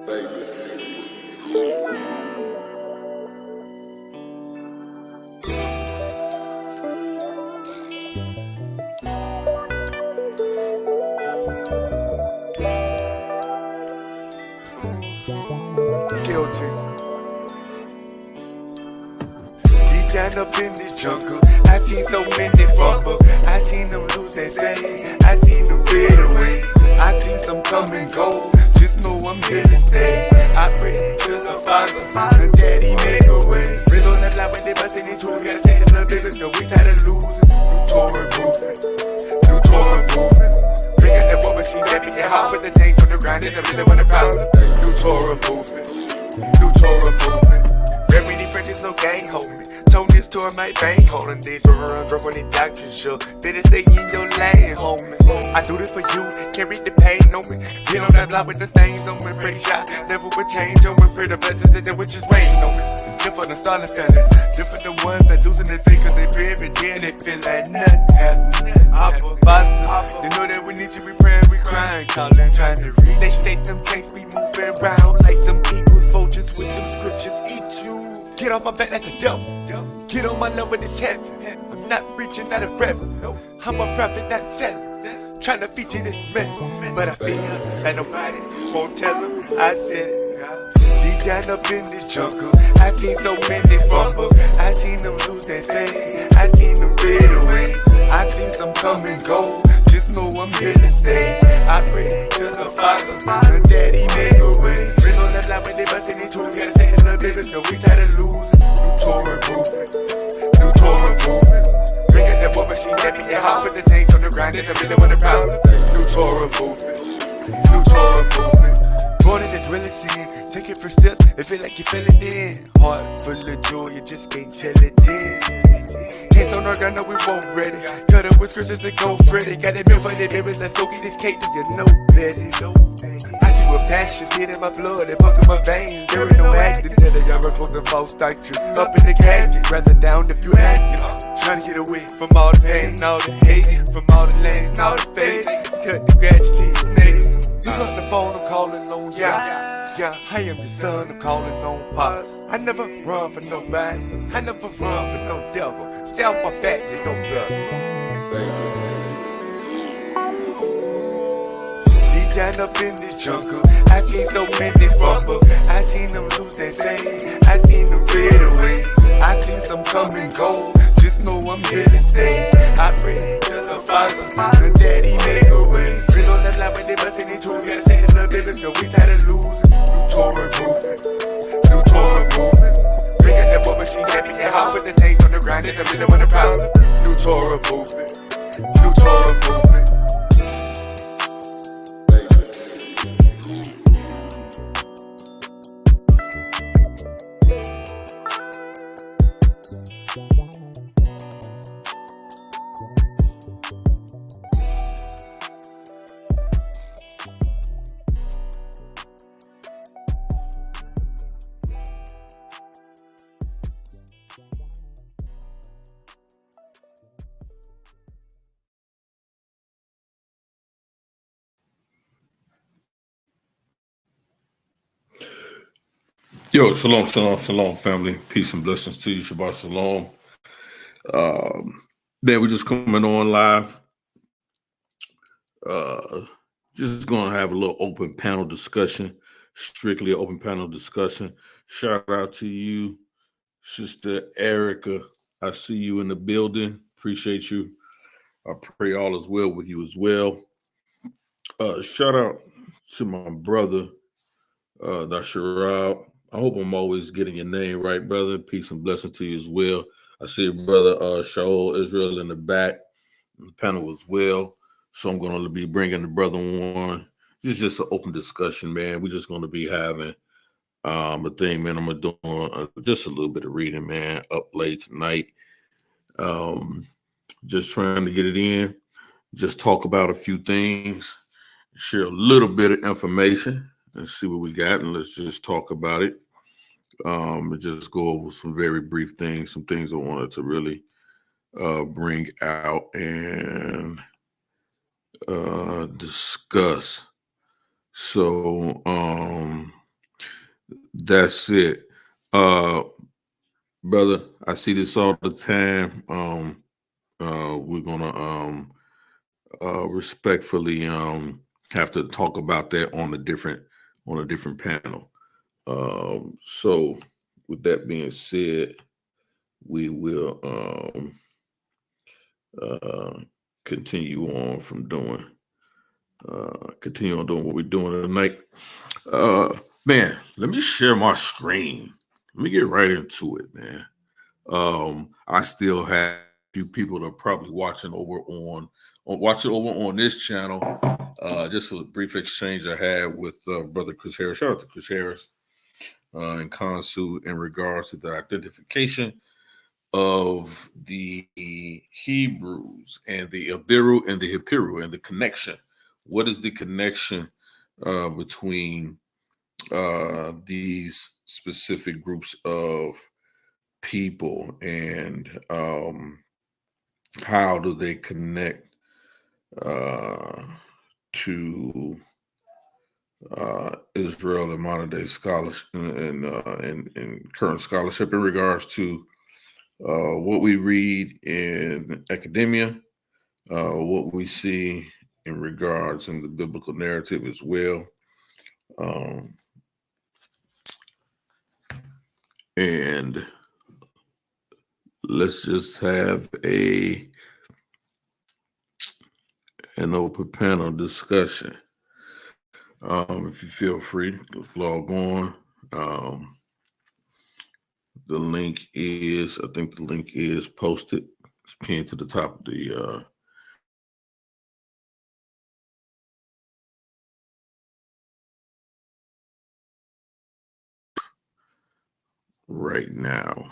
Guilty. Deep down up in this jungle, I seen so many fumble. I seen them lose their day. I seen them fade away. I seen some come and go. Just know I'm here to stay. I pray to the Father, the Daddy make a way. Riz on the line when they bustin' into it. Gotta say the little business, no we tired of losing. New Torah movement, new Torah movement. Bring out that woman, she let me get hot with the tanks on the ground. And I really want a problem. New Torah movement, new Torah movement. Red many Frenches, no gang hold me. Told this tour my bank holding this. Girl when the doctors show. Better stay in your lane, homie. I do this for you, can't read the pain on me. Get on that block with the stains on me. Pray shot, never would change on me. Pray the blessings that they would just rain on me. Different the starting fellas, different the ones that losing their faith cause they very dead. They feel like nothing happened. Father, you know that we need you, we praying, we crying, calling, trying to read. They take them tanks, we moving around like them eagles, vultures with them scriptures eat you. Get off my back, that's the devil. Get on my level, it's heavy. I'm not preaching, not a reverend. I'm a prophet, not selling. Trying to feature this mess, but I feel like nobody won't tell them I said it. Deep down up in this jungle, I seen so many fumble. I seen them lose their day. I seen them fade away. I seen some come and go. Just know I'm here to stay. I pray to the Father, the Daddy make a way. Riz on the line when they bustin' into it. Gotta say the little business, no we tired of losing. New Torah movement, new Torah movement. Bring out that woman, she let me get hot with the tanks on the ground. And I really want a problem. New Torah movement, new Torah movement. Born in this really sin, take it for steps, it feel like you feel it in. Heart full of joy, you just can't tell it in. Hands on our gun, no we won't ready. Cut up with scriptures and go Freddy. Got that milk for the babies, let's go get this cake, do you know better? I do a passion, hit in my blood, it pumps in my veins. There ain't no acting, tell the miracles and false doctrines. Up in the casket, rather down if you ask it. Trying to get away from all the pain, all the hate, from all the lanes, all the fake. Cut the grass, you see the snakes. You got the phone, I'm calling on yeah, I am the son, I'm calling on pops. I never run for nobody, I never run for no devil. Stay off my back, you know brother. Deep down up in this jungle, I seen so many fumble. I seen them lose their day, I seen them fade away. I seen some come and go, just know I'm here to stay. I pray to the Father, the Daddy make a way. Riz on the line when they bustin' into it. Gotta say the little business, no we tired of losing. New Torah movement, new Torah movement. Bring out that woman, she let me get hot with the tanks on the ground. And I really want a problem. New Torah movement, new Torah movement. Yo, shalom, shalom, shalom, family. Peace and blessings to you. Shabbat shalom. Man, we're just coming on live. Just going to have a little open panel discussion, strictly open panel discussion. Shout out to you, Sister Erica. I see you in the building. Appreciate you. I pray all is well with you as well. Shout out to my brother, Dasharab. I hope I'm always getting your name right, brother. Peace and blessings to you as well. I see brother Shaul Israel in the back, in the panel as well. So I'm going to be bringing the brother on. This is just an open discussion, man. We're just going to be having a thing, man. I'm going to do just a little bit of reading, man, up late tonight. Just trying to get it in. Just talk about a few things. Share a little bit of information. Let's see what we got, and let's just talk about it. And just go over some very brief things, some things I wanted to really bring out and discuss. So That's it. Brother, I see this all the time. We're gonna respectfully have to talk about that on a different panel. So with that being said, we will uh, continue on from doing continue on doing what we're doing tonight. Man, let me share my screen. Let me get right into it, man. I still have a few people that are probably watching over on this channel. Just a brief exchange I had with brother Chris Harris. Shout out to Chris Harris and Consul in regards to the identification of the Hebrews and the Apiru and the Habiru and the connection. What is the connection between these specific groups of people, and how do they connect to Israel and modern day scholars and current scholarship in regards to what we read in academia, what we see in regards in the biblical narrative as well. And let's just have an open panel discussion. If you feel free to log on. The link is, I think the link is posted. It's pinned to the top of the right now.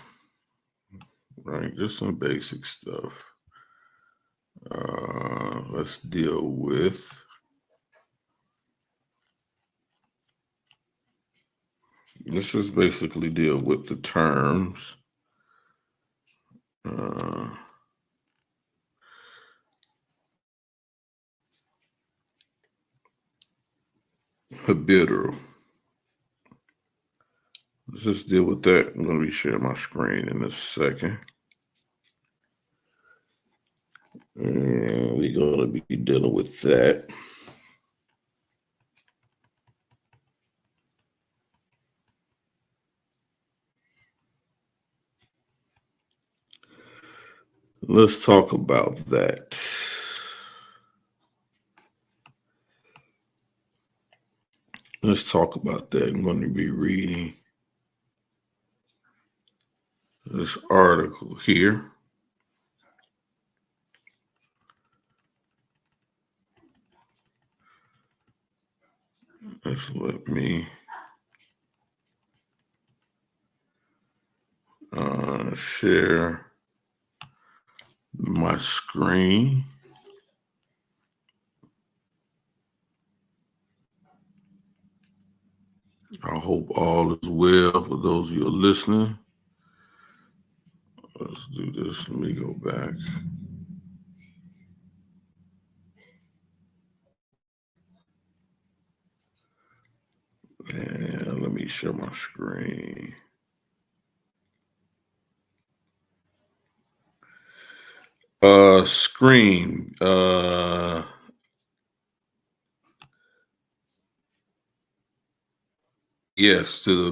Right, just some basic stuff. Let's deal with let's just basically deal with the terms. Habiru. Let's just deal with that. I'm going to be sharing my screen in a second. And we're going to be dealing with that. Let's talk about that. Let's talk about that. I'm going to be reading this article here. Just let me share my screen. I hope all is well for those of you listening. Let's do this. Let me go back. And let me share my screen. Screen. Yes, to the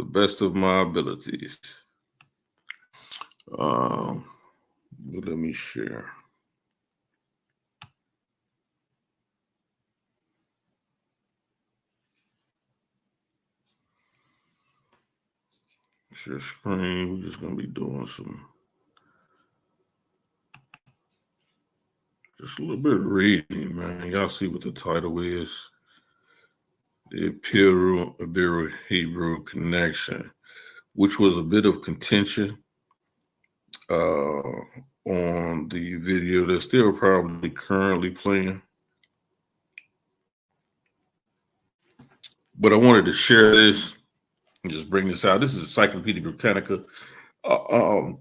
best of my abilities. Let me share. Share screen. We're just gonna be doing just a little bit of reading, man. Y'all see what the title is. The Apiru Hebrew connection, which was a bit of contention on the video that's still probably currently playing. But I wanted to share this and just bring this out. This is Encyclopedia Britannica. I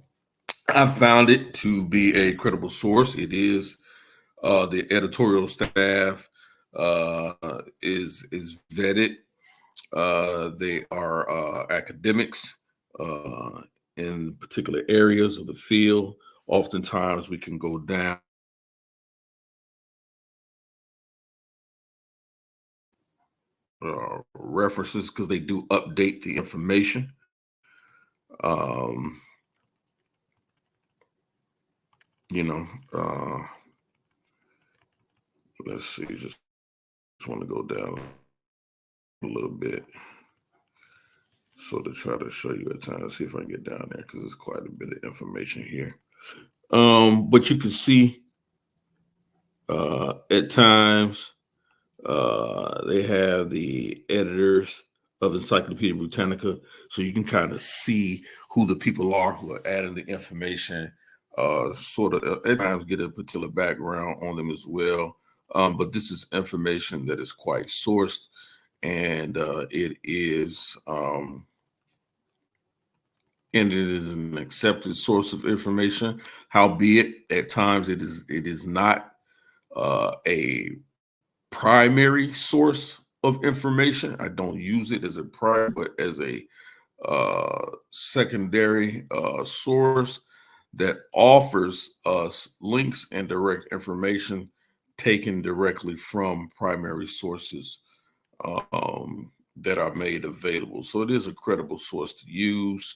found it to be a credible source. It is. The editorial staff is vetted. They are academics in particular areas of the field. Oftentimes we can go down references because they do update the information. Um, you know, let's see, just want to go down a little bit. So to try to show you at times, see if I can get down there because there's quite a bit of information here. But you can see at times they have the editors of Encyclopedia Britannica, so you can kind of see who the people are who are adding the information. Sort of at times get a particular background on them as well. But this is information that is quite sourced, and it is an accepted source of information. Howbeit, at times it is not a primary source of information. I don't use it as a primary, but as a secondary source that offers us links and direct information taken directly from primary sources that are made available. So it is a credible source to use.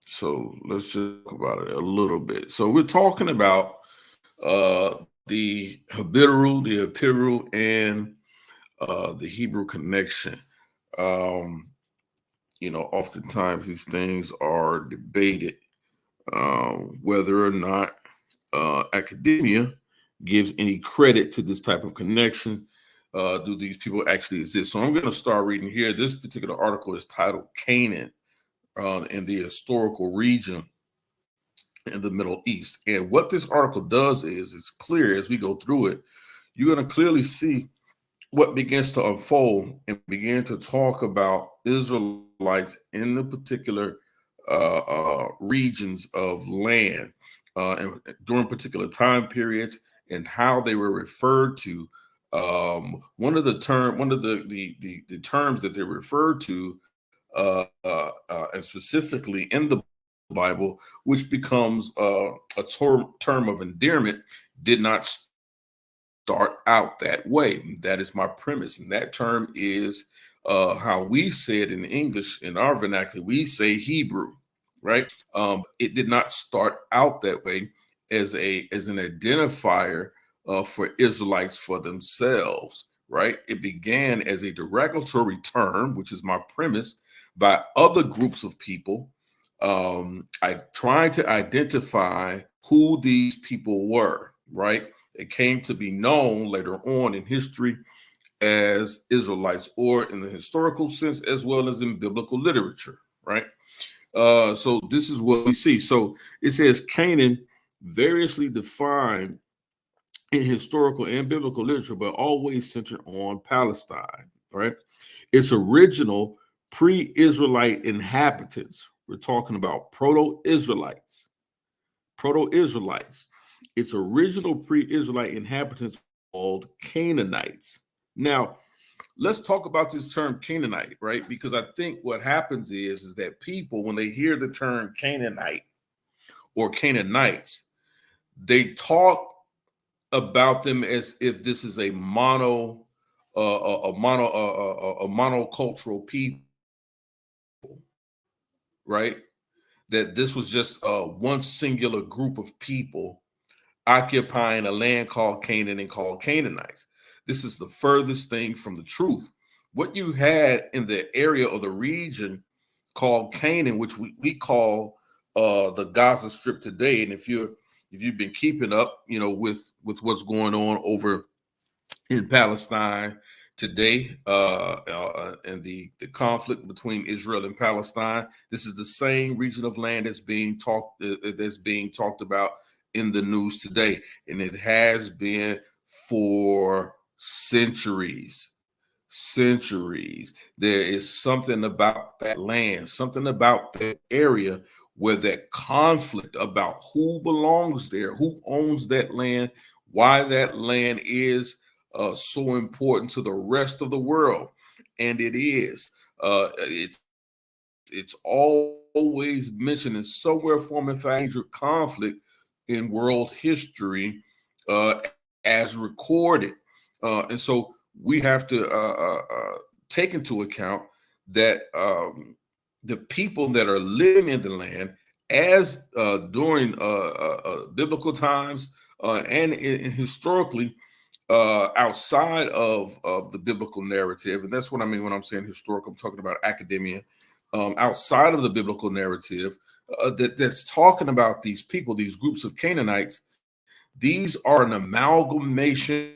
So let's just talk about it a little bit. So we're talking about the Habiru, the Apiru, and the Hebrew connection. Oftentimes these things are debated whether or not academia gives any credit to this type of connection. Do these people actually exist? So I'm going to start reading here. This particular article is titled Canaan in the Historical Region in the Middle East. And what this article does is it's clear as we go through it, you're going to clearly see what begins to unfold and begin to talk about Israelites in the particular regions of land and during particular time periods and how they were referred to. One of the terms that they referred to, and specifically in the Bible, which becomes a term of endearment, did not start out that way. That is my premise. And that term is how we say it in English, in our vernacular, we say Hebrew, right? It did not start out that way as an identifier for Israelites for themselves, right? It began as a derogatory term, which is my premise, by other groups of people. I tried to identify who these people were, right? It came to be known later on in history as Israelites, or in the historical sense, as well as in biblical literature, right? So this is what we see. So it says Canaan, variously defined in historical and biblical literature, but always centered on Palestine, right? Its original pre-Israelite inhabitants, we're talking about proto-Israelites. Its original pre-Israelite inhabitants called Canaanites. Now, let's talk about this term Canaanite, right? Because I think what happens is that people, when they hear the term Canaanite or Canaanites, they talk about them as if this is a monocultural people, right? That this was just one singular group of people occupying a land called Canaan and called Canaanites. This is the furthest thing from the truth. What you had in the area of the region called Canaan, which we call the Gaza Strip today, and if you've been keeping up, with what's going on over in Palestine today, and the conflict between Israel and Palestine, this is the same region of land that's being talked about in the news today, and it has been for centuries. There is something about that land, something about that area where that conflict about who belongs there, who owns that land, why that land is so important to the rest of the world, and it is. It's always mentioned in somewhere, form, and fashion, major conflict in world history uh, as recorded. And so we have to take into account that the people that are living in the land, as during biblical times and historically, outside of the biblical narrative, and that's what I mean when I'm saying historical. I'm talking about academia. Outside of the biblical narrative, that's talking about these people, these groups of Canaanites. These are an amalgamation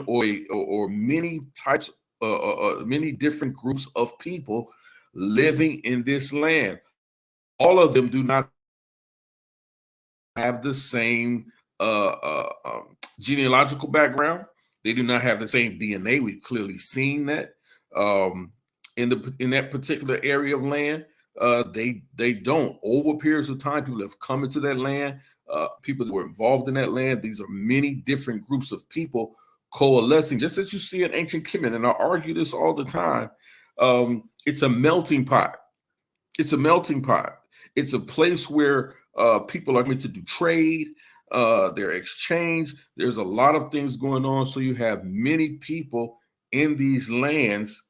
or many types, many different groups of people living in this land. All of them do not have the same genealogical background. They do not have the same DNA. We've clearly seen that in that particular area of land. They don't. Over periods of time, people have come into that land. People that were involved in that land. These are many different groups of people coalescing, just as you see in ancient Kemet. And I argue this all the time. It's a melting pot. It's a melting pot. It's a place where people are meant to do trade, their exchange. There's a lot of things going on. So you have many people in these lands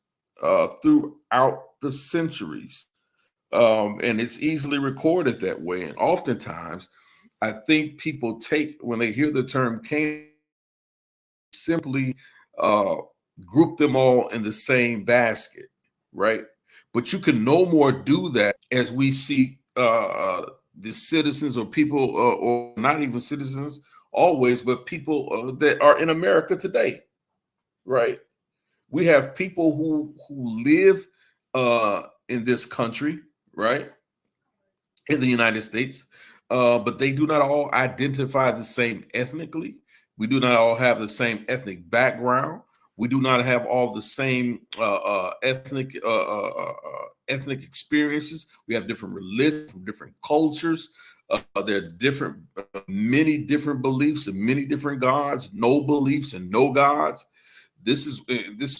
throughout the centuries. And it's easily recorded that way. And oftentimes, I think people when they hear the term Canaan, simply group them all in the same basket, right? But you can no more do that as we see the citizens or people, or not even citizens always, but people that are in America today, right? We have people who live in this country, right, in the United States, but they do not all identify the same ethnically. We do not all have the same ethnic background. We do not have all the same ethnic experiences. We have different religions, different cultures. There are many different beliefs and many different gods. No beliefs and no gods. This is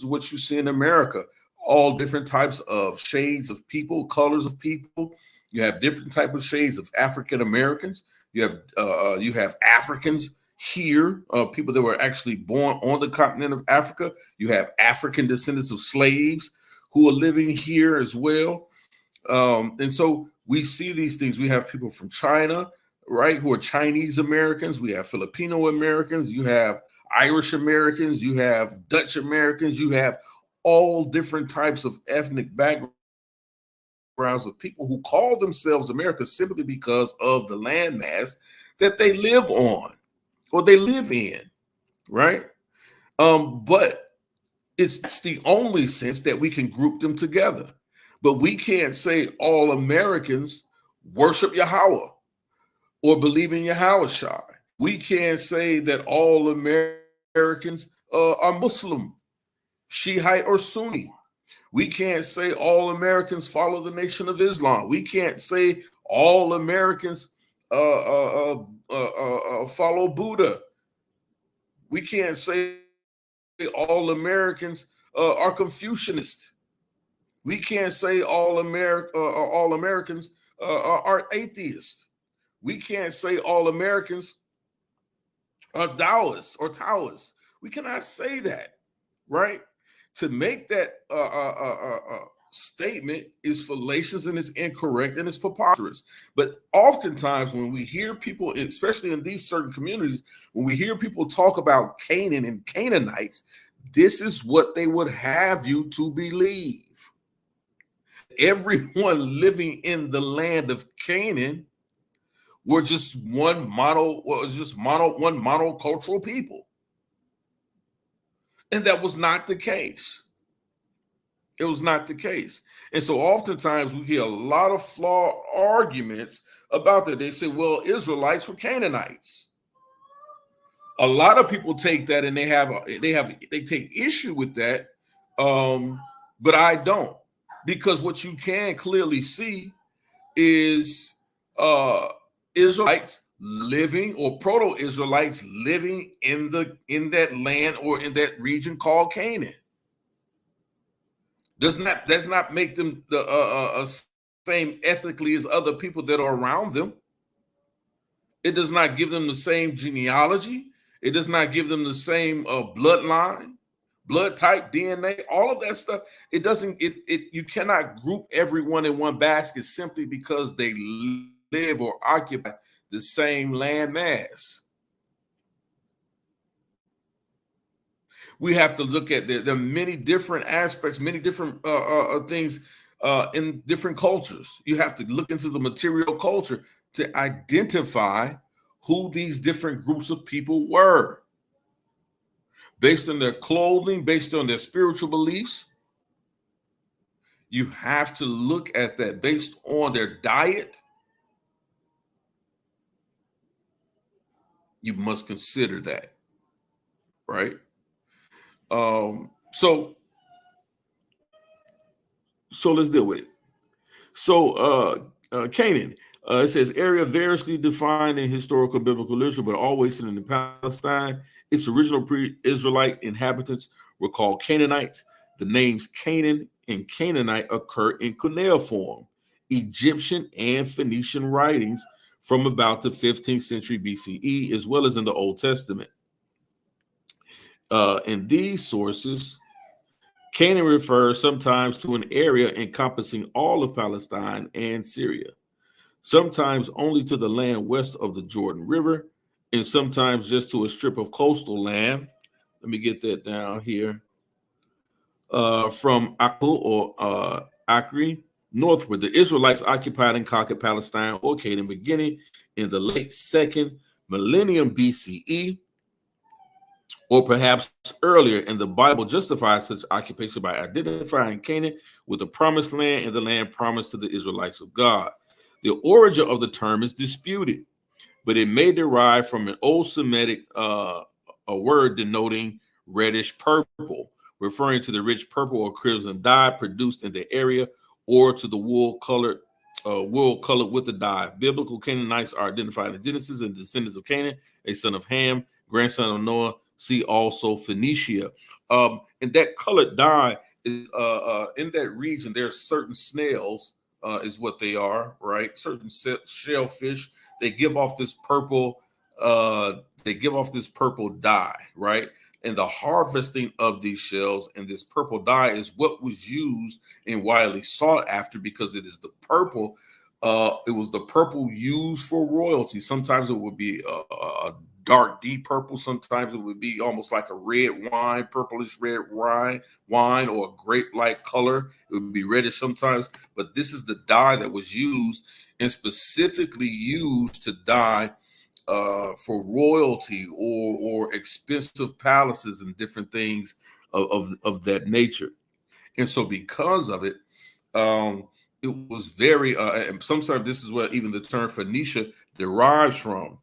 what you see in America. All different types of shades of people, colors of people. You have different types of shades of African Americans. You have Africans here, people that were actually born on the continent of Africa. You have African descendants of slaves who are living here as well. And so we see these things. We have people from China, right, who are Chinese Americans. We have Filipino Americans. You have Irish Americans. You have Dutch Americans. You have all different types of ethnic backgrounds of people who call themselves America simply because of the landmass that they live on or they live in, right? But it's the only sense that we can group them together. But we can't say all Americans worship Yahweh or believe in Yahweh. We can't say that all Americans are Muslim, Shiite, or Sunni. We can't say all Americans follow the Nation of Islam. We can't say all Americans follow Buddha. We can't say all Americans are Confucianist. We can't say all Americans are atheists. We can't say all Americans are Taoists or Taoists. We cannot say that, right? To make that statement is fallacious and it's incorrect and it's preposterous. But oftentimes when we hear people, especially in these certain communities, when we hear people talk about Canaan and Canaanites, this is what they would have you to believe. Everyone living in the land of Canaan were just one monocultural people. And that was not the case. It was not the case. And so oftentimes we hear a lot of flawed arguments about that. They say, well, Israelites were Canaanites. A lot of people take that and they take issue with that. But I don't, because what you can clearly see is Israelites living, or proto-Israelites living in that land or in that region called Canaan. Does not make them the same ethnically as other people that are around them. It does not give them the same genealogy. It does not give them the same bloodline, blood type, DNA, all of that stuff. It doesn't. You cannot group everyone in one basket simply because they live or occupy the same land mass. We have to look at there are many different aspects, many different things in different cultures. You have to look into the material culture to identify who these different groups of people were, based on their clothing, based on their spiritual beliefs. You have to look at that based on their diet. You must consider that, right? So let's deal with it. So Canaan, it says area variously defined in historical biblical literature, but always in Palestine. Its original pre-Israelite inhabitants were called Canaanites. The names Canaan and Canaanite occur in cuneiform, Egyptian and Phoenician writings from about the 15th century BCE, as well as in the Old Testament. In these sources, Canaan refers sometimes to an area encompassing all of Palestine and Syria, sometimes only to the land west of the Jordan River, and sometimes just to a strip of coastal land. Let me get that down here. From Apiru or Acre northward, the Israelites occupied and conquered Palestine or Canaan beginning in the late 2nd millennium BCE, or perhaps earlier, and the Bible justifies such occupation by identifying Canaan with the promised land and the land promised to the Israelites of God. The origin of the term is disputed, but it may derive from an Old Semitic a word denoting reddish purple, referring to the rich purple or crimson dye produced in the area, or to the wool colored with the dye. Biblical Canaanites are identified in Genesis and descendants of Canaan, a son of Ham, grandson of Noah. See also Phoenicia. And that colored dye is in that region. There are certain snails, is what they are, right? Certain shellfish. They give off this purple. They give off this purple dye, right? And the harvesting of these shells and this purple dye is what was used and widely sought after, because it is the purple. It was the purple used for royalty. Sometimes it would be a dark, deep purple. Sometimes it would be almost like a red wine, purplish red wine, or a grape-like color. It would be reddish sometimes. But this is the dye that was used, and specifically used to dye for royalty or expensive palaces and different things of that nature. And so because of it, it was very, and sometimes this is where even the term Phoenicia derives from,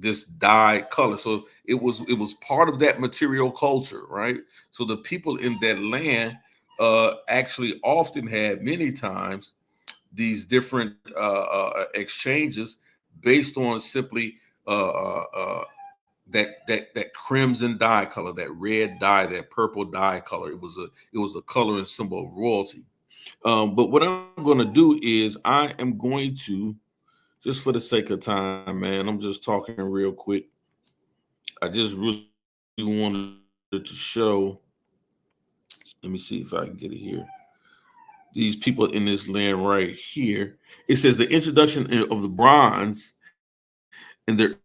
this dye color. So it was part of that material culture, right? So the people in that land actually often had many times these different exchanges based on simply that crimson dye color, that red dye, that purple dye color. It was a color and symbol of royalty. But what I'm going to do is I am going to, just for the sake of time, man, I'm just talking real quick. I just really wanted to show. Let me see if I can get it here. These people in this land right here. It says the introduction of the bronze in the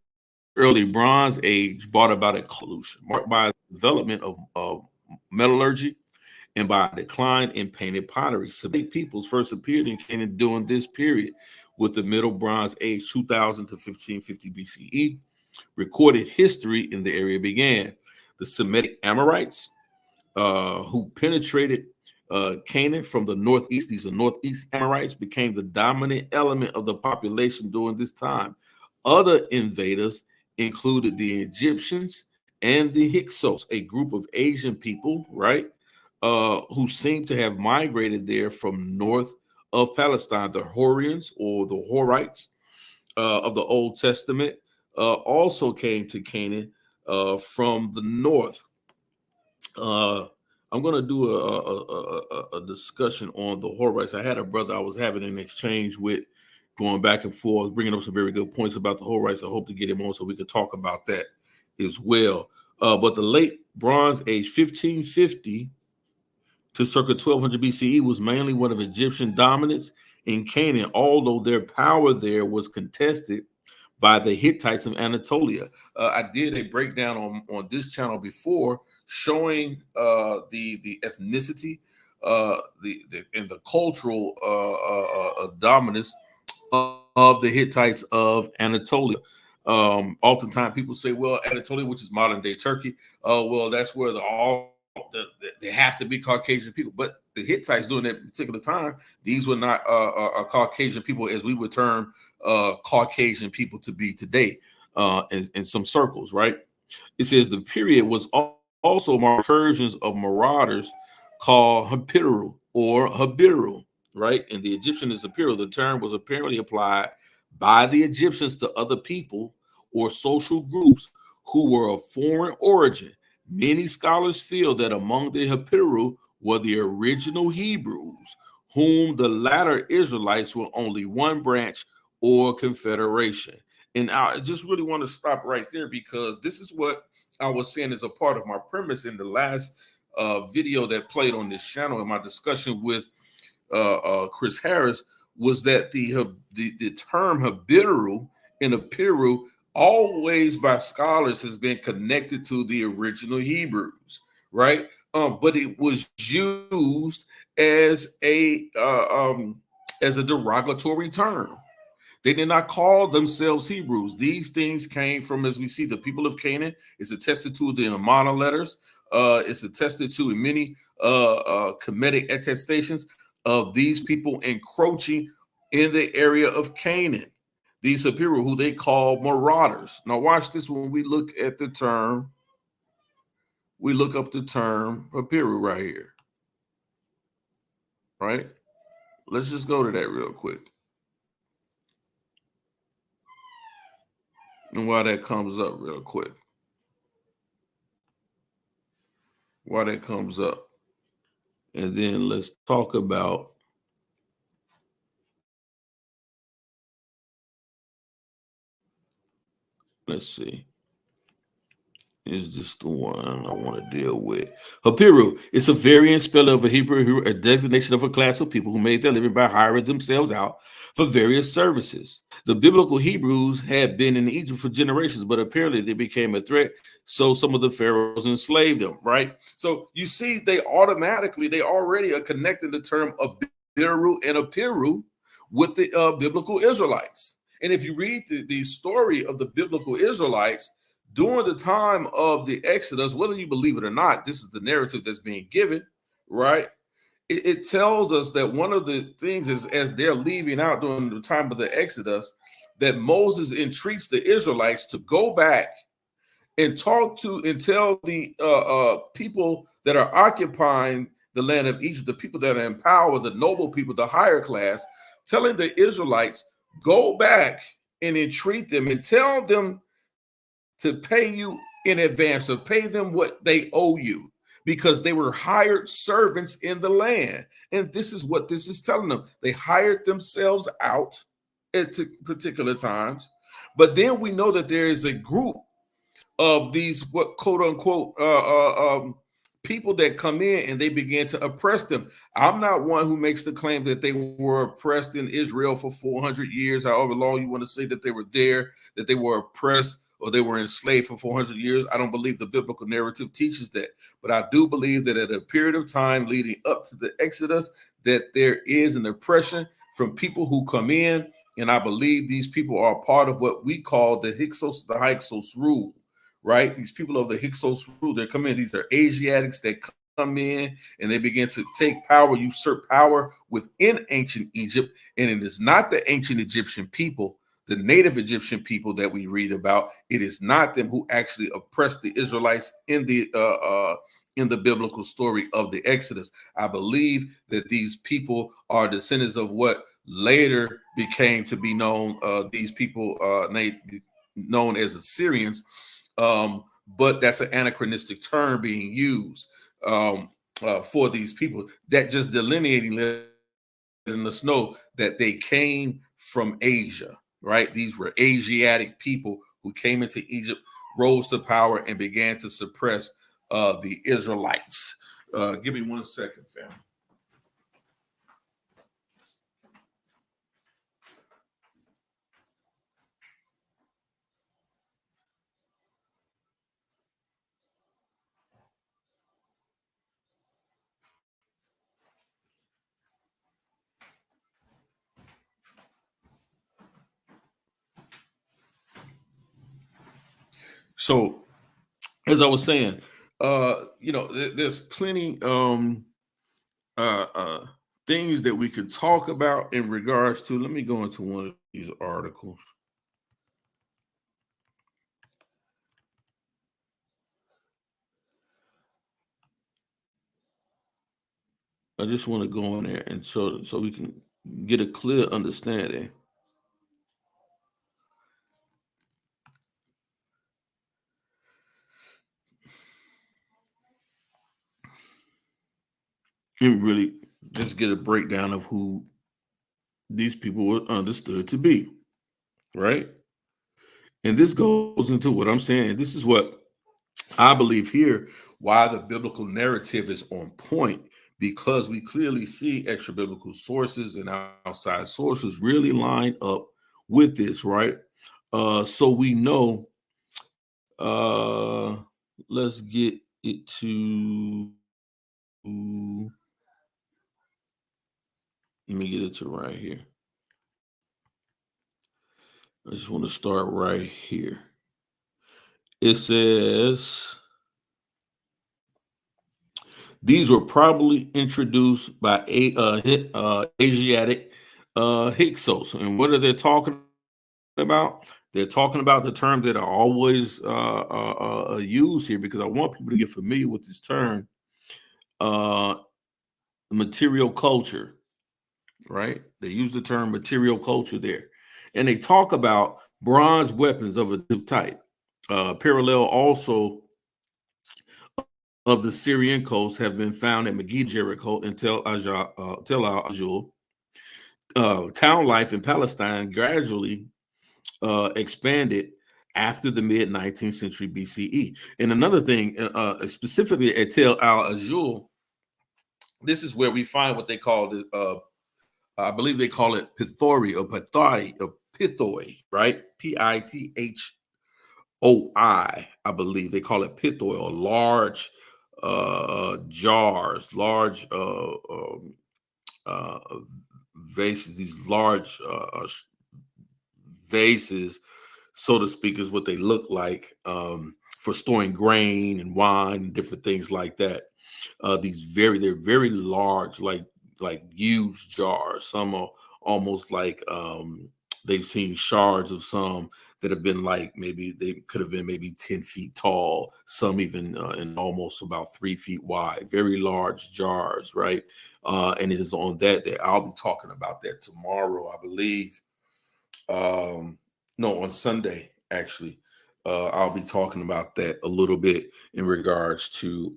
early Bronze Age brought about a pollution marked by the development of metallurgy and by a decline in painted pottery. Semitic peoples first appeared in Canaan during this period, with the Middle Bronze Age, 2000 to 1550 BCE. Recorded history in the area began. The Semitic Amorites, who penetrated Canaan from the northeast, these are northeast Amorites, became the dominant element of the population during this time. Other invaders included the Egyptians and the Hyksos, a group of Asian people, right, who seem to have migrated there from north of Palestine. The Hurrians or the Horites of the Old Testament also came to Canaan from the north. I'm going to do a discussion on the Horites. I had a brother I was having an exchange with, going back and forth, bringing up some very good points about the Horites. I hope to get him on so we could talk about that as well. But the late Bronze Age, 1550 to circa 1200 BCE, was mainly one of Egyptian dominance in Canaan, although their power there was contested by the Hittites of Anatolia. I did a breakdown on this channel before, showing the ethnicity, and the cultural dominance of the Hittites of Anatolia. Oftentimes people say, well, Anatolia, which is modern day Turkey, well, that's where they have to be Caucasian people. But the Hittites during that particular time, these were not Caucasian people as we would term Caucasian people to be today in some circles, right? It says the period was also marked incursions of marauders called Habiru or Habiru, right? In the Egyptian is Apiru. The term was apparently applied by the Egyptians to other people or social groups who were of foreign origin. Many scholars feel that among the Habiru were the original Hebrews, whom the latter Israelites were only one branch or confederation. And I just really want to stop right there, because this is what I was saying is a part of my premise in the last video that played on this channel in my discussion with Chris Harris, was that the term Habiru and Apiru always by scholars has been connected to the original Hebrews, right? But it was used as a derogatory term. They did not call themselves Hebrews. These things came from, as we see, the people of Canaan. It's attested to the Amana letters. It's attested to in many Kemetic attestations of these people encroaching in the area of Canaan. These Habiru, who they call marauders. Now watch this. When we look at the term, we look up the term Habiru right here, right? Let's just go to that real quick. And while that comes up real quick, and then let's talk about, let's see, is this the one I want to deal with? Habiru. It's a variant spelling of a Hebrew, a designation of a class of people who made their living by hiring themselves out for various services. The biblical Hebrews had been in Egypt for generations, but apparently they became a threat, so some of the pharaohs enslaved them, right? So you see, they already are connecting the term Habiru and Apiru with the biblical Israelites. And if you read the story of the biblical Israelites, during the time of the Exodus, whether you believe it or not, this is the narrative that's being given, right? It tells us that one of the things is, as they're leaving out during the time of the Exodus, that Moses entreats the Israelites to go back and talk to and tell the people that are occupying the land of Egypt, the people that are in power, the noble people, the higher class, telling the Israelites, go back and entreat them and tell them to pay you in advance, or pay them what they owe you, because they were hired servants in the land. And this is what this is telling them. They hired themselves out at particular times. But then we know that there is a group of these, what quote unquote, people that come in and they began to oppress them. I'm not one who makes the claim that they were oppressed in Israel for 400 years, however long you want to say that they were there, that they were oppressed or they were enslaved for 400 years. I don't believe the biblical narrative teaches that. But I do believe that at a period of time leading up to the Exodus, that there is an oppression from people who come in. And I believe these people are part of what we call the Hyksos rule, right? These people of the Hyksos rule, they come in. These are Asiatics that come in and they begin to take power, usurp power within ancient Egypt. And it is not the ancient Egyptian people the native Egyptian people that we read about. It is not them who actually oppressed the Israelites in the biblical story of the Exodus. I believe that these people are descendants of what later became to be known. These people known as Assyrians, but that's an anachronistic term being used for these people. That just delineating, letting us know that they came from Asia, right? These were Asiatic people who came into Egypt, rose to power, and began to suppress the Israelites. Give me 1 second, fam. So, as I was saying, there's plenty uh, uh, things that we could talk about in regards to. Let me go into one of these articles. I just want to go in there and so we can get a clear understanding. And really just get a breakdown of who these people were understood to be, right? And this goes into what I'm saying. This is what I believe here, why the biblical narrative is on point, because we clearly see extra biblical sources and outside sources really line up with this, right? So we know, uh, let's get it to, let me get it to right here. I just want to start right here. It says, these were probably introduced by Asiatic Hyksos. And what are they talking about? They're talking about the terms that are always used here, because I want people to get familiar with this term, material culture, right? They use the term material culture there. And they talk about bronze weapons of a different type. Parallel also of the Syrian coast have been found at Megiddo, Jericho, and Tel Al-Ajul. Town life in Palestine gradually expanded after the mid 19th century BCE. And another thing, specifically at Tel Al-Ajul, this is where we find what they call the, I believe they call it Pithori or Pithoi, right? P-I-T-H-O-I, I believe they call it Pithoi, or large jars, large vases, these large vases, so to speak, is what they look like, for storing grain and wine and different things like that. They're very large, like huge jars. Some are almost like, they've seen shards of some that have been like, maybe they could have been maybe 10 feet tall, some even and almost about 3 feet wide, very large jars, right? And it is on that I'll be talking about that tomorrow, I believe. No, on Sunday, actually. I'll be talking about that a little bit in regards to,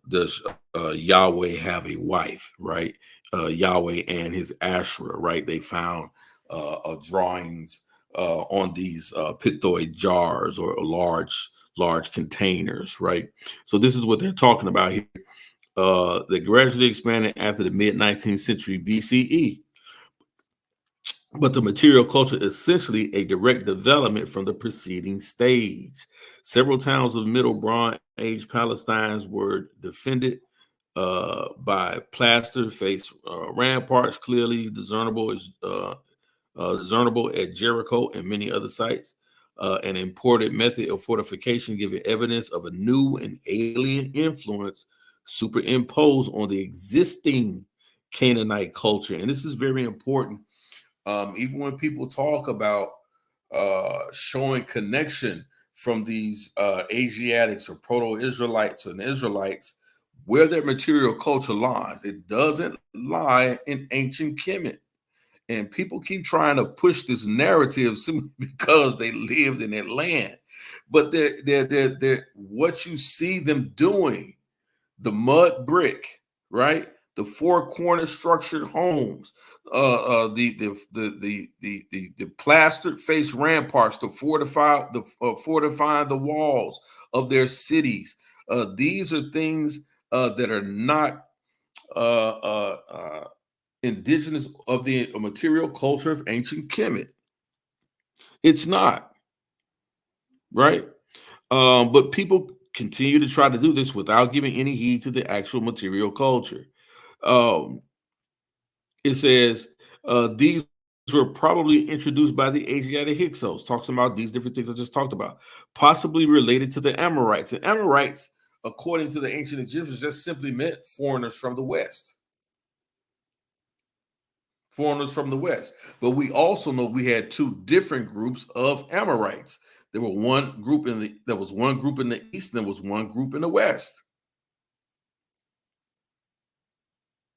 does Yahweh have a wife, right? Yahweh and his Asherah, right? They found drawings on these pithoi jars, or large containers, right? So this is what they're talking about here. They gradually expanded after the mid 19th century BCE. But the material culture is essentially a direct development from the preceding stage. Several towns of Middle Bronze Age Palestine were defended by plaster faced ramparts, clearly discernible at Jericho and many other sites. An imported method of fortification giving evidence of a new and alien influence superimposed on the existing Canaanite culture. And this is very important. Even when people talk about showing connection from these Asiatics or Proto-Israelites and Israelites, where their material culture lies, it doesn't lie in ancient Kemet. And people keep trying to push this narrative simply because they lived in that land. But they're what you see them doing, the mud brick, right? The four corner structured homes, the plastered face ramparts to fortifying the walls of their cities. These are things that are not uh, uh, uh, indigenous of the material culture of ancient Kemet. It's not, right? But people continue to try to do this without giving any heed to the actual material culture. Um, it says these were probably introduced by the Asiatic Hyksos, talks about these different things I just talked about, possibly related to the Amorites. And Amorites, according to the ancient Egyptians, just simply meant foreigners from the West. Foreigners from the West. But we also know we had two different groups of Amorites. There were one group in the there was one group in the east, and there was one group in the west.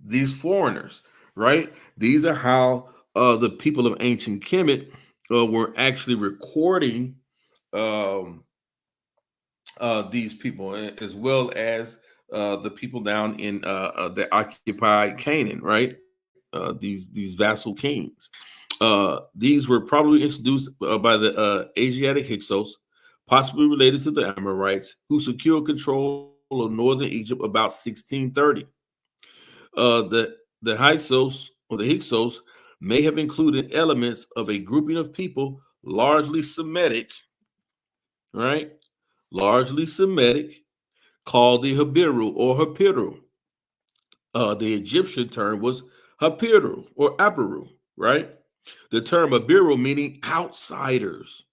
These foreigners, right? These are how the people of ancient Kemet were actually recording um, these people, as well as the people down in the occupied Canaan, right? These vassal kings. These were probably introduced by the Asiatic Hyksos, possibly related to the Amorites, who secured control of northern Egypt about 1630. The Hyksos or the Hyksos may have included elements of a grouping of people largely Semitic, right? Largely Semitic, called the Habiru or Hapiru. The Egyptian term was Hapiru or Apiru, right? The term Habiru meaning outsiders.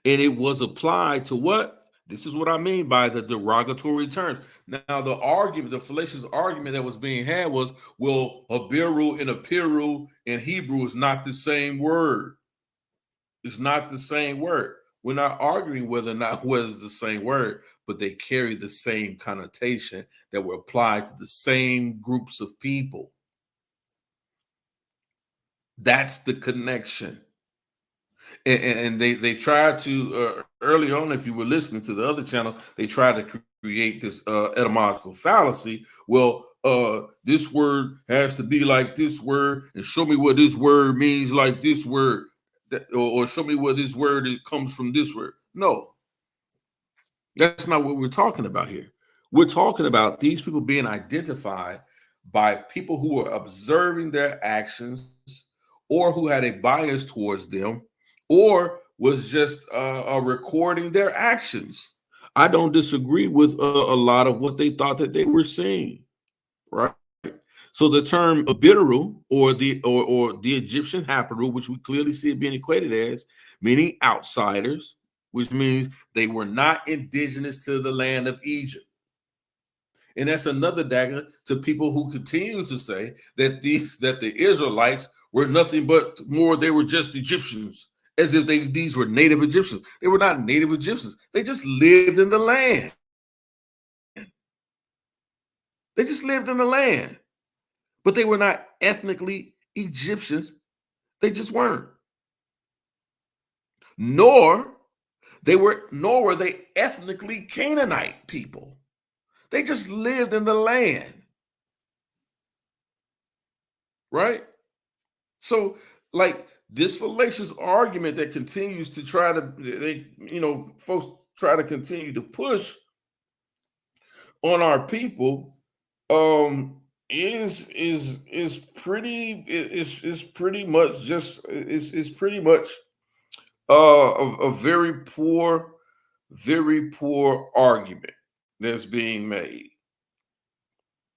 And it was applied to what? This is what I mean by the derogatory terms. Now, the argument, the fallacious argument that was being had was, well, Habiru and Apiru in Hebrew is not the same word. It's not the same word. We're not arguing whether or not whether it's the same word, but they carry the same connotation that were applied to the same groups of people. That's the connection. And they tried to early on, if you were listening to the other channel, they tried to create this etymological fallacy. Well, this word has to be like this word, and show me what this word means like this word, or show me where this word comes from this word. No, that's not what we're talking about here. We're talking about these people being identified by people who were observing their actions or who had a bias towards them or was just recording their actions. I don't disagree with a lot of what they thought that they were seeing, right? So the term Abiru or the Egyptian Habiru, which we clearly see it being equated as, meaning outsiders, which means they were not indigenous to the land of Egypt. And that's another dagger to people who continue to say that the Israelites were nothing but more, they were just Egyptians, as if these were native Egyptians. They were not native Egyptians. They just lived in the land. They just lived in the land. But they were not ethnically Egyptians. They just weren't. Nor were they ethnically Canaanite people. They just lived in the land. Right? So, like this fallacious argument that continues to try to, folks try to continue to push on our people, is pretty much just is pretty much a very poor argument that's being made.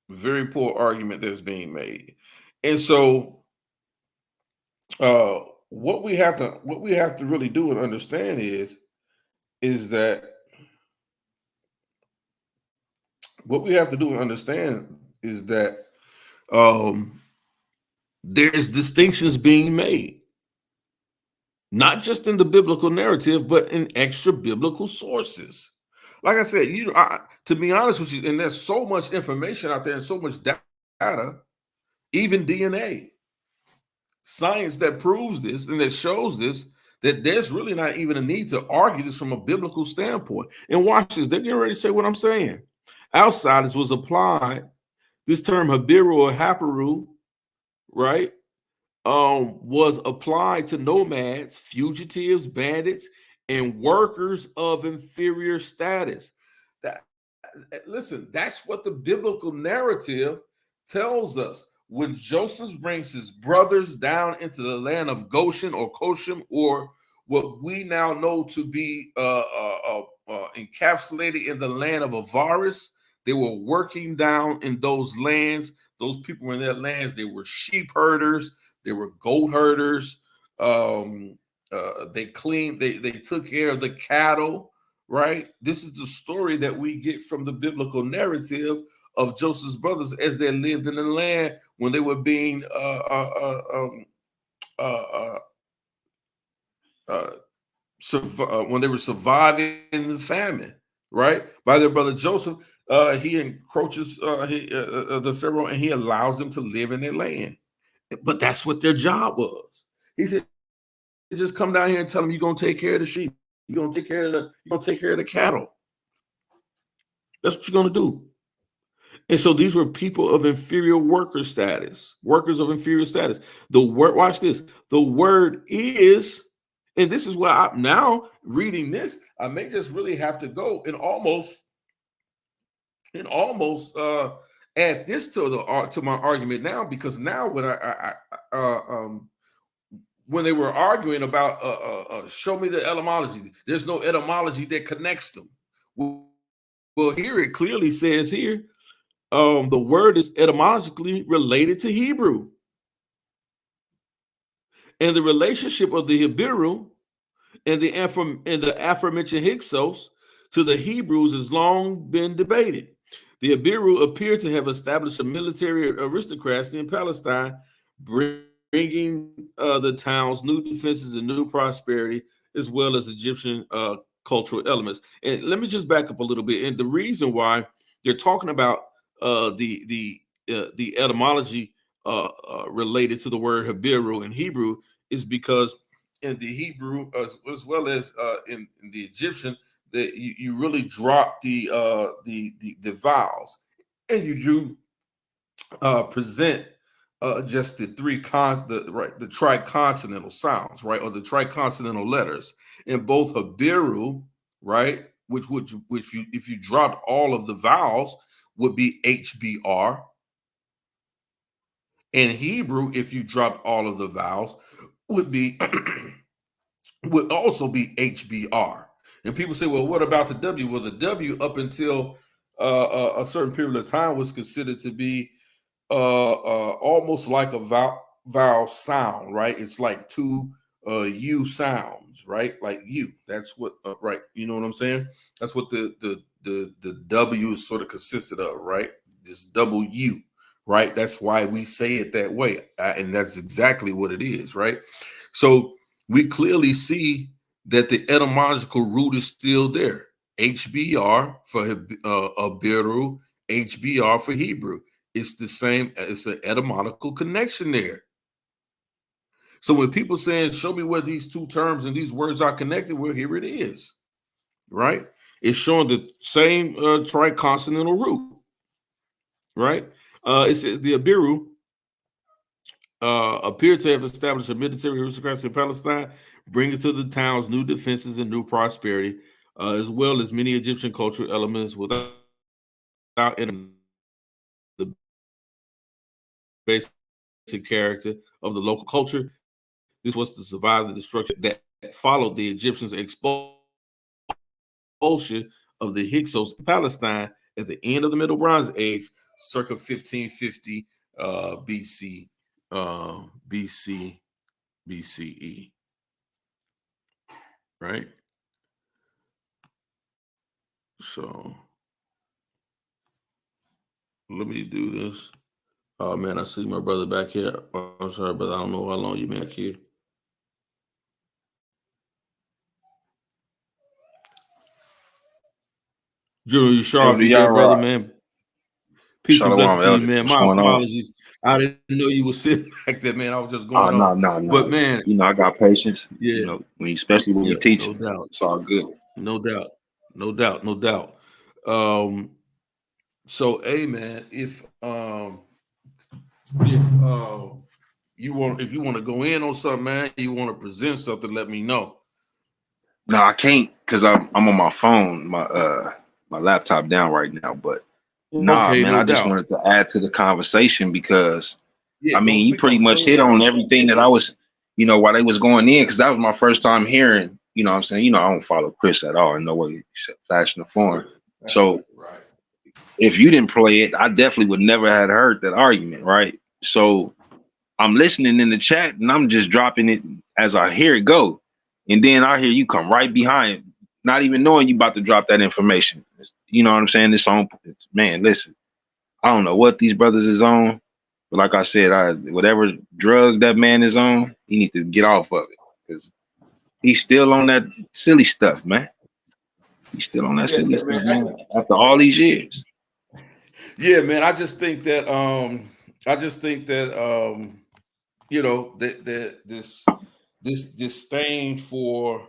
Very poor argument that's being made, and so uh, what we have to really do and understand is that what we have to do and understand is that um, there's distinctions being made, not just in the biblical narrative, but in extra biblical sources. Like I said, to be honest with you, and there's so much information out there and so much data, even DNA, science that proves this and that shows this, that there's really not even a need to argue this from a biblical standpoint. And watch this, they're getting ready to say what I'm saying. Outsiders was applied, this term Habiru or Hapiru, right, was applied to nomads, fugitives, bandits, and workers of inferior status. That listen, that's what the biblical narrative tells us. When Joseph brings his brothers down into the land of Goshen or Koshem, or what we now know to be encapsulated in the land of Avaris, they were working down in those lands. Those people in their lands, they were sheep herders, they were goat herders. They cleaned, they took care of the cattle, right? This is the story that we get from the biblical narrative of Joseph's brothers as they lived in the land when they were being when they were surviving the famine, right? By their brother Joseph, he encroaches the Pharaoh and he allows them to live in their land. But that's what their job was. He said, just come down here and tell them you're gonna take care of the sheep, you're gonna take care of the cattle. That's what you're gonna do. And so these were people of inferior worker status, workers of inferior status. The word, watch this. The word is, and this is why I'm now reading this, I may just really have to go and almost add this to my argument now, because now when they were arguing about show me the etymology, there's no etymology that connects them. Well, here it clearly says here, the word is etymologically related to Hebrew. And the relationship of the Habiru and the aforementioned Hyksos to the Hebrews has long been debated. The Apiru appear to have established a military aristocracy in Palestine, bringing the towns new defenses and new prosperity, as well as Egyptian cultural elements. And let me just back up a little bit. And the reason why they're talking about the etymology related to the word Habiru in Hebrew is because in the Hebrew as well as in the Egyptian, that you really drop the vowels, and you do present just the the triconsonantal sounds, right, or the triconsonantal letters in both Habiru, right, which you, if you dropped all of the vowels, would be HBR. In Hebrew, if you dropped all of the vowels, would be would also be HBR. And people say, well, what about the W? Well, the W up until a certain period of time was considered to be almost like a vowel sound, right? It's like two U sounds, right? Like U. That's what, right? You know what I'm saying? That's what the W is sort of consisted of, right? This double U, right? That's why we say it that way, and that's exactly what it is, right? So we clearly see that the etymological root is still there. HBR for Abiru, HBR for Hebrew. It's the same, it's an etymological connection there. So when people saying, show me where these two terms and these words are connected, well, here it is, right? It's showing the same triconsonantal root, right? It says the Abiru appear to have established a military aristocracy in Palestine, bringing to the towns new defenses and new prosperity, as well as many Egyptian cultural elements without the basic character of the local culture. This was to survive the destruction that followed the Egyptians' expulsion of the Hyksos in Palestine at the end of the Middle Bronze Age, circa 1550 BC, BCE, right? So let me do this. Oh man, I see my brother back here. Oh, I'm sorry, brother. I don't know how long you been back here. Junior Sharf, Elder you there, brother, Yara, man? Peace and Shalom, blessings to you, Elder. man. What's My going on? apologies. I didn't know you were sitting back there, man. I was just Oh, going no, on. no, But no. man, You know, I got patience. You yeah, know, especially when yeah, you teach, no doubt, it's all good. no doubt, no doubt, no doubt. Um, so hey man, if if you want to go in on something, man, you want to present something, let me know. No, I can't because I'm on my phone, my laptop down right now. But nah, Okay, man, no I just doubt. wanted to add to the conversation because Yeah, I go mean, you speak pretty on it. much Go hit ahead. on everything that I was, while they was going in, because that was my first time hearing, what I'm saying, I don't follow Chris at all in no way, fashion or form. Right, So right. if you didn't play it, I definitely would never have heard that argument, right? So I'm listening in the chat and I'm just dropping it as I hear it go. And then I hear you come right behind, not even knowing you about to drop that information. You know what I'm saying? Man, listen, I don't know what these brothers is on, but like I said, whatever drug that man is on, he need to get off of it because he's still on that silly stuff, man. He's still on that Yeah, silly stuff, man. man, after all these years. Yeah, man. I just think that that this disdain for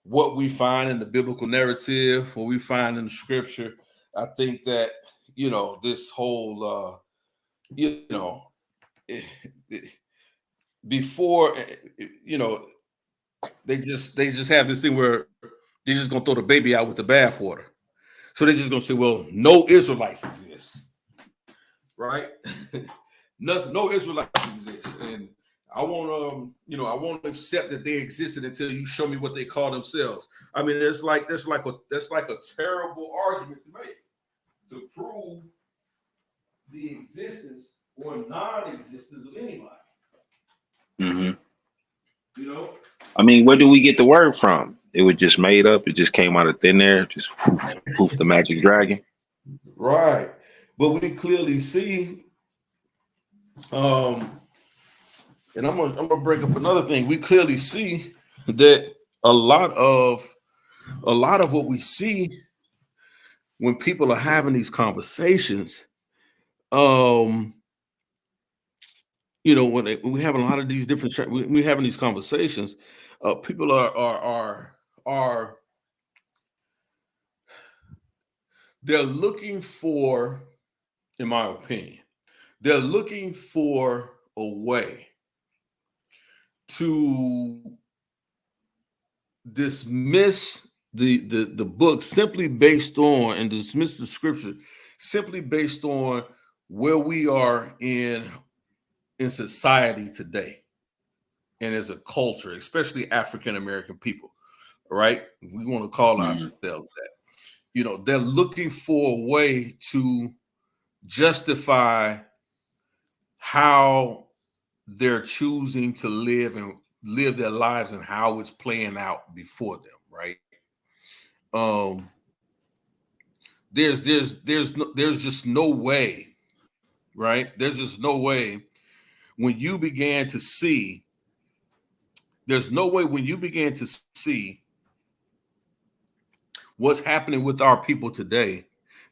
what we find in the biblical narrative, what we find in the scripture. I think that this whole eh, eh, before they just have this thing where they're just gonna throw the baby out with the bathwater. So they're just gonna say, well, no Israelites exist, right? No Israelites exist, and I won't accept that they existed until you show me what they call themselves. I mean, that's like a terrible argument to make to prove the existence or non-existence of anybody. Hmm. You know, I mean, where do we get the word from? It was just made up. It just came out of thin air. Just poof, poof, the magic dragon. right? But we clearly see, um, and I'm gonna bring up another thing. We clearly see that a lot of what we see when people are having these conversations, um, when we having a lot of these different, we having these conversations, people are they're looking for, in my opinion, they're looking for a way to dismiss the book simply based on and dismiss the scripture simply based on where we are in society today and as a culture, especially African American people, right? If we want to call Mm-hmm. ourselves that, they're looking for a way to justify how they're choosing to live and live their lives and how it's playing out before them, right? Um, there's just no way, right? There's just no way when you began to see. There's no way when you began to see what's happening with our people today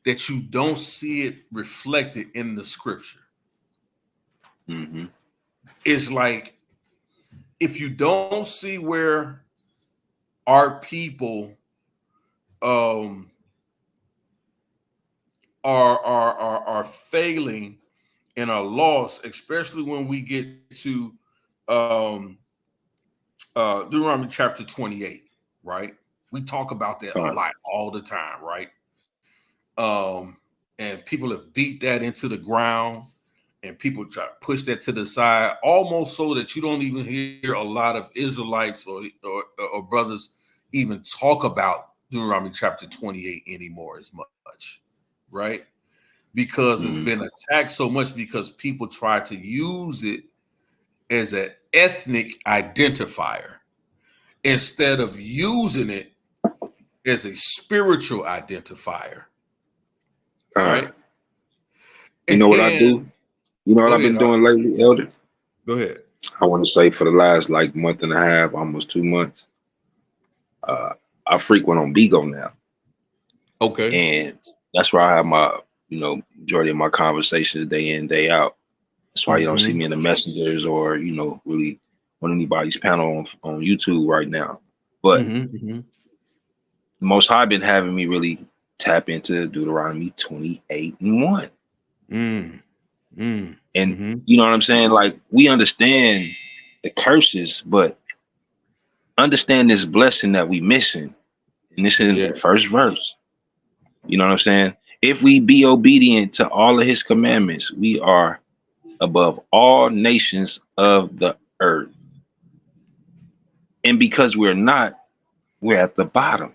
that you don't see it reflected in the scripture. Mm-hmm. It's like if you don't see where our people um are failing and are lost, especially when we get to um Deuteronomy chapter 28, right? We talk about that a lot all the time, right? And people have beat that into the ground and people try to push that to the side almost so that you don't even hear a lot of Israelites or brothers even talk about Deuteronomy chapter 28 anymore as much, right? Because it's Mm-hmm. been attacked so much because people try to use it as an ethnic identifier instead of using it as a spiritual identifier, right? You know what I And do? You know what Go I've ahead. been doing lately, Elder? Go ahead. I want to say for the last like month and a half, almost 2 months, uh, I frequent on Bigo now, Okay. and that's where I have my, majority of my conversations day in, day out. That's why you don't see Mm-hmm. me in the messengers or really on anybody's panel on YouTube right now. But Mm-hmm. Mm-hmm. the Most High been having me really tap into Deuteronomy 28:1. Mm. Mm. And Mm-hmm. you know what I'm saying? Like, we understand the curses, but understand this blessing that we missing. And this is in the Yes. first verse. You know what I'm saying? If we be obedient to all of his commandments, we are above all nations of the earth. And because we're not, we're at the bottom.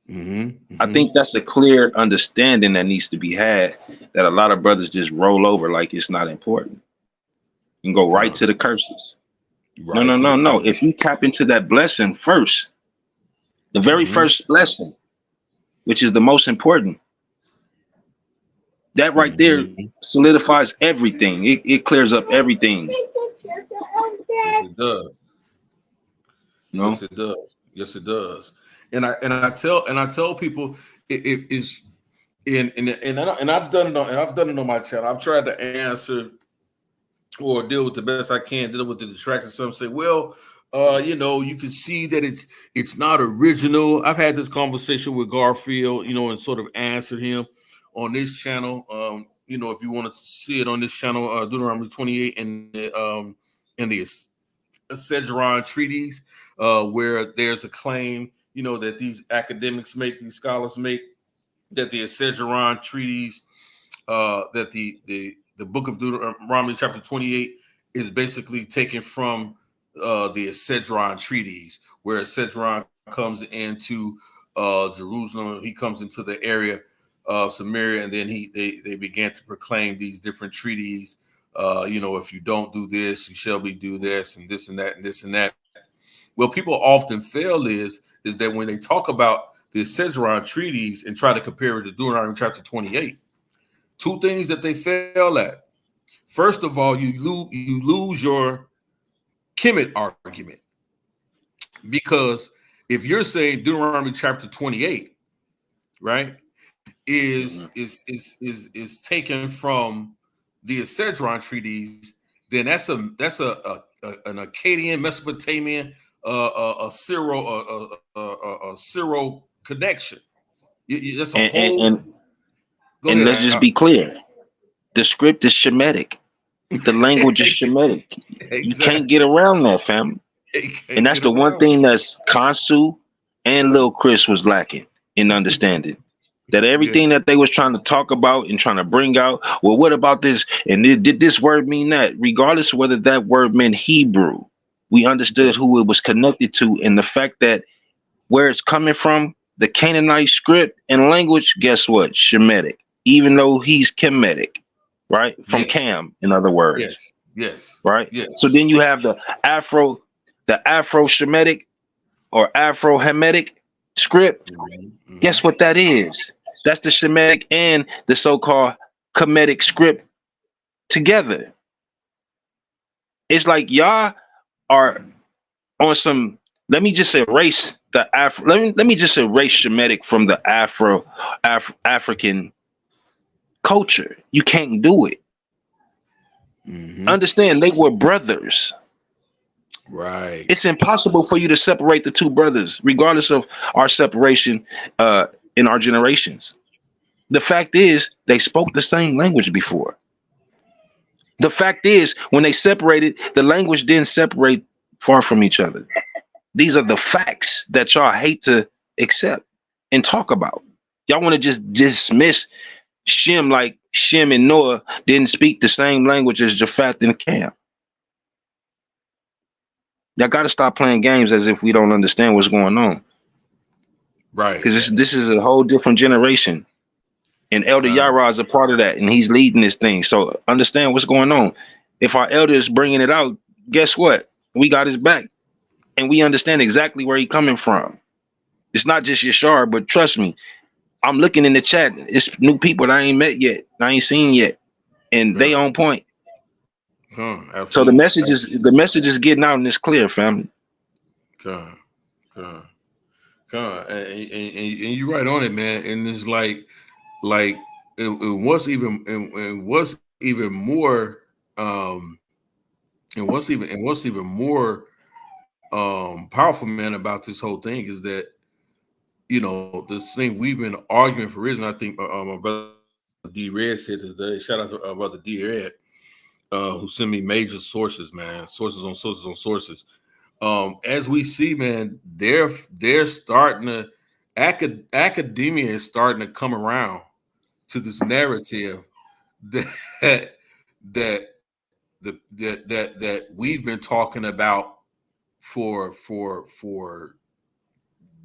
Mm-hmm. I Mm-hmm. think that's a clear understanding that needs to be had, that a lot of brothers just roll over like it's not important and go right Con. to the curses. No, Right no, to the no, no. curse. If you tap into that blessing first, the very Mm-hmm. first blessing, which is the most important, that right there Mm-hmm. solidifies everything. It clears up everything. Yes, it does. You know? Yes, it does. Yes, it does. And I tell people it is and I've done it on my channel. I've tried to answer or deal with the best I can, deal with the distractions. Some say, well, you can see that it's not original. I've had this conversation with Garfield, and sort of answered him on this channel. If you want to see it on this channel, Deuteronomy 28 and the Sedgeron treaties, where there's a claim, that these academics make, these scholars make, that the Sedgeron treaties, that the book of Deuteronomy chapter 28 is basically taken from the Sedgeron treaties, where Sedgeron comes into Jerusalem. He comes into the area of Samaria, and then they began to proclaim these different treaties. If you don't do this, you shall be do this, and this and that, and this and that. Well, people often fail is that when they talk about the Sedgeron treaties and try to compare it to Deuteronomy chapter 28, two things that they fail at. First of all, you lose your Kemet argument, because if you're saying Deuteronomy chapter 28, right, Mhm. is taken from the Sedron treaties, then an Akkadian, Mesopotamian, a Syro connection. That's a And, and whole. and Go and ahead. let's just be clear. The script is Shemitic. The language is Shemitic. You can't Exactly. get around that, fam. You And can't that's get the one around thing that's Consu and Lil Chris was lacking in understanding. That it. everything that they was trying to talk about and trying to bring out, well, what about this? And did this word mean that? Regardless of whether that word meant Hebrew, we Yeah. understood who it was connected to, and the fact that where it's coming from, the Canaanite script and language, guess what? Shemitic. Even though he's Kemetic, right? From Yes. Cam, in other words, Yes. Yes. right? So Yes. then you have the Afro-Shemitic or Afro-Hamitic script. Guess what that is? That's the Shemitic and the so-called Kemetic script together. It's like y'all are on some. Let me just erase the Afro. Let me just erase Shemitic from the African culture. You can't do it. Mm-hmm. Understand, they were brothers. Right. It's impossible for you to separate the two brothers, regardless of our separation in our generations. The fact is, they spoke the same language before. The fact is, when they separated, the language didn't separate far from each other. These are the facts that y'all hate to accept and talk about. Y'all want to just dismiss Shem like Shem and Noah didn't speak the same language as Japhet and Cam. Y'all got to stop playing games as if we don't understand what's going on. Right. Because this is a whole different generation. And Elder Con. Yara is a part of that, and he's leading this thing. So understand what's going on. If our elder is bringing it out, guess what? We got his back, and we understand exactly where he's coming from. It's not just Yashar, but trust me, I'm looking in the chat. It's new people that I ain't met yet, I ain't seen yet. and they on point. Absolutely. So the message is getting out and it's clear, family. Con, con, and you're right on it, man. And it's like it was even and what's even more and what's even more powerful, man, about this whole thing is that this thing we've been arguing for years. And I think my brother D Red said this day. Shout out to brother D Red, who sent me major sources, man, sources on sources on sources. As we see, man, they're starting to academia is starting to come around to this narrative that that we've been talking about for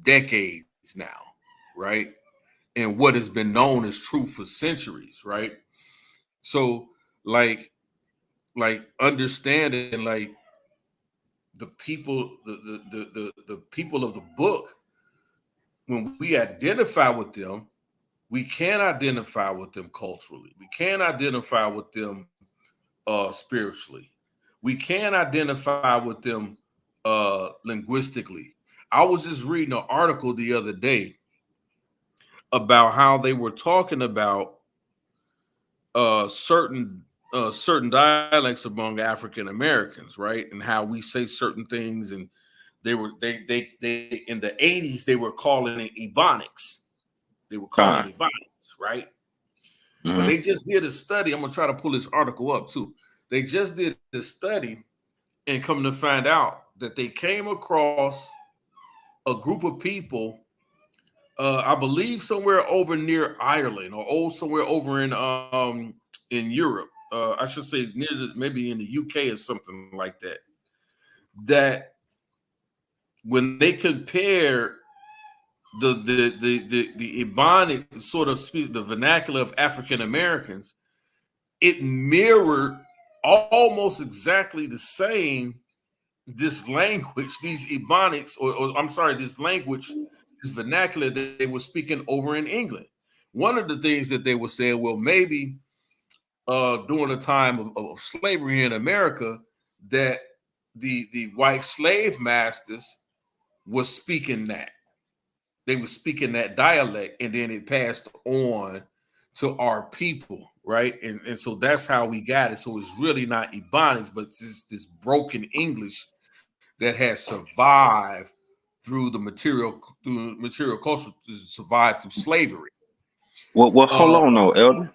decades now, right? And what has been known as truth for centuries, right? So, like understanding, like the people, the people of the book, when we identify with them, we can identify with them culturally. We can identify with them spiritually. We can identify with them linguistically. I was just reading an article the other day about how they were talking about certain dialects among African Americans, right? And how we say certain things, and they in the 80s they were calling it Ebonics. They were calling it Ebonics, right? Mm-hmm. But they just did a study. I'm gonna try to pull this article up too. They just did a study and come to find out that they came across a group of people, I believe somewhere over near Ireland or somewhere over in Europe. I should say maybe in the UK or something like that. That when they compare the Ebonic sort of speech, the vernacular of African Americans, it mirrored almost exactly the same this language, these Ebonics, or I'm sorry, this language, this vernacular that they were speaking over in England. One of the things that they were saying, well, maybe during the time of slavery in America, that the white slave masters was speaking that. They were speaking that dialect, and then it passed on to our people, right? And so that's how we got it. So it's really not Ebonics, but it's just this broken English that has survived through material culture, to survive through slavery. Well, hold on, though, Elder.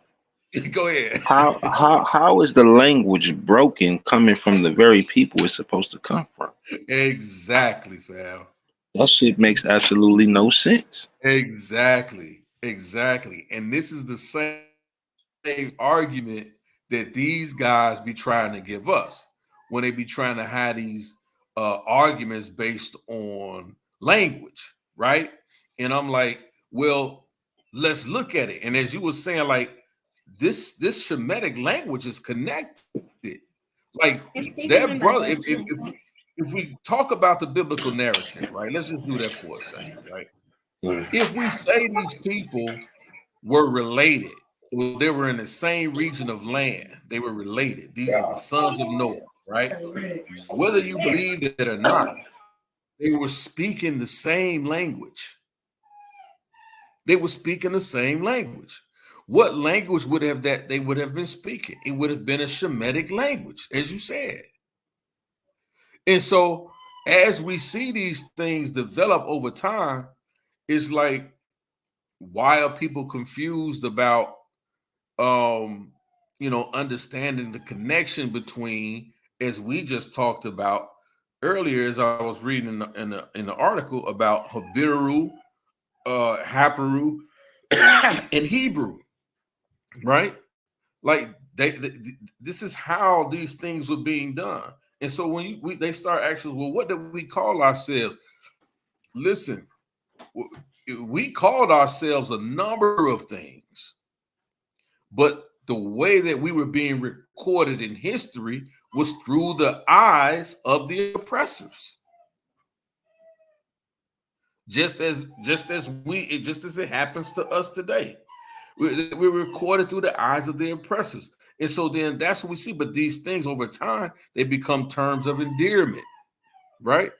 Go ahead. How is the language broken coming from the very people it's supposed to come from? Exactly, fam. That shit makes absolutely no sense. Exactly. And this is the same argument that these guys be trying to give us when they be trying to have these arguments based on language, right? And I'm like, well, let's look at it. And as you were saying, like this Shemitic language is connected. Like that, brother. If we talk about the biblical narrative, right? Let's just do that for a second, right? If we say these people were related, well, they were in the same region of land, they were related. These are the sons of Noah, right? Whether you believe it or not, they were speaking the same language. They were speaking the same language. What language would have that they would have been speaking? It would have been a Shemitic language, as you said. And so as we see these things develop over time, it's like, why are people confused about understanding the connection between, as we just talked about earlier, as I was reading in the article about Habiru, Hapiru, and Hebrew, right? Like this is how these things were being done. And so when they start asking us, well, what do we call ourselves? Listen, we called ourselves a number of things, but the way that we were being recorded in history was through the eyes of the oppressors. Just as it happens to us today. We're recorded through the eyes of the oppressors. And so then that's what we see. But these things over time, they become terms of endearment, right?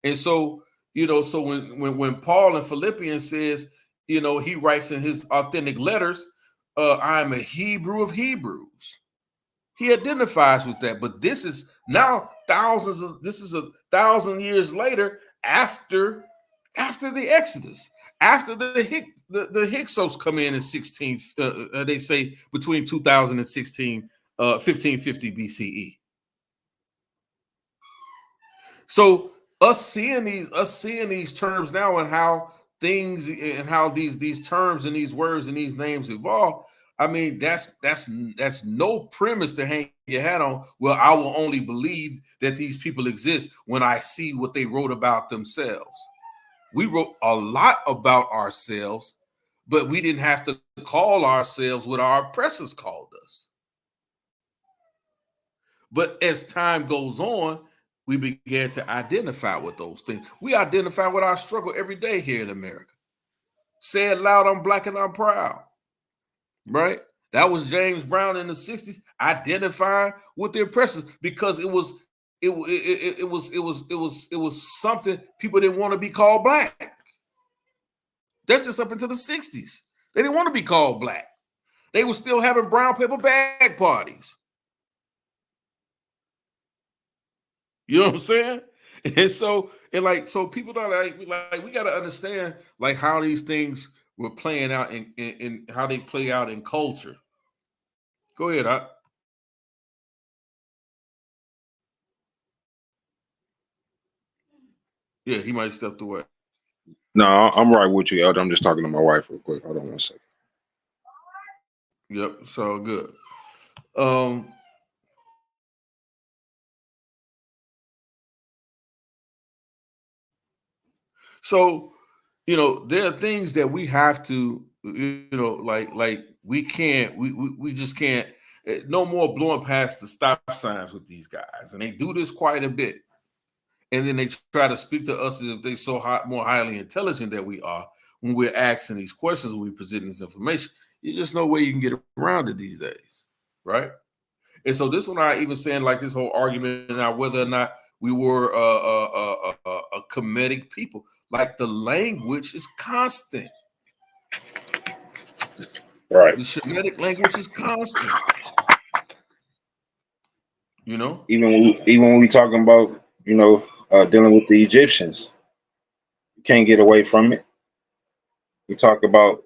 And so, so when Paul in Philippians says, he writes in his authentic letters, I am a Hebrew of Hebrews. He identifies with that. But this is now this is 1,000 years later after the Exodus, after the Hyksos come in 16, they say between 2000 and 1550 BCE. So us seeing these terms now and how things and how these terms and these words and these names evolve. I mean, that's no premise to hang your hat on. Well, I will only believe that these people exist when I see what they wrote about themselves. We wrote a lot about ourselves, but we didn't have to call ourselves what our oppressors called us. But as time goes on, we began to identify with those things. We identify with our struggle every day here in America. Say it loud, I'm Black and I'm proud. Right? That was James Brown in the 60s, identifying with the oppressors because it was something people didn't want to be called Black. That's just up into the 60s. They didn't want to be called Black. They were still having brown paper bag parties. You know what I'm saying? And so people don't like we got to understand like how these things were playing out in how they play out in culture. Go ahead, Yeah, he might have stepped away. No, I'm right with you, Elder. I'm just talking to my wife real quick. Hold on 1 second. Yep, so good. So, there are things that we have to, like we can't, we just can't, no more blowing past the stop signs with these guys. And they do this quite a bit. And then they try to speak to us as if they're so more highly intelligent than we are when we're asking these questions, when we present this information. There's just no way you can get around it these days, right? And so this one, I even saying like this whole argument now whether or not we were a Kemetic people, like the language is constant. Right. The Shemitic language is constant. Even when we talking about dealing with the Egyptians, you can't get away from it. We talk about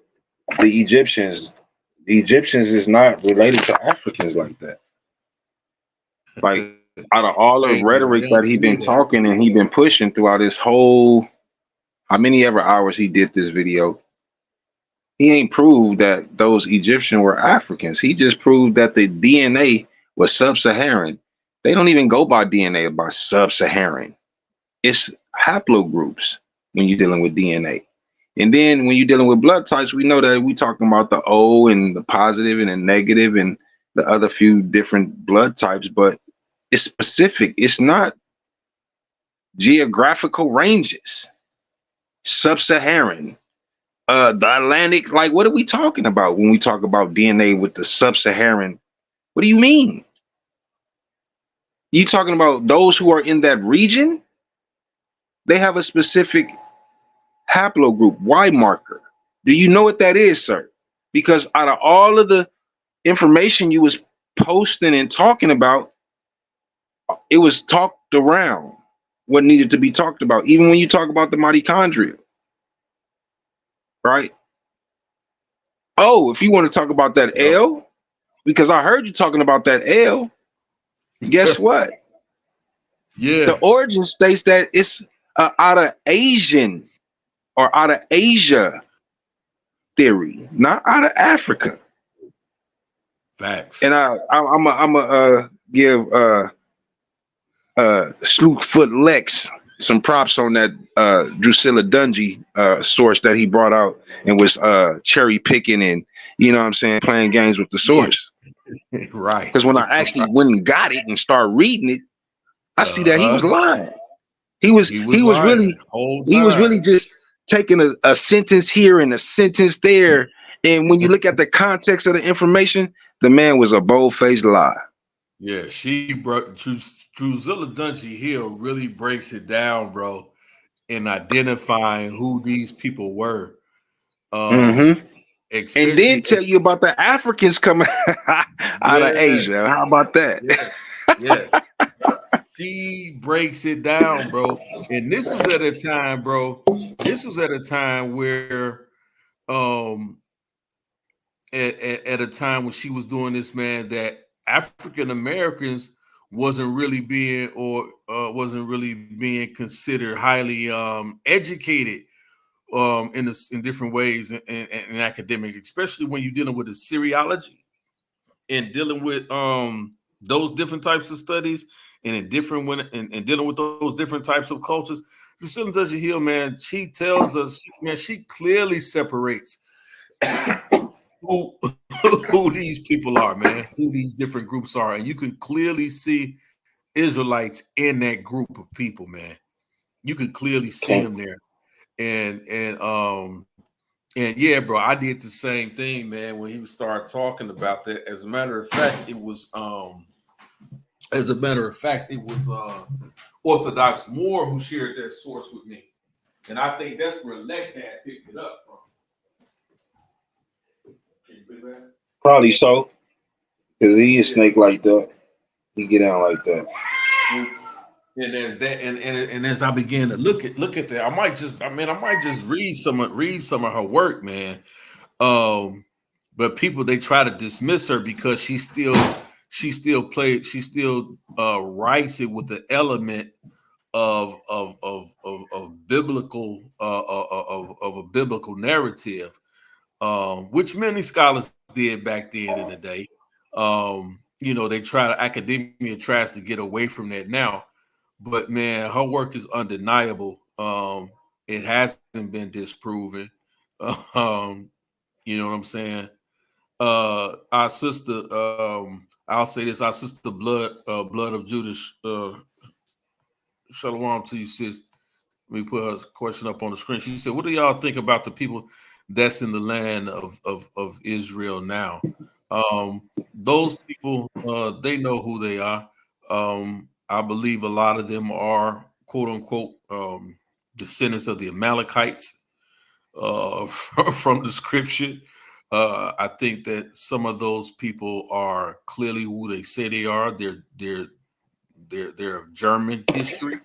the Egyptians. The Egyptians is not related to Africans like that. Like out of all the rhetoric that he been talking and he been pushing throughout this whole, how many ever hours he did this video, he ain't proved that those Egyptians were Africans. He just proved that the DNA was sub-Saharan. They don't even go by DNA by sub-Saharan. It's haplogroups when you're dealing with DNA. And then when you're dealing with blood types, we know that we talking about the O and the positive and the negative and the other few different blood types, but it's specific. It's not geographical ranges. Sub-Saharan, the Atlantic, like what are we talking about when we talk about DNA with the sub-Saharan? What do you mean? You talking about those who are in that region? They have a specific haplogroup, Y marker. Do you know what that is, sir? Because out of all of the information you was posting and talking about, it was talked around what needed to be talked about. Even when you talk about the mitochondria, right? Oh, if you want to talk about that L, because I heard you talking about that L, guess what? Yeah. The origin states that it's out of Asian or out of Asia theory, not out of Africa. Facts. And I'm a give Slewfoot Lex some props on that Drusilla Dungy source that he brought out and was cherry picking and you know what I'm saying, playing games with the source. Right. Because when I actually went and got it and started reading it, I see that he was lying. He was really just taking a sentence here and a sentence there And when you look at the context of the information, the man was a bold-faced lie. Yeah, she broke Drusilla Dungy Hill really breaks it down, bro, in identifying who these people were. Mm-hmm. And then Especially tell you about the Africans coming out of Asia. yes, How about that? yes. She breaks it down, bro. And this was at a time, bro. This was at a time where um at a time when she was doing this, man, that African Americans wasn't really being considered highly educated in different ways in academic, especially when you're dealing with Assyriology and dealing with those different types of studies and in different when and dealing with those different types of cultures. Drusilla Does Hill, man, she tells us, man, she clearly separates who who these people are, man, who these different groups are, and you can clearly see Israelites in that group of people, man. You can clearly see Okay. them there, and yeah, bro, I did the same thing, man. When he started talking about that, as a matter of fact, it was Orthodox Moore who shared that source with me, and I think that's where Lex had picked it up from. Can you believe that? Probably so, because he is snake like that. He get out like that. And there's that, and as I began to look at that, I might just read some of her work, man. But people, they try to dismiss her because she still writes it with the element of biblical of a biblical narrative, which many scholars did back then in the day. Academia tries to get away from that now, but man, her work is undeniable. It hasn't been disproven. You know what I'm saying? Our sister, I'll say this: our sister, blood of Judas. Shalom to you, sis. Let me put her question up on the screen. She said, "What do y'all think about the people that's in the land of Israel now? Those people, they know who they are. I believe a lot of them are quote unquote descendants of the Amalekites from the scripture. I think that some of those people are clearly who they say they are. They're of German history.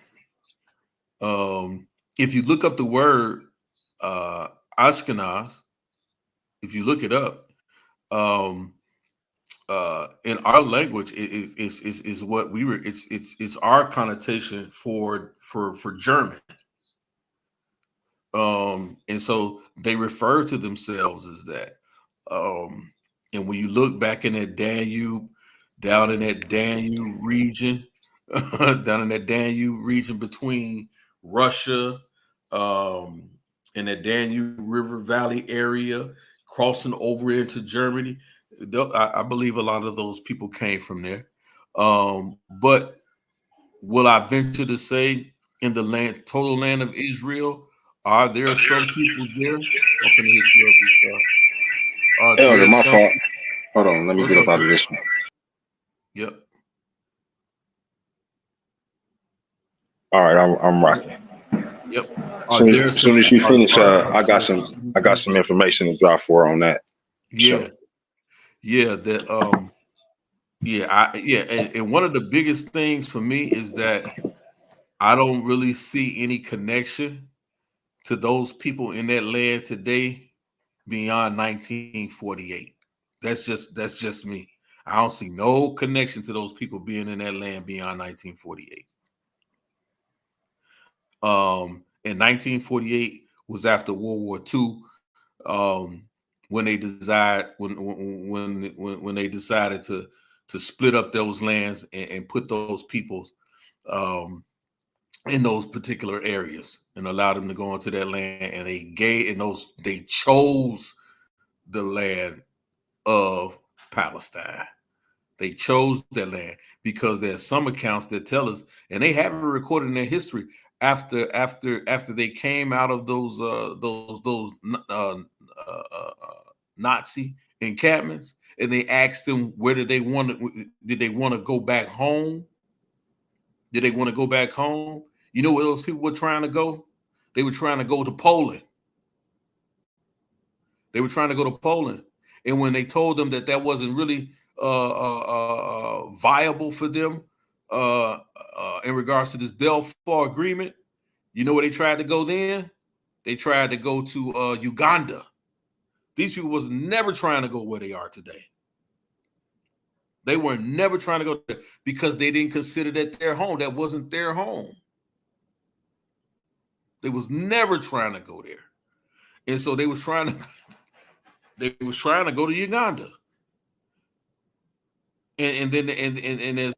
If you look up the word Ashkenaz, if you look it up, in our language, is what we were. It's our connotation for German. And so they refer to themselves as that. And when you look back in that Danube, down in that Danube region, between Russia and the Danube River Valley area, crossing over into Germany, I believe a lot of those people came from there. But will I venture to say in the total land of Israel, are there some people there? I'm finna hit you up with are Elder, there my some? fault. Hold on, let me What's get up? up out of this one. Yep. All right, I'm rocking. Yep. Are there As some? soon as you finish, Are I got there some information to drop for her on that. yeah, yeah. That and one of the biggest things for me is that I don't really see any connection to those people in that land today beyond 1948. That's just me. I don't see no connection to those people being in that land beyond 1948. And 1948 was after World War II, when they decided to split up those lands and put those peoples um, in those particular areas and allow them to go into that land, and they chose the land of Palestine. They chose that land because there's some accounts that tell us, and they have it recorded in their history, after they came out of those uh, Nazi encampments, and they asked them where did they want to go back home? Did they want to go back home? You know where those people were trying to go? They were trying to go to Poland. They were trying to go to Poland. And when they told them that wasn't really viable for them in regards to this Balfour Agreement, you know where they tried to go then? They tried to go to Uganda. These people was never trying to go where they are today. They were never trying to go there because they didn't consider that their home. That wasn't their home. They was never trying to go there. And so they was trying to go to Uganda. And then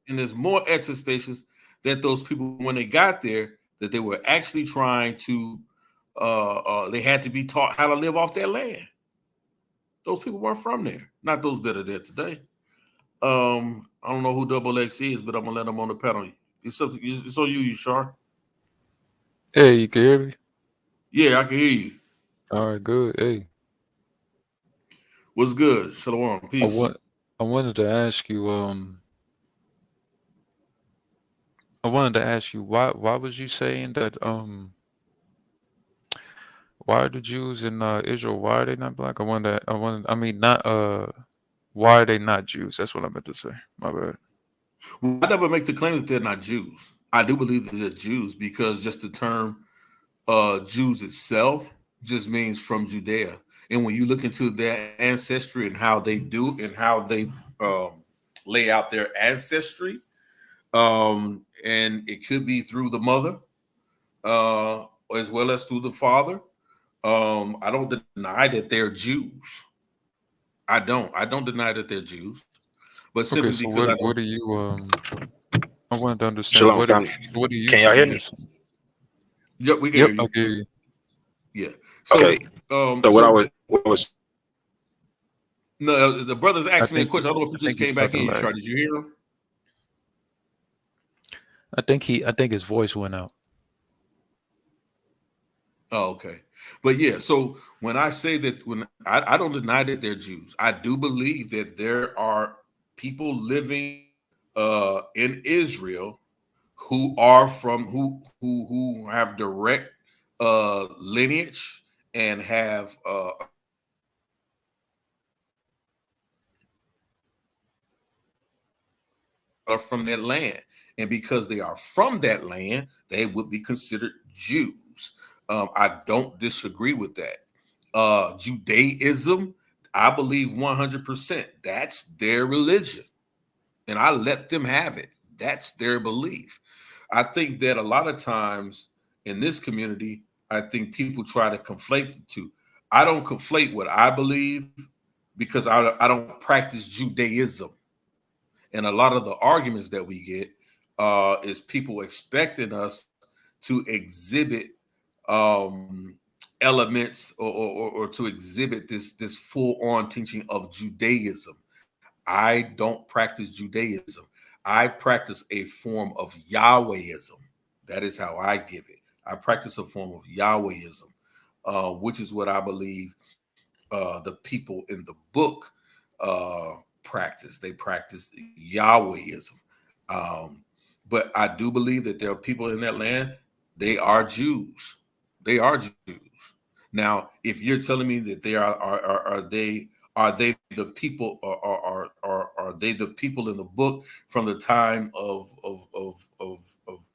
there's more attestations that those people, when they got there, that they were actually trying to they had to be taught how to live off their land. Those people weren't from there, not those that are there today. I don't know who Double X is, but I'm gonna let them on the panel. It's on you, Shar. Hey, you can hear me? Yeah, I can hear you. All right, good. Hey, What's good? Shalom. Peace. I wanted to ask you. I wanted to ask you why was you saying that why are the Jews in Israel, why are they not black? I mean not why are they not Jews? That's what I meant to say. My bad. Well, I never make the claim that they're not Jews. I do believe that they're Jews because just the term Jews itself just means from Judea. And when you look into their ancestry and how they lay out their ancestry, and it could be through the mother as well as through the father. I don't deny that they're Jews. I don't deny that they're Jews. But simply Okay, so because what do you I wanted to understand Shalom, what family. do you Can y'all hear me? Yep, we can Yep, hear you. I hear you. Yeah. So, Okay. So what was no, the brother's asking me a think question. I don't know if you just he's came back talking in. like Did you hear him? I think his voice went out. Oh, okay. But yeah, so when I say that, when I don't deny that they're Jews, I do believe that there are people living in Israel who are from who have direct lineage and have are from that land. And because they are from that land, they would be considered Jews. I don't disagree with that. Judaism, I believe 100%. That's their religion. And I let them have it. That's their belief. I think that a lot of times in this community, I think people try to conflate the two. I don't conflate what I believe because I don't practice Judaism. And a lot of the arguments that we get is people expecting us to exhibit elements or to exhibit this full-on teaching of Judaism. I don't practice Judaism. I practice a form of Yahwehism. That is how I give it. I practice a form of Yahwehism, which is what I believe the people in the book practice. They practice Yahwehism. But I do believe that there are people in that land. They are Jews. They are Jews. Now, if you're telling me that they are they the people, or are they the people in the book from the time of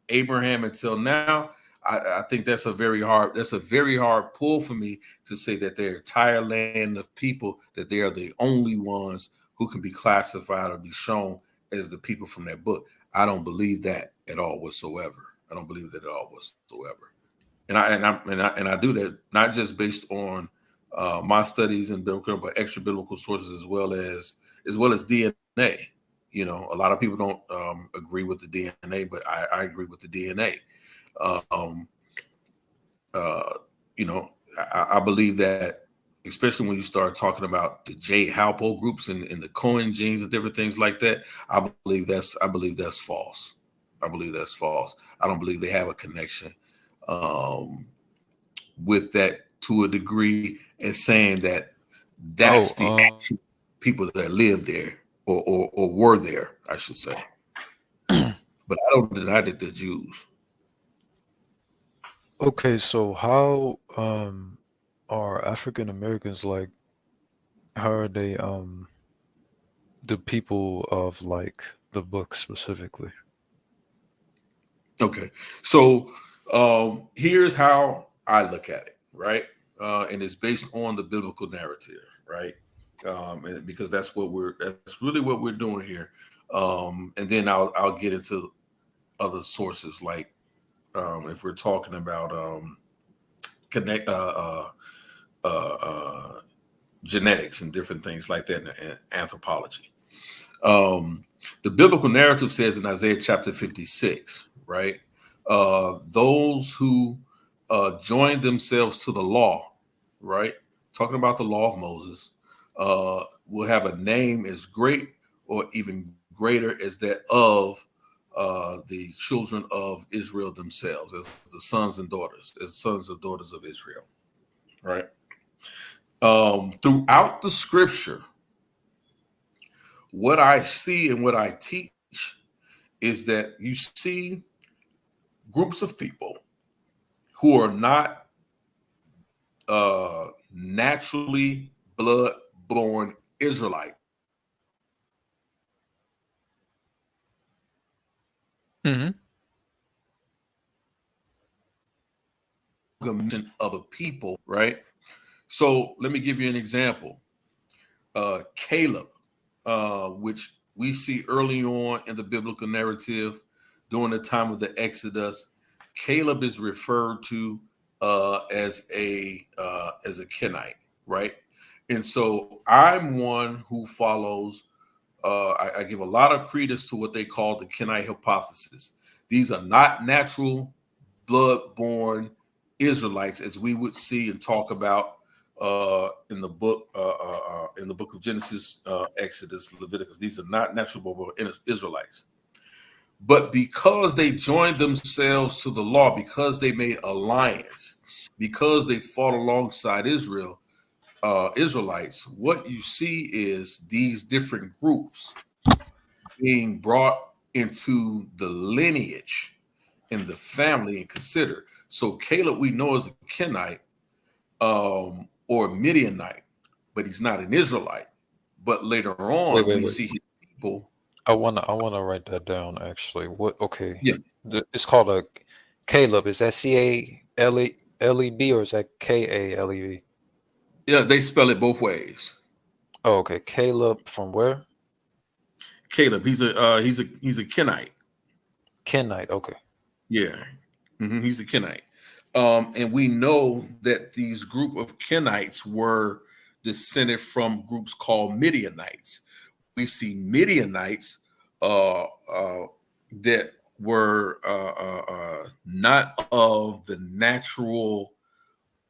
Abraham until now? I think that's a very hard pull for me to say that their entire land of people, that they are the only ones who can be classified or be shown as the people from that book. I don't believe that at all whatsoever. I don't believe that at all whatsoever. And I do that not just based on my studies in biblical, but extra biblical sources as well as DNA. You know, a lot of people don't agree with the DNA, but I agree with the DNA. You know, I believe that, especially when you start talking about the J Halpo groups and the Cohen genes and different things like that, I believe that's false. I believe that's false. I don't believe they have a connection with that to a degree, and saying that That's the Oh, actual people that live there or were there, I should say. But I don't deny that they're Jews. Okay, so how are African Americans like? How are they the people of like the book specifically? Okay, so here's how I look at it, right? And it's based on the biblical narrative, right? And because that's really what we're doing here. And then I'll get into other sources, like if we're talking about connect genetics and different things like that, and anthropology. Um, the biblical narrative says in Isaiah chapter 56, right? Those who joined themselves to the law, right? Talking about the law of Moses, will have a name as great or even greater as that of the children of Israel themselves, as the sons and daughters, as sons and daughters of Israel, right? Throughout the scripture, what I see and what I teach is that you see groups of people who are not naturally blood-born Israelite hmm of a people, right? So let me give you an example. Caleb, which we see early on in the biblical narrative during the time of the Exodus, Caleb is referred to as a Kenite, right? And so I'm one who follows. I give a lot of credence to what they call the Kenite hypothesis. These are not natural blood-born Israelites, as we would see and talk about in the book of Genesis, Exodus, Leviticus. These are not natural born Israelites. But because they joined themselves to the law, because they made alliance, because they fought alongside Israelites, what you see is these different groups being brought into the lineage and the family and considered. So Caleb, we know, is a Kenite or Midianite, but he's not an Israelite. But later Wait, on, wait, we wait. see his people. I wanna write that down actually. What? Okay, Yeah, it's called a Caleb. Is that Caleb or is that Kaleb? yeah, they spell it both ways. Oh, okay. Caleb from where? Caleb, he's a Kenite. Kenite. Okay. Yeah, he's a Kenite. And we know that these group of Kenites were descended from groups called Midianites. We see Midianites that were not of the natural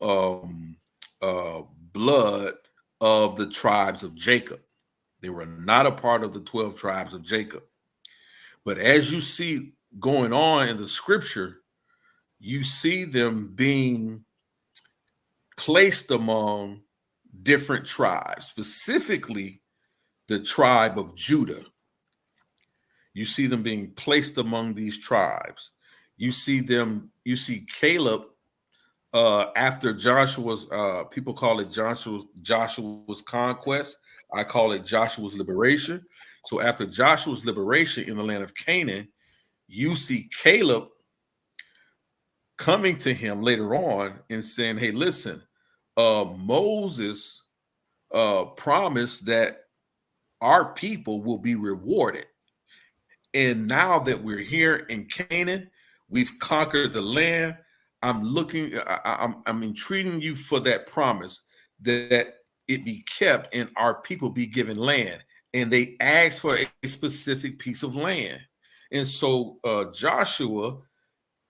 um, uh, blood of the tribes of Jacob. They were not a part of the 12 tribes of Jacob. But as you see going on in the scripture, you see them being placed among different tribes, specifically the tribe of Judah. You see them being placed among these tribes. You see Caleb after Joshua's, people call it Joshua's conquest. I call it Joshua's liberation. So after Joshua's liberation in the land of Canaan, you see Caleb coming to him later on and saying, hey, listen, Moses promised that our people will be rewarded. And now that we're here in Canaan, we've conquered the land. I'm entreating you for that promise that it be kept and our people be given land. And they asked for a specific piece of land. And so Joshua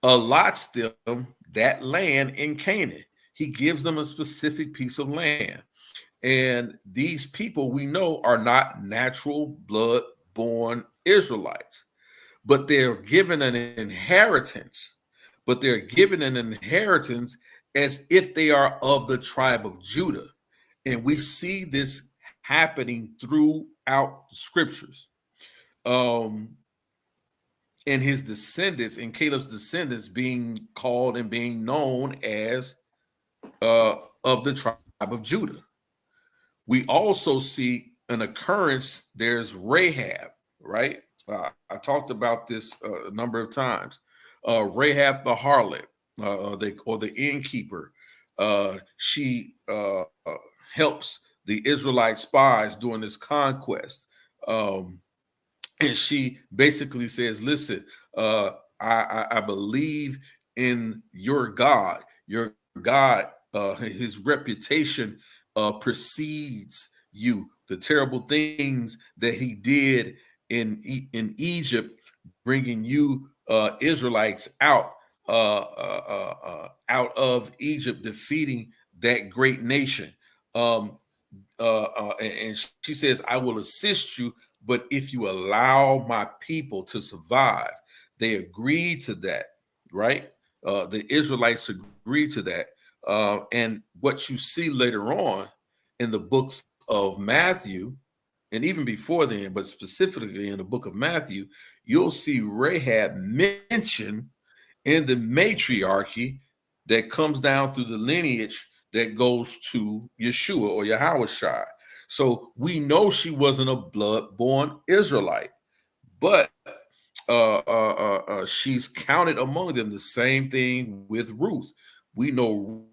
allots them that land in Canaan. He gives them a specific piece of land. And these people we know are not natural blood born Israelites, but they're given an inheritance. But they're given an inheritance as if they are of the tribe of Judah. And we see this happening throughout the scriptures. And his descendants and Caleb's descendants being called and being known as of the tribe of Judah. We also see an occurrence. There's Rahab, right? I talked about this a number of times. Rahab the harlot, or the innkeeper. She helps the Israelite spies during this conquest. And she basically says, listen, I believe in your God. Your God, his reputation precedes you. The terrible things that he did in Egypt, bringing you Israelites out of Egypt, defeating that great nation. And she says, I will assist you, but if you allow my people to survive. They agreed to that, right? The Israelites agreed to that. And what you see later on in the books of Matthew, and even before then, but specifically in the book of Matthew, you'll see Rahab mentioned in the matriarchy that comes down through the lineage that goes to Yeshua or Yahushua. So we know she wasn't a blood-born Israelite, but she's counted among them. The same thing with Ruth. We know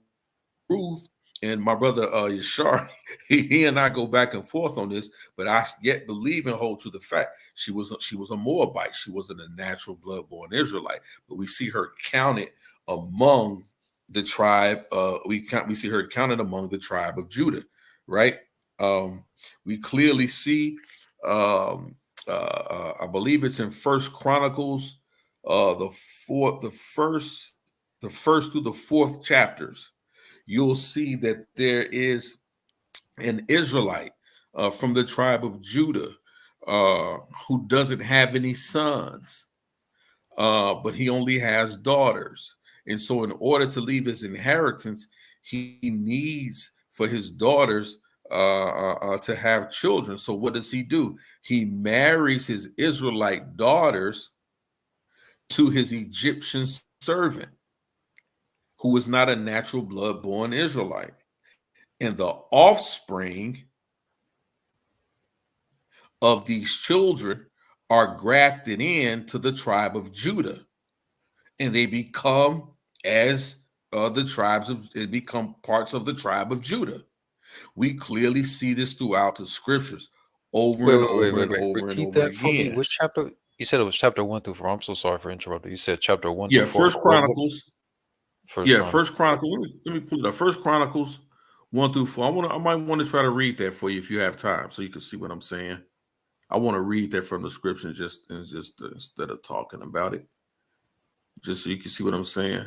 Ruth and my brother Yashar, he and I go back and forth on this, but I yet believe and hold to the fact she was a Moabite. She wasn't a natural blood-born Israelite, but we see her counted among the tribe. We see her counted among the tribe of Judah, right? We clearly see. I believe it's in First Chronicles, the first through the fourth chapters. You'll see that there is an Israelite from the tribe of Judah who doesn't have any sons, but he only has daughters. And so in order to leave his inheritance, he needs for his daughters to have children. So what does he do? He marries his Israelite daughters to his Egyptian servant, who is not a natural blood-born Israelite. And the offspring of these children are grafted into the tribe of Judah. And they become become parts of the tribe of Judah. We clearly see this throughout the scriptures over and over and over and Repeat over that for me. again. Which chapter? You said it was chapter 1 through 4. I'm so sorry for interrupting. You said chapter 1 Yeah, through 4. First Chronicles. First Chronicles. First Chronicles. Let me pull it up. First Chronicles 1 through 4. I might want to try to read that for you if you have time, so you can see what I'm saying. I want to read that from the scripture just instead of talking about it, just so you can see what I'm saying.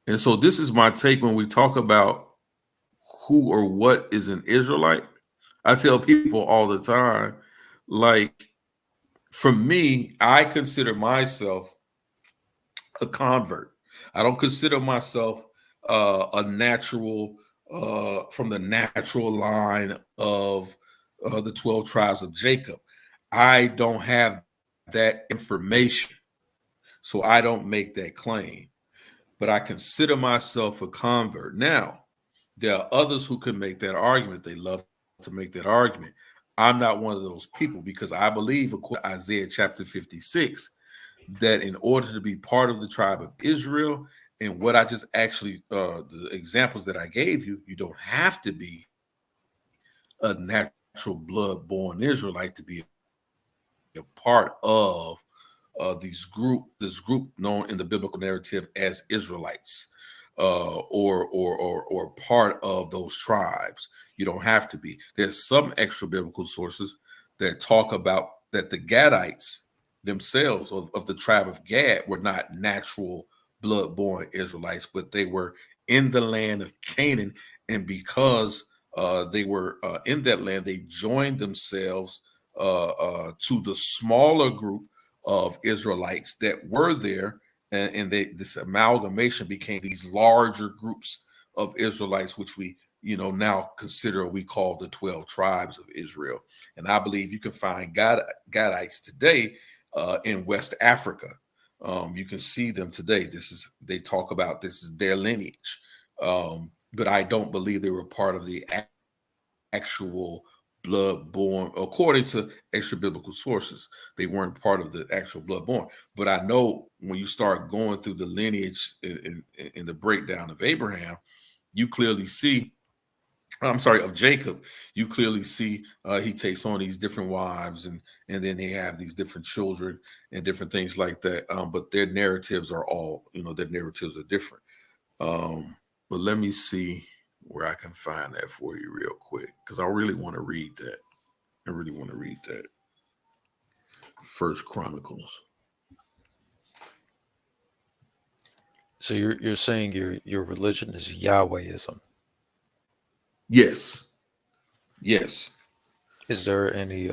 And so this is my take when we talk about who or what is an Israelite. I tell people all the time, like, for me, I consider myself a convert. I don't consider myself a natural from the natural line of the 12 tribes of Jacob. I don't have that information, so I don't make that claim. But I consider myself a convert. Now, there are others who can make that argument. They love to make that argument. I'm not one of those people because I believe, according to Isaiah chapter 56, that in order to be part of the tribe of Israel, and what I just actually, the examples that I gave you, you don't have to be a natural blood-born Israelite to be a part of this group known in the biblical narrative as Israelites, or part of those tribes. You don't have to be. There's some extra biblical sources that talk about that the Gadites themselves of the tribe of Gad were not natural blood-born Israelites, but they were in the land of Canaan, and because they were in that land, they joined themselves to the smaller group of Israelites that were there, and this amalgamation became these larger groups of Israelites, which we now consider we call the 12 tribes of Israel. And I believe you can find Gadites today in West Africa. You can see them today. They talk about this is their lineage. But I don't believe they were part of the actual blood-born, according to extra biblical sources. They weren't part of the actual blood-born. But I know when you start going through the lineage in the breakdown of Abraham, you clearly see, of Jacob, you clearly see he takes on these different wives, and then they have these different children and different things like that. But their narratives are all, their narratives are different. But let me see where I can find that for you real quick, because I really want to read that. First Chronicles. So you're saying your religion is Yahwehism. Yes. Is there any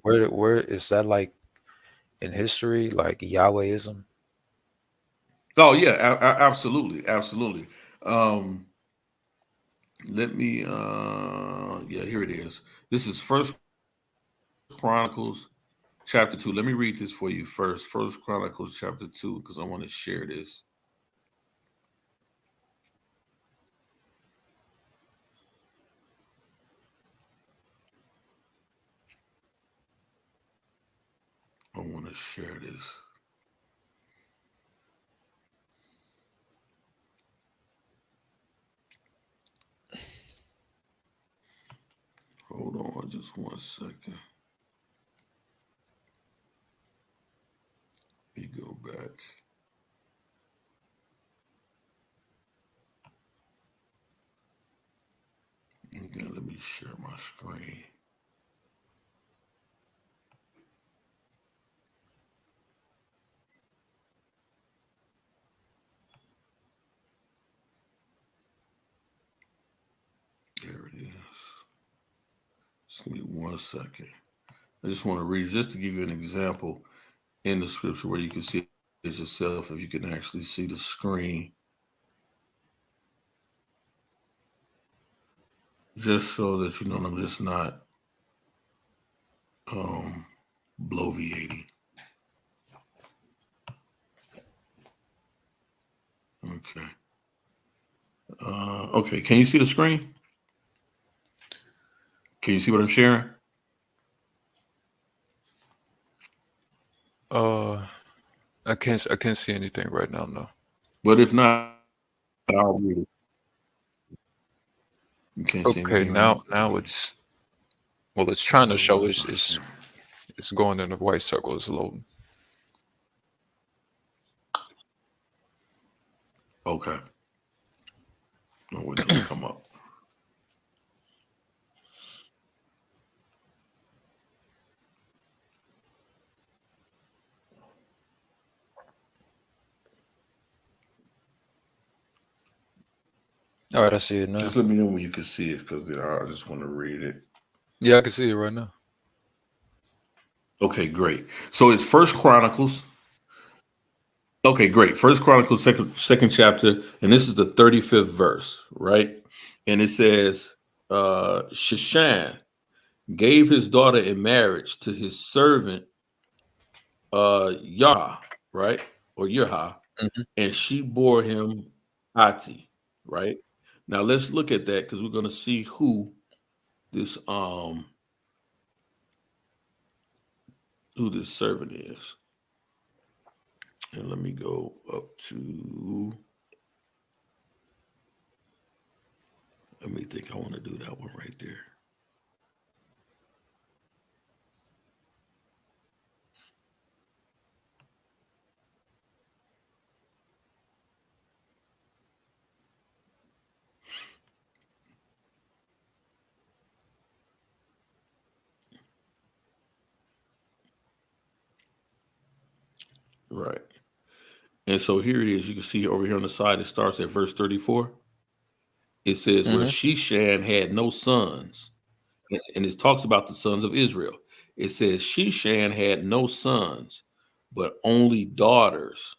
where is that, like, in history, like Yahwehism? Oh yeah, absolutely. Let me here it is. This is First Chronicles chapter 2. Let me read this for you first. First Chronicles chapter 2, because I want to share this. I want to share this. Hold on just 1 second. Let me go back. Again, let me share my screen. There it is. Just give me 1 second. I just want to read, just to give you an example in the scripture where you can see it yourself, if you can actually see the screen. Just so that you know I'm just not bloviating. Okay. Okay, can you see the screen? Can you see what I'm sharing? I can't see anything right now, no. But if not, I'll read it. You can't see Okay, anything right now it's trying to show it's going in a white circle, it's loading. Okay. I'll wait till it come up. All right, I see it now. Just let me know when you can see it, because I just want to read it. Yeah, I can see it right now. Okay, great. So it's First Chronicles. Okay, great. First Chronicles, second chapter, and this is the 35th verse, right? And it says, Sheshan gave his daughter in marriage to his servant Yah, right? Or Yah, Mhm. and she bore him Ati, right? Now let's look at that, because we're going to see who this servant is. And let me go up to, let me think, I want to do that one right there. Right. And so here it is. You can see over here on the side, it starts at verse 34. It says, where Sheshan had no sons. And it talks about the sons of Israel. It says, Sheshan had no sons, but only daughters.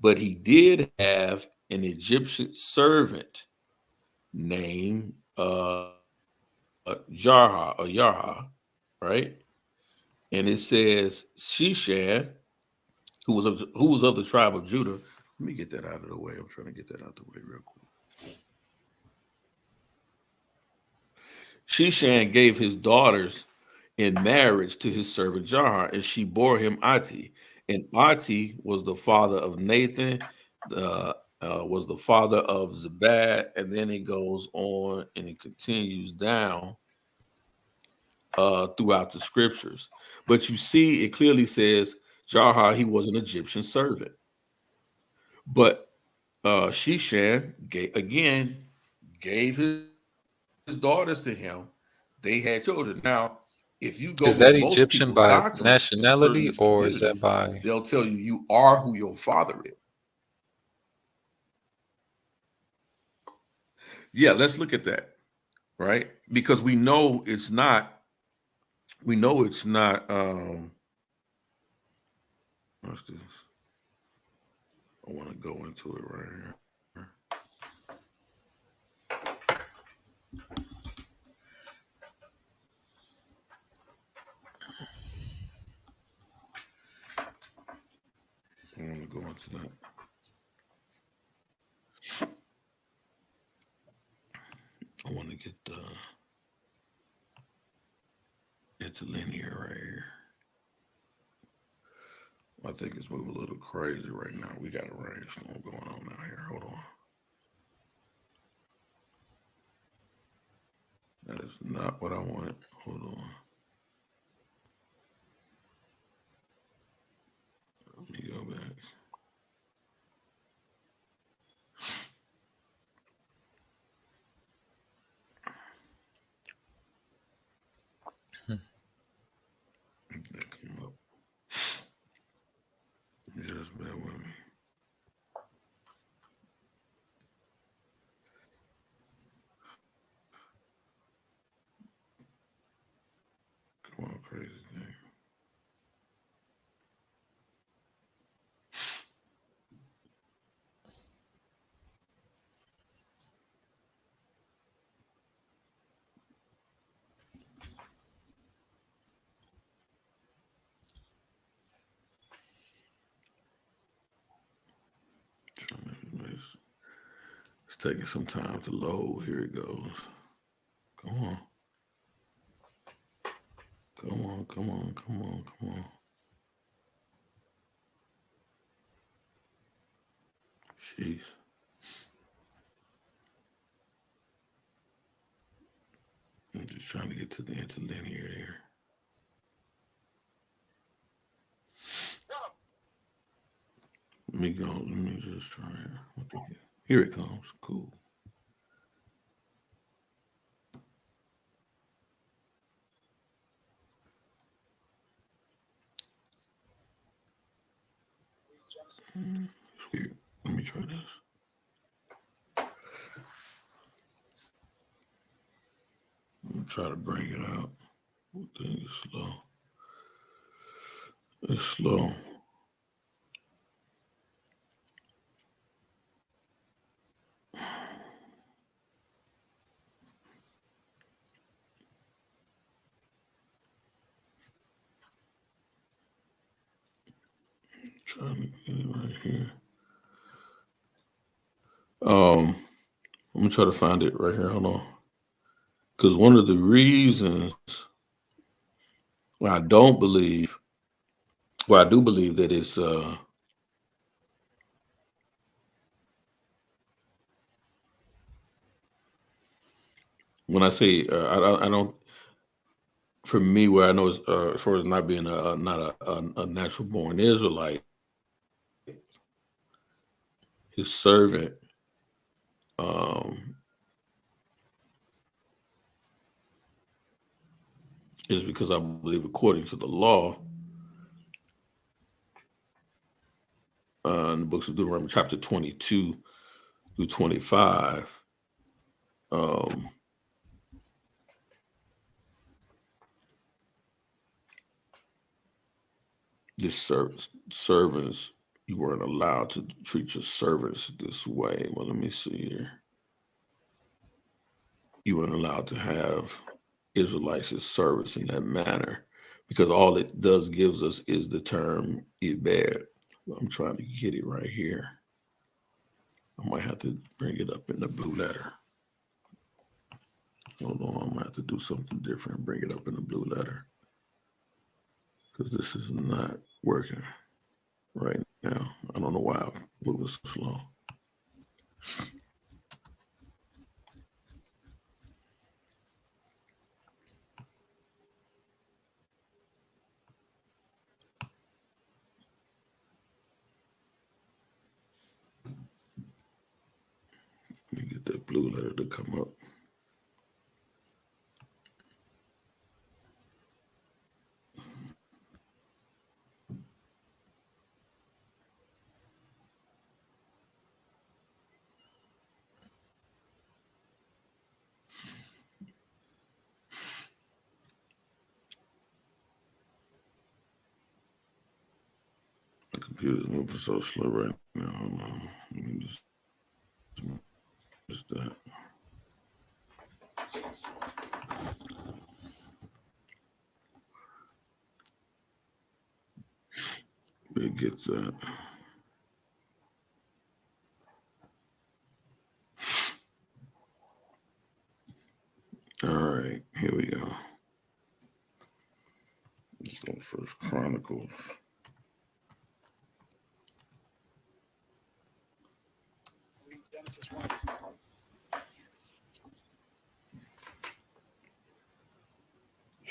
But he did have an Egyptian servant named Jarha or Yarha, right? And it says Shishan, who was of the tribe of Judah. Let me get that out of the way. I'm trying to get that out of the way real quick. Shishan gave his daughters in marriage to his servant Jarha, and she bore him Ati. And Ati was the father of Nathan, was the father of Zabad, and then it goes on and it continues down throughout the scriptures. But you see, it clearly says Jarha, he was an Egyptian servant. But Shishan gave his daughters to him. They had children. Now, if you go Is that with most Egyptian people's by doctrines in nationality certain or is that communities, by? they'll tell you you are who your father is. Yeah, let's look at that, right? Because we know it's not. We know it's not. What's this? I want to go into it right here. I want to go into that. I want to get interlinear right here. I think it's moving a little crazy right now. We got a rainstorm going on out here. Hold on. That is not what I wanted. Hold on. Let me go back. That came up. Just bear with me. Come on, crazy thing. It's taking some time to load. Here it goes. Come on. Come on, come on, come on, come on. Jeez. I'm just trying to get to the interlinear here. Let me go. Let me just try it. Here it comes. Cool. It's weird. Let me try this. I'm try to bring it out. The thing is slow. It's slow. Trying to get it right here. I'm gonna try to find it right here. Hold on. Because one of the reasons why I don't believe, well, I do believe that it's when I say I don't. For me, where I know is as far as not being not a natural born Israelite, his servant is because I believe according to the law in the books of Deuteronomy chapter 22 through 25, this servants, you weren't allowed to treat your servants this way. Well, let me see here. you weren't allowed to have Israelites as service in that manner, because all it does gives us is the term Ibad. I'm trying to get it right here. I might have to bring it up in the blue letter. Hold on, I might have to do something different. Bring it up in the blue letter, because this is not working right now. I don't know why I'm moving so slow. Let me get that blue letter to come up. The computer's moving so slow right now. Hold on. Let me just that. It gets that. All right, here we go. Let's go First Chronicles.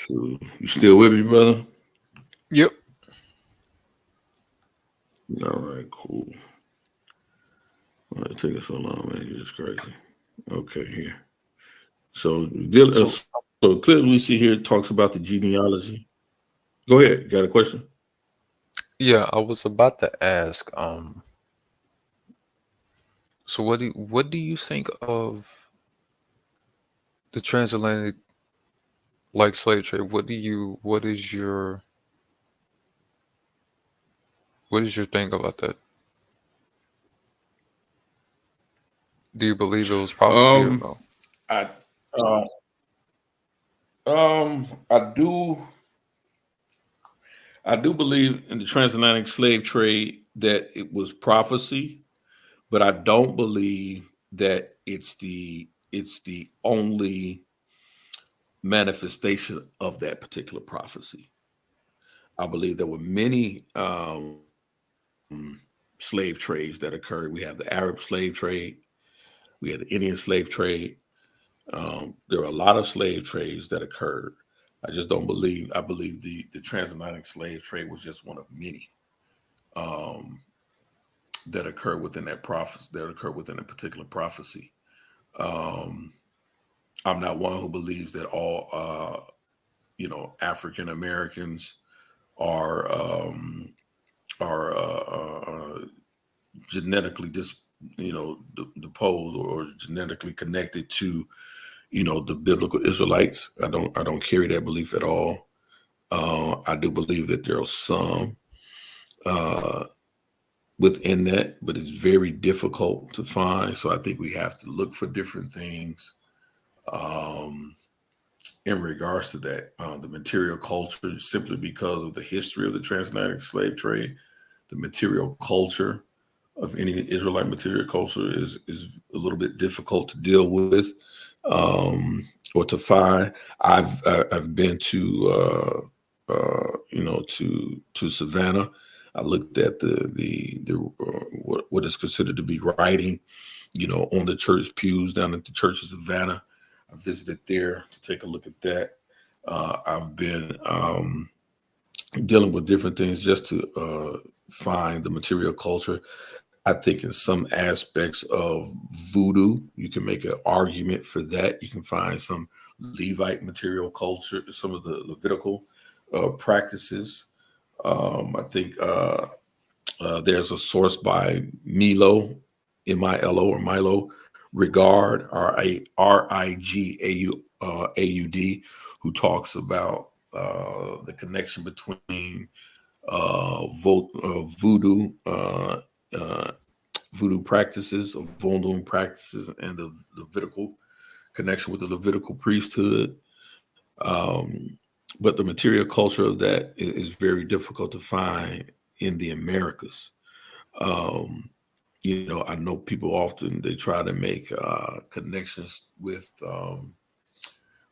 So, you still with me, brother? Yep. All right, cool. Why it taking so long, man? You're just crazy. Okay, here. So, so clearly we see here it talks about the genealogy. Go ahead. Got a question? Yeah, I was about to ask. So what do you think of the transatlantic like slave trade? What is your thing about that? Do you believe it was prophecy or no? I uh, I do believe in the transatlantic slave trade that it was prophecy, but I don't believe that it's the only manifestation of that particular prophecy. I believe there were many slave trades that occurred. We have the Arab slave trade, we have the Indian slave trade. There are a lot of slave trades that occurred. I just don't believe. I believe the transatlantic slave trade was just one of many that occurred within that prophecy. That occurred within a particular prophecy. I'm not one who believes that all African Americans are genetically deposed or genetically connected to the biblical Israelites. I don't carry that belief at all. I do believe that there are some within that, but it's very difficult to find. So I think we have to look for different things in regards to that. The material culture, simply because of the history of the transatlantic slave trade, the material culture of any Israelite material culture is a little bit difficult to deal with or to find. I've been to to Savannah. I looked at what is considered to be writing, on the church pews down at the Church of Savannah. I visited there to take a look at that. I've been dealing with different things just to find the material culture. I think in some aspects of voodoo, you can make an argument for that. You can find some Levite material culture, some of the Levitical practices. I think there's a source by Milo, Milo or Milo Rigard, Rigaud, who talks about the connection between voodoo voodoo practices or voodoo practices and the Levitical connection with the Levitical priesthood. But the material culture of that is very difficult to find in the Americas. I know people often they try to make connections with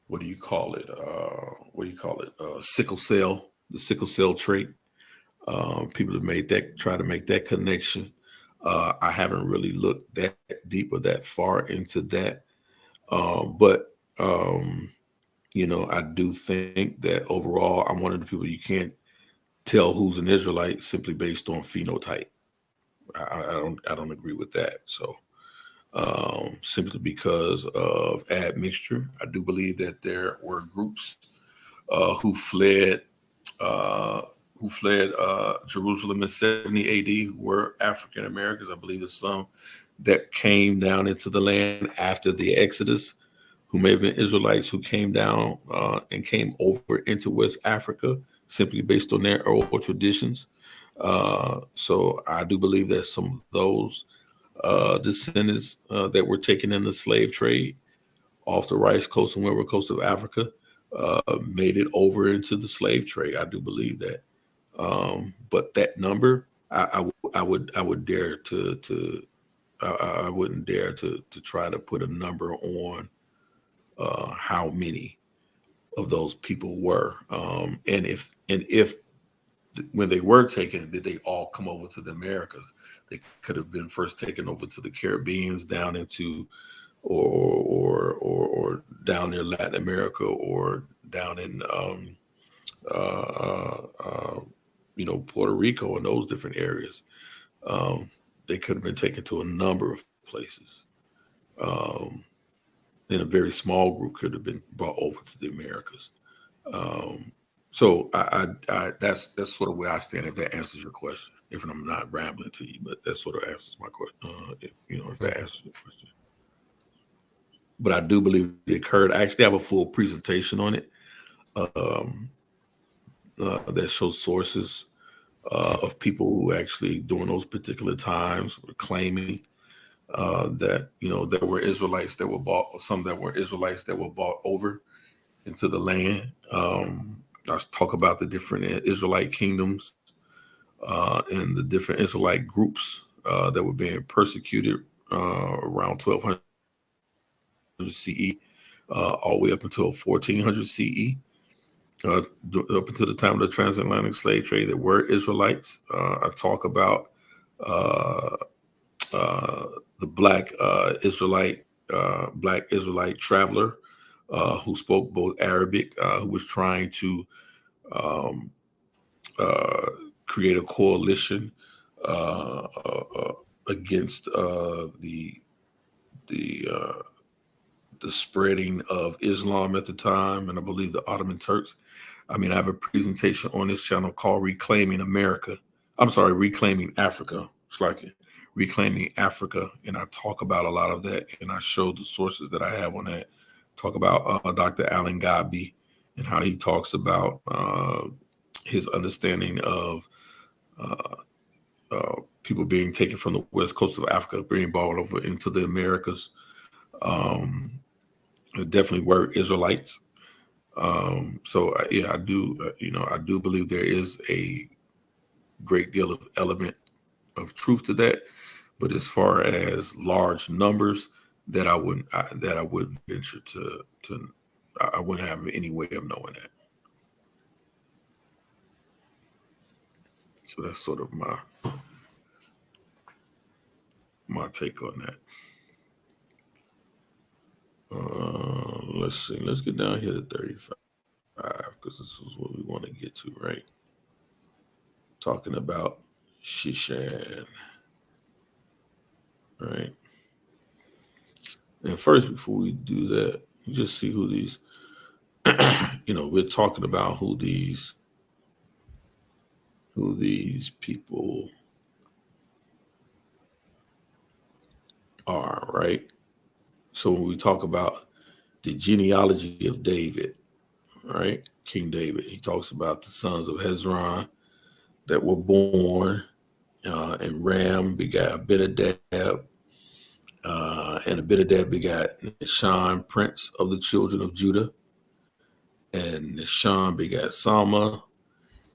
what do you call it? Sickle cell, the sickle cell trait. People have try to make that connection. I haven't really looked that deep or that far into that, but I do think that overall, I'm one of the people you can't tell who's an Israelite simply based on phenotype. I don't agree with that. So simply because of admixture, I do believe that there were groups who fled Jerusalem in 70 AD who were African Americans. I believe there's some that came down into the land after the Exodus, who may have been Israelites who came down and came over into West Africa simply based on their oral traditions. So I do believe that some of those descendants that were taken in the slave trade off the rice coast and westward coast of Africa made it over into the slave trade. I do believe that. But that number, I wouldn't dare to try to put a number on how many of those people were, and if when they were taken, did they all come over to the Americas? They could have been first taken over to the Caribbeans, down into or down near Latin America, or down in Puerto Rico and those different areas. They could have been taken to a number of places. And a very small group could have been brought over to the Americas. So I that's sort of where I stand. If that answers your question, if I'm not rambling to you, but that sort of answers my question. If that answers your question. But I do believe it occurred. I actually have a full presentation on it that shows sources of people who actually during those particular times were claiming that there were Israelites that were bought, some that were Israelites that were bought over into the land. I talk about the different Israelite kingdoms and the different Israelite groups that were being persecuted around 1200 CE, all the way up until 1400 CE. Up until the time of the transatlantic slave trade, there were Israelites. I talk about the black Israelite traveler who spoke both Arabic, who was trying to create a coalition against the spreading of Islam at the time, and I believe the Ottoman Turks. I have a presentation on this channel called Reclaiming America. I'm sorry, Reclaiming Africa. It's like Reclaiming Africa. And I talk about a lot of that, and I show the sources that I have on that. Talk about Dr. Alan Godby and how he talks about his understanding of people being taken from the west coast of Africa, being brought over into the Americas. Definitely were Israelites. So I do, I do believe there is a great deal of element of truth to that. But as far as large numbers, that I wouldn't venture to I wouldn't have any way of knowing that. So that's sort of my take on that. Let's see. Let's get down here to 35 because this is what we want to get to, right? Talking about Shishan, right? And first, before we do that, you just see who these, we're talking about who these people are, right? So when we talk about the genealogy of David, right? King David, he talks about the sons of Hezron that were born, and Ram begat Abinadab, And Abinadab begat Nahshon, prince of the children of Judah. And Nahshon begat Salma,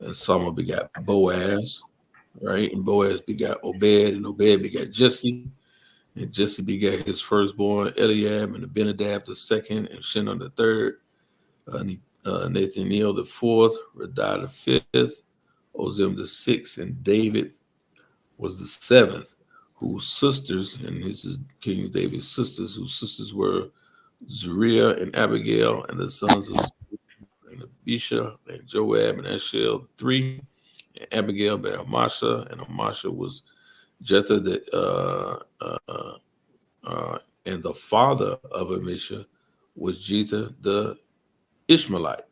and Salma begat Boaz, right? And Boaz begat Obed, and Obed begat Jesse. And Jesse begat his firstborn Eliab, and Abinadab the second, and Shinon the third, Nathaniel the fourth, Radah the fifth, Ozem the sixth, and David was the seventh, whose sisters, and this is King David's sisters, whose sisters were Zuriah and Abigail, and the sons of and Abisha and Joab and Eshel, three, and Abigail bare Amasha, and Amasha was Jetha and the father of Amisha was Jetha the Ishmaelite.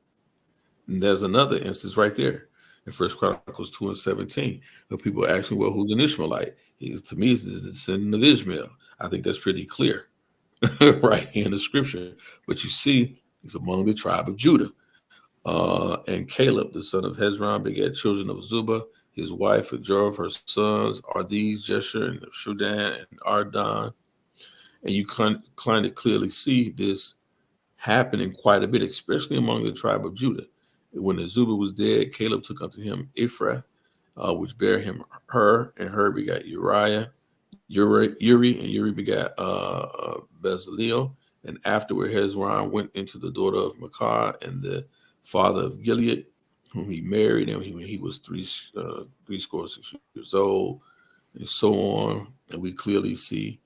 And there's another instance right there in First Chronicles 2 and 17. Where people ask me, well, who's an Ishmaelite? To me, he's the descendant of Ishmael. I think that's pretty clear right here in the scripture. But you see, he's among the tribe of Judah. And Caleb, the son of Hezron, begat children of Zubah, his wife, and Jorah, her sons, are these Jesher and Shudan and Ardon. And you kind of clearly see this happening quite a bit, especially among the tribe of Judah. When the Zubah was dead, Caleb took unto him Ephrath, which bare him Hur, and Hur begat Uri, and Uri begat Bezaleel. And afterward, Hezron went into the daughter of Makar, and the father of Gilead, whom he married, and when he was three score 6 years old, and so on. And we clearly see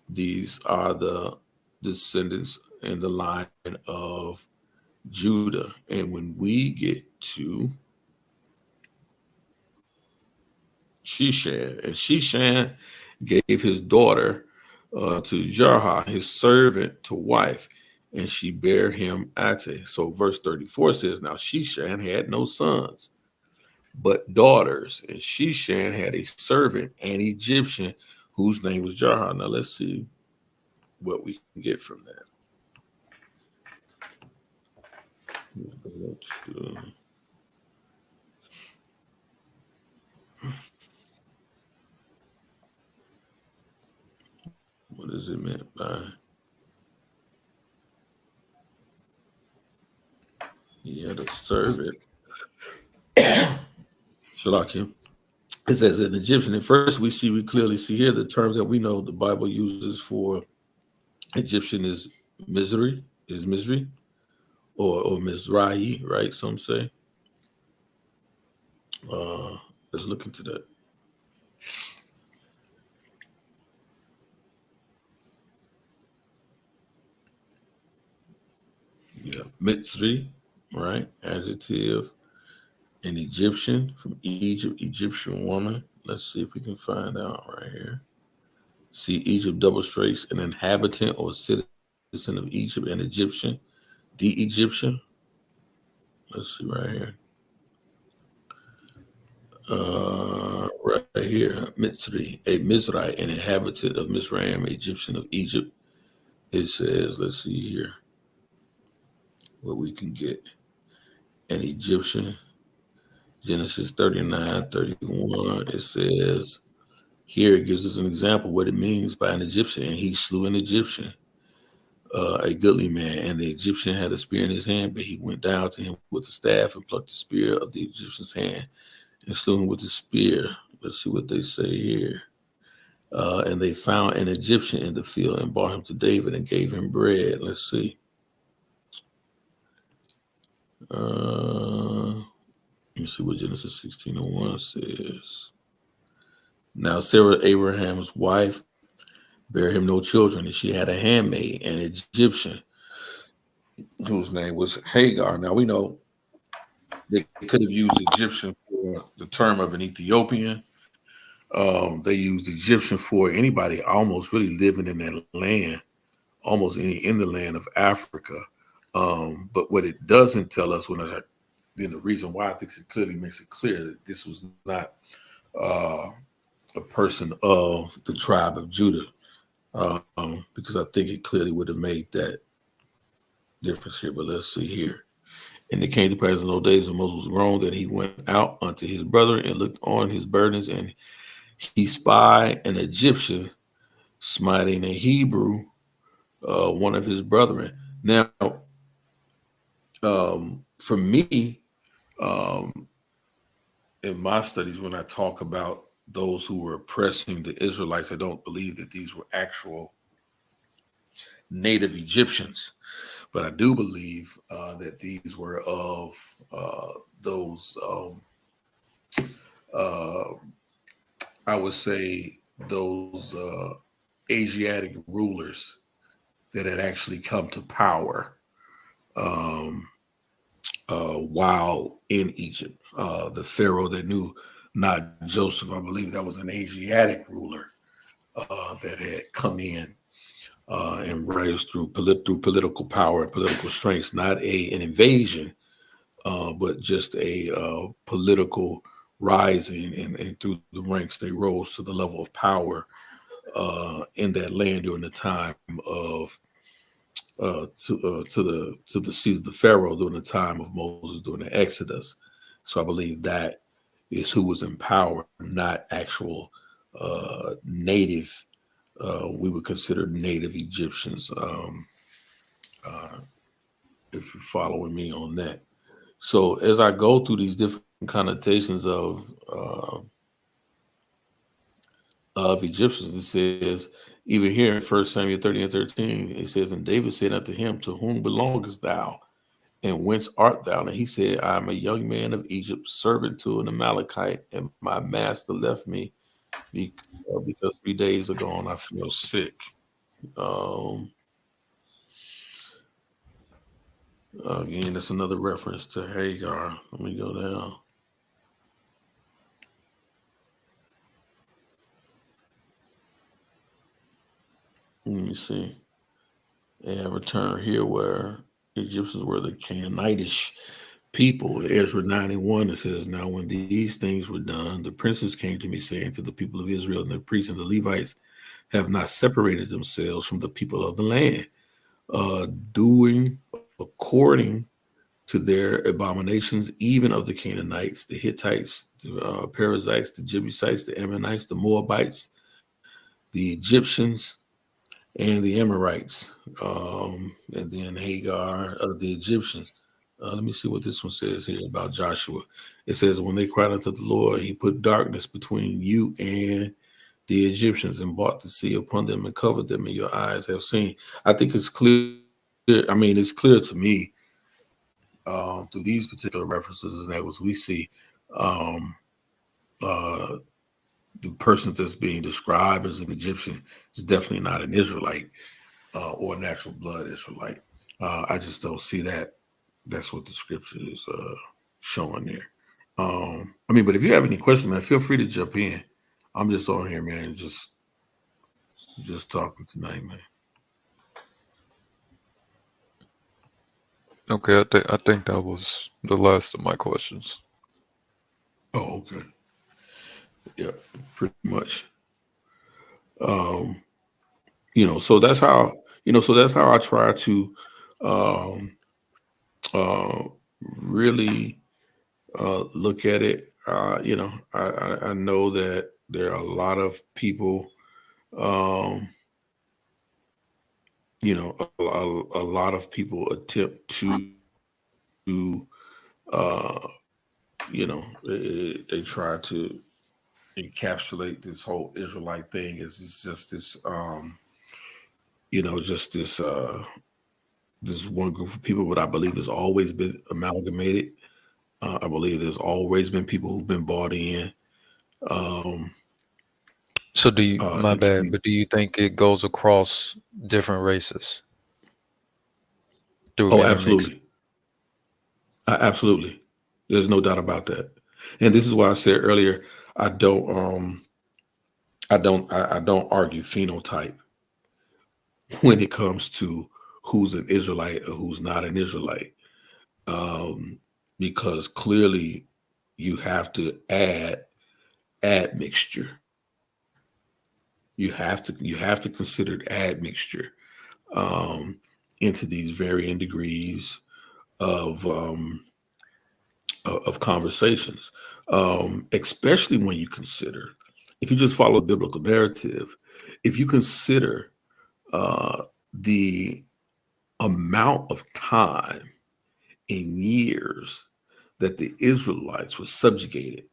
these are the descendants in the line of Judah. And when we get to Sheshan, and Sheshan gave his daughter to Jarha, his servant, to wife, and she bare him Ate. So verse 34 says, now Sheshan had no sons, but daughters, and Sheshan had a servant, an Egyptian, whose name was Jarha. Now let's see what we can get from that. What is it meant by he had a servant? Shalakim. It says an Egyptian. At first, we clearly see here the term that we know the Bible uses for Egyptian is misery, or Mizrahi, right? Some say. Let's look into that. Yeah, Mitzri, right? Adjective. An Egyptian from Egypt, Egyptian woman. Let's see if we can find out right here. See Egypt double straights, an inhabitant or citizen of Egypt, an Egyptian, the Egyptian. Let's see right here. Right here, Mitzri, a Mizrahi, an inhabitant of Mizraim, Egyptian of Egypt. It says, let's see here what we can get. An Egyptian. Genesis 39:31, it says, here it gives us an example what it means by an Egyptian. And he slew an Egyptian, a goodly man, and the Egyptian had a spear in his hand, but he went down to him with the staff and plucked the spear of the Egyptian's hand and slew him with the spear. Let's see what they say here. And they found an Egyptian in the field and brought him to David and gave him bread. Let's see. Let me see what Genesis 16:01 says. Now Sarah, Abraham's wife, bare him no children, and she had a handmaid, an Egyptian, whose name was Hagar. Now we know they could have used Egyptian for the term of an Ethiopian. They used Egyptian for anybody almost really living in that land, almost any in the land of Africa. But what it doesn't tell us, then the reason why I think it clearly makes it clear that this was not a person of the tribe of Judah, because I think it clearly would have made that difference here. But let's see here. And it came to pass in those days when Moses was grown that he went out unto his brother and looked on his burdens, and he spied an Egyptian smiting a Hebrew, one of his brethren. Now, for me, um, in my studies, when I talk about those who were oppressing the Israelites, I don't believe that these were actual native Egyptians, but I do believe that these were of those, uh, I would say, those Asiatic rulers that had actually come to power um, while in Egypt. The Pharaoh that knew not Joseph, I believe that was an Asiatic ruler that had come in and rise through political power and political strengths, not an invasion, but just a political rising, and through the ranks they rose to the level of power in that land during the time of to the seat of the Pharaoh during the time of Moses during the Exodus. So I believe that is who was in power, not actual native. We would consider native Egyptians. Uh, if you're following me on that. So as I go through these different connotations of Egyptians, it says, even here in 1 Samuel 30 and 13, it says, and David said unto him, to whom belongest thou? And whence art thou? And he said, I am a young man of Egypt, servant to an Amalekite, and my master left me because 3 days ago and I feel sick. Again, that's another reference to Hagar. Let me go down. Let me see. And return here where Egyptians were the Canaanitish people. Ezra 91, it says, now when these things were done, the princes came to me saying to the people of Israel, and the priests and the Levites have not separated themselves from the people of the land, doing according to their abominations, even of the Canaanites, the Hittites, the Perizzites, the Jebusites, the Ammonites, the Moabites, the Egyptians, and the Amorites, and then Hagar, the Egyptians. Let me see what this one says here about Joshua. It says, when they cried unto the Lord, he put darkness between you and the Egyptians and brought the sea upon them and covered them, and your eyes have seen. I think it's clear. I mean, it's clear to me through these particular references, and that was we see um, uh, the person that's being described as an Egyptian is definitely not an Israelite or a natural blood Israelite. I just don't see that. That's what the scripture is showing there. I mean, but if you have any questions, man, feel free to jump in. I'm just on here, man, just talking tonight, man. Okay, I think that was the last of my questions. Oh, okay. Yeah, pretty much. Um, so that's how I try to um, uh, really look at it. I know that there are a lot of people, um, a lot of people attempt to, uh, they try to encapsulate this whole Israelite thing as it's just this, just this one group of people, but I believe has always been amalgamated. I believe there's always been people who've been bought in. So do you, my Into bad, the, but do you think it goes across different races through oh, intermix? absolutely. Absolutely. There's no doubt about that. And this is why I said earlier, I don't I don't argue phenotype when it comes to who's an Israelite or who's not an Israelite. Because clearly you have to add admixture. You have to consider admixture um, into these varying degrees of of conversations, especially when you consider if you just follow the biblical narrative, if you consider the amount of time in years that the Israelites were subjugated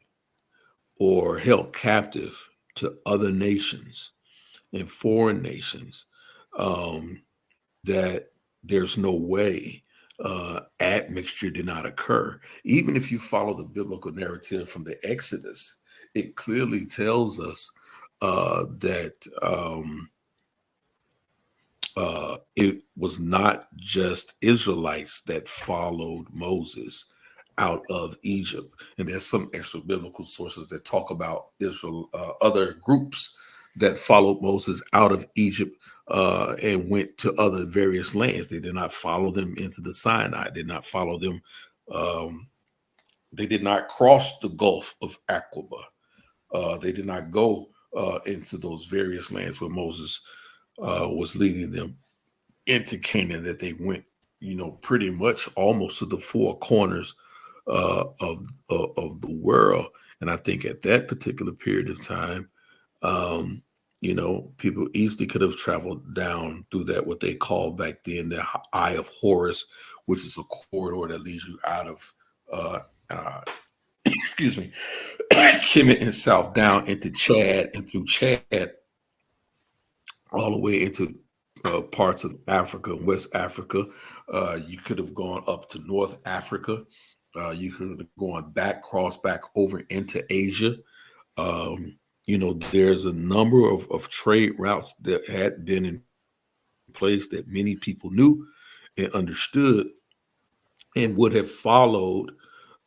or held captive to other nations and foreign nations, that there's no way admixture did not occur. Even if you follow the biblical narrative from the Exodus, it clearly tells us that it was not just Israelites that followed Moses out of Egypt. And there's some extra biblical sources that talk about Israel, other groups that followed Moses out of Egypt and went to other various lands. They did not follow them into the Sinai, did not follow them. They did not cross the Gulf of Aqaba. They did not go into those various lands where Moses was leading them into Canaan, that they went, pretty much almost to the four corners of the world. And I think at that particular period of time, people easily could have traveled down through that, what they called back then the Eye of Horus, which is a corridor that leads you out of, excuse me, Kemet and South down into Chad, and through Chad all the way into parts of Africa, West Africa. You could have gone up to North Africa. You could have gone crossed back over into Asia. There's a number of trade routes that had been in place that many people knew and understood and would have followed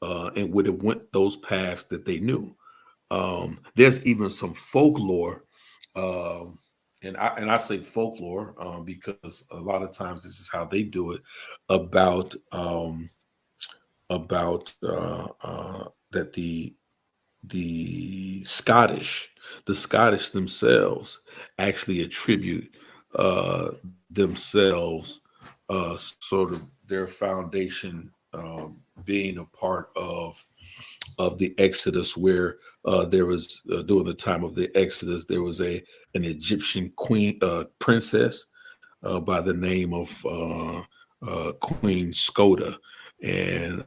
and would have went those paths that they knew. There's even some folklore, and I say folklore because a lot of times this is how they do it, about that the Scottish themselves actually attribute themselves sort of their foundation being a part of the Exodus, where there was during the time of the Exodus, there was an Egyptian princess by the name of Queen Skoda, and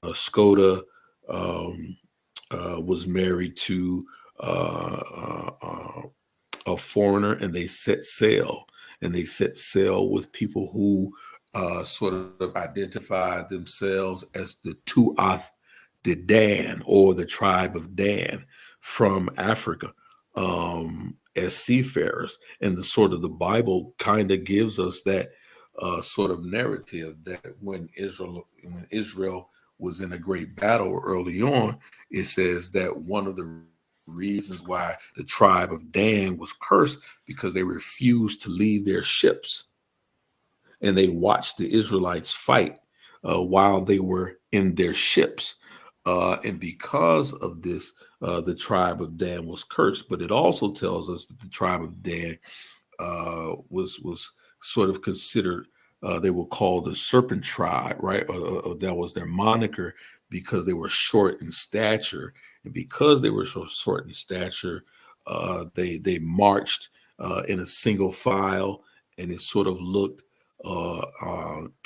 Skoda was married to a foreigner, and they set sail with people who sort of identified themselves as the Tuath de Dan, or the tribe of Dan from Africa, as seafarers. And the Bible kind of gives us that sort of narrative that when Israel was in a great battle early on, it says that one of the reasons why the tribe of Dan was cursed because they refused to leave their ships, and they watched the Israelites fight while they were in their ships. And because of this, the tribe of Dan was cursed. But it also tells us that the tribe of Dan was sort of considered, they were called the serpent tribe, right? That was their moniker, because they were short in stature. And because they were so short in stature, they marched in a single file, and it sort of looked,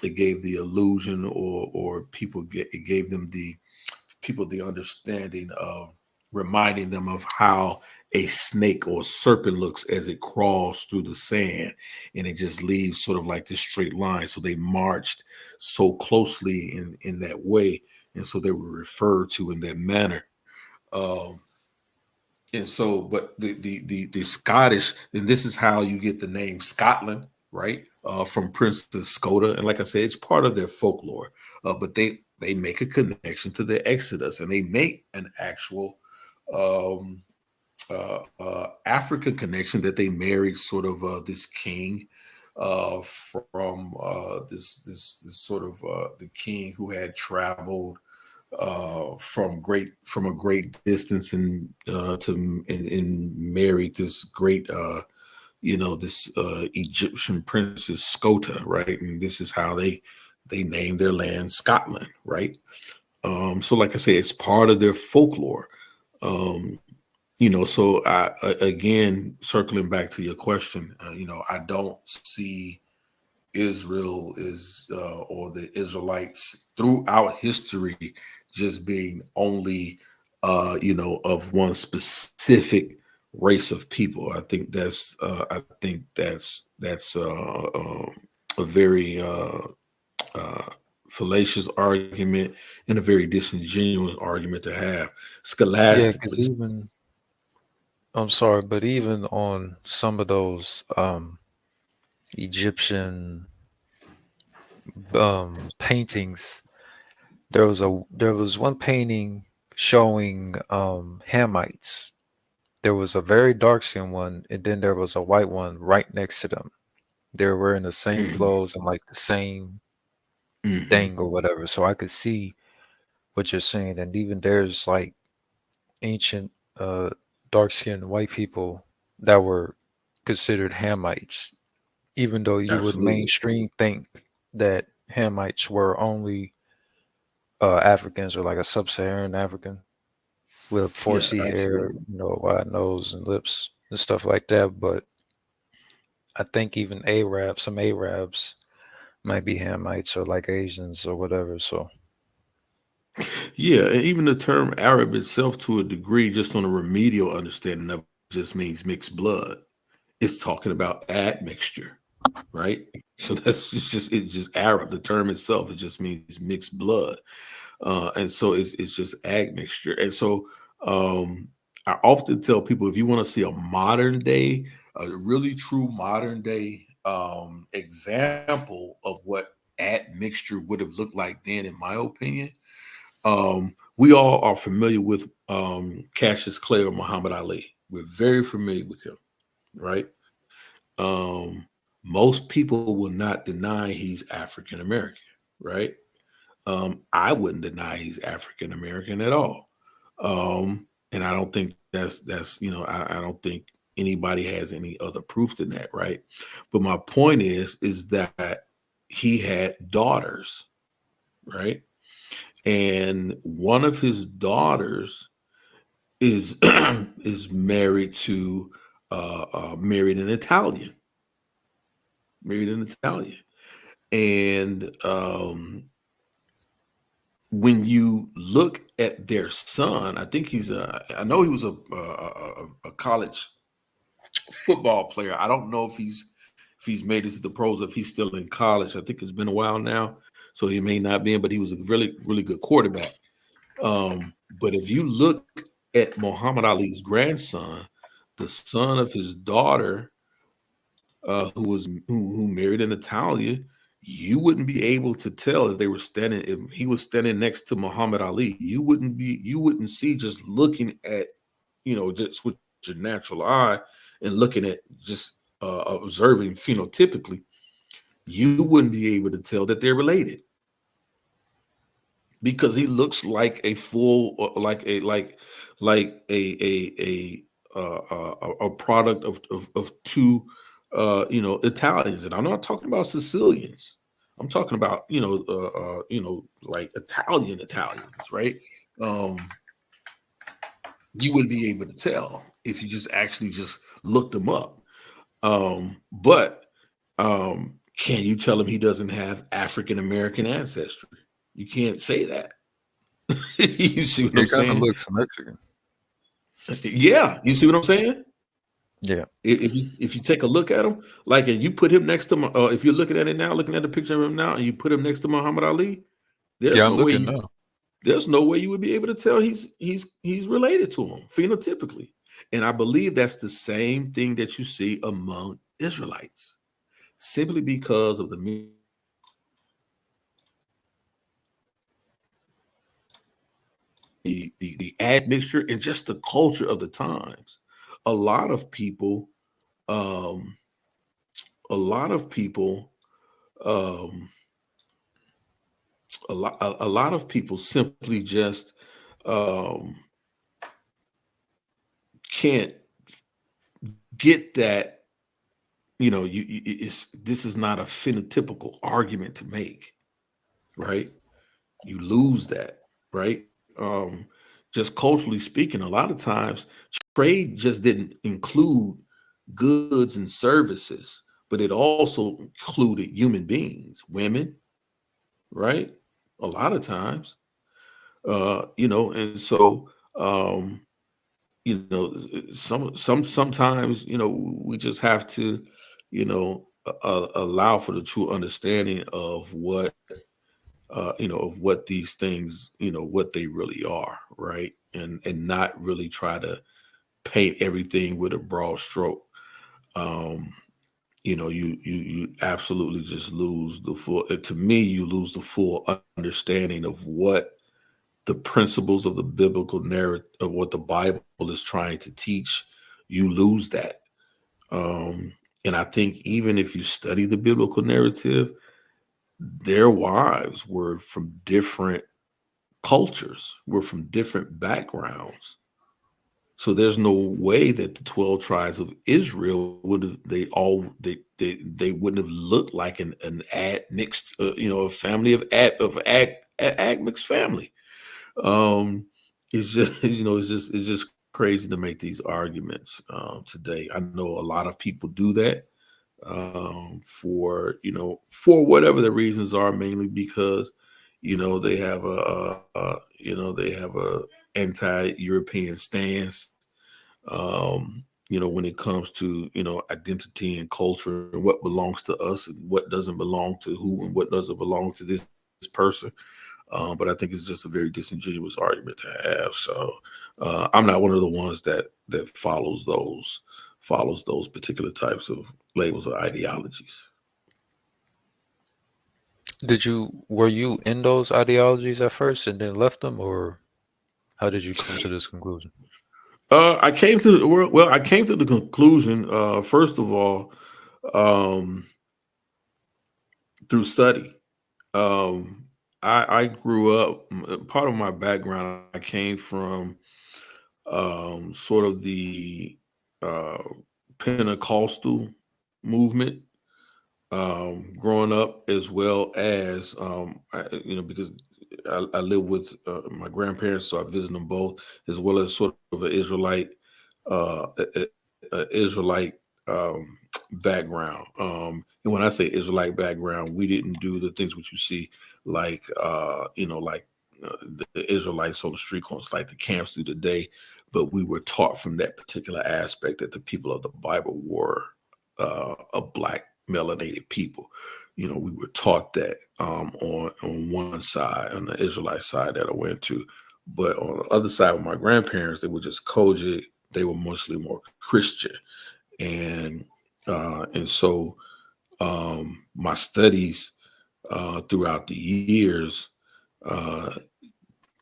it gave the illusion, or it gave them the understanding of, reminding them of how a snake or serpent looks as it crawls through the sand, and it just leaves sort of like this straight line. So they marched so closely in that way, and so they were referred to in that manner. And so, but the Scottish, and this is how you get the name Scotland, right? From Princess Skoda, and like I said, it's part of their folklore. But they make a connection to the Exodus, and they make an actual African connection, that they married sort of this king from this sort of the king who had traveled from a great distance, and married this great this Egyptian princess Skota, right? And this is how they named their land Scotland, right? So like I say, it's part of their folklore. So again, circling back to your question, I don't see Israel or the Israelites throughout history just being only of one specific race of people. I think that's a very uh, fallacious argument and a very disingenuous argument to have Yeah, because scholastically. even I'm sorry, but even on some of those Egyptian paintings, there was one painting showing Hamites. There was a very dark skinned one, and then there was a white one right next to them. They were wearing the same Mhm, clothes and like the same mhm. thing or whatever. So I could see what you're saying. And even there's like ancient dark skinned white people that were considered Hamites, even though you would Absolutely. mainstream think that Hamites were only Africans or like a sub-Saharan African with Yeah, 4C hair, absolutely. wide nose and lips and stuff like that. But I think even Arabs, some Arabs might be Hamites or like Asians or whatever. So Yeah, and even the term Arab itself, to a degree, just on a remedial understanding of it, just means mixed blood. It's talking about admixture, right? So it's just Arab. The term itself, it just means mixed blood, and so it's just admixture. And so I often tell people, if you want to see a modern day, a really true modern day example of what admixture would have looked like then, in my opinion, we all are familiar with Cassius Clay or Muhammad Ali. We're very familiar with him, right? Um, Most people will not deny he's African American, right? I wouldn't deny he's African American at all, and I don't think I don't think anybody has any other proof than that, right? But my point is that he had daughters, right? And one of his daughters is is married an Italian, and when you look at their son, I think I know he was a college football player. I don't know if he's made it to the pros, if he's still in college. I think it's been a while now, so he may not be in, but he was a really really good quarterback. But if you look at Muhammad Ali's grandson, the son of his daughter, who married an Italian, you wouldn't be able to tell if they were standing if he was standing next to Muhammad Ali. You wouldn't see, just looking at just with your natural eye and looking at just observing phenotypically, you wouldn't be able to tell that they're related because he looks like a full like a product of two Italians, and I'm not talking about Sicilians. I'm talking about like Italians, right? Um, you would be able to tell if you just actually just looked them up. But can you tell him he doesn't have African American ancestry? You can't say that. You see what I'm it kind of saying? looks Mexican. Yeah, you see what I'm saying? Yeah. If you take a look at him, like, and you put him next to if you're looking at it now, looking at the picture of him now, and you put him next to Muhammad Ali, Yeah, there's I'm no way looking you now. there's no way you would be able to tell he's related to him phenotypically. And I believe that's the same thing that you see among Israelites, simply because of the admixture and just the culture of the times. A lot of people, um, a lot of people, um, a lot of people simply just um, can't get that. This is not a phenotypical argument to make, right? You lose that, right? Just culturally speaking, a lot of times trade just didn't include goods and services, but it also included human beings, women, right? A lot of times, and so, um, sometimes, we just have to, allow for the true understanding of what these things, what they really are, right? And not really try to paint everything with a broad stroke. Um, you absolutely just lose the full. To me, you lose the full understanding of what the principles of the biblical narrative of what the Bible is trying to teach. You lose that. And I think even if you study the biblical narrative, their wives were from different cultures, were from different backgrounds. So there's no way that the 12 tribes of Israel would have they wouldn't have looked like an ad mixed a family of ag mixed family. It's just it's just crazy to make these arguments today. I know a lot of people do that for whatever the reasons are, mainly because they have a anti-European stance. When it comes to identity and culture and what belongs to us and what doesn't belong to who and what doesn't belong to this person. But I think it's just a very disingenuous argument to have. So I'm not one of the ones that follows those particular types of labels or ideologies. Were you in those ideologies at first and then left them, or how did you come to this conclusion? I came to the conclusion, first of all, through study. I grew up. Part of my background, I came from sort of the uh, Pentecostal movement, growing up, as well as because I live with my grandparents, so I visit them both, as well as sort of an Israelite background. And when I say Israelite background, we didn't do the things which you see, like the Israelites on the street corners, like the camps do today. But we were taught from that particular aspect that the people of the Bible were a black melanated people. We were taught that on one side, on the Israelite side that I went to. But on the other side with my grandparents, they were just Kojic. They were mostly more Christian. And so my studies throughout the years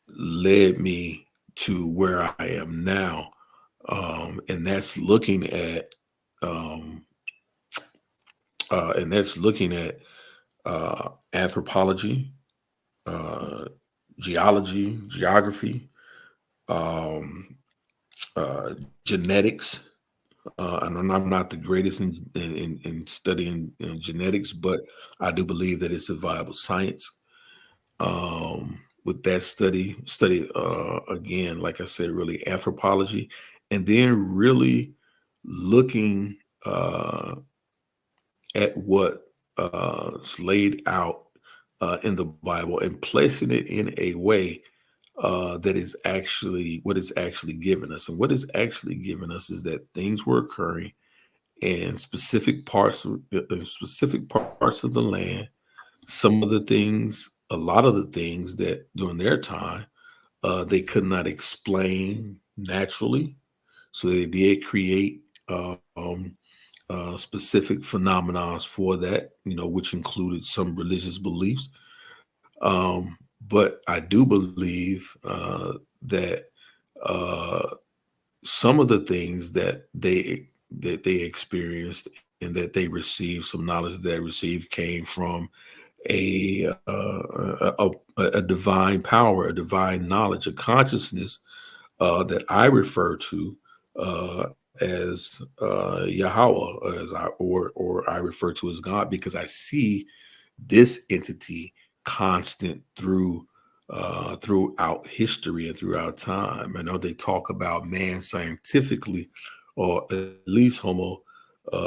led me to where I am now. And that's looking at anthropology, geology, geography, um, genetics. And I'm not the greatest in studying genetics, but I do believe that it's a viable science. With that study again, like I said, really anthropology, and then really looking at what is laid out in the Bible and placing it in a way that is actually what is actually given us. And what is actually given us is that things were occurring in specific parts of the land. Some of the things, a lot of the things that during their time they could not explain naturally, so they did create specific phenomena for that, which included some religious beliefs. But I do believe that some of the things that they experienced and that they received, some knowledge that they received, came from a divine power, a divine knowledge, a consciousness that I refer to as Yahweh, or I refer to as God, because I see this entity constant through throughout history and throughout time. I know they talk about man scientifically, or at least Homo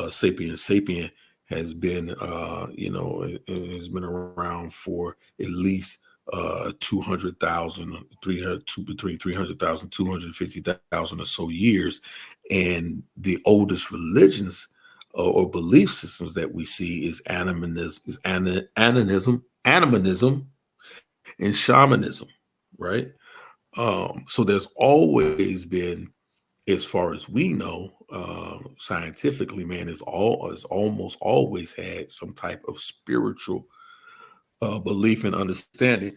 sapiens sapien has been, has been around for at least 200,000, between 300,000, 250,000 or so years. And the oldest religions or belief systems that we see is animism and shamanism, right? So there's always been, as far as we know, scientifically, man has almost always had some type of spiritual belief and understanding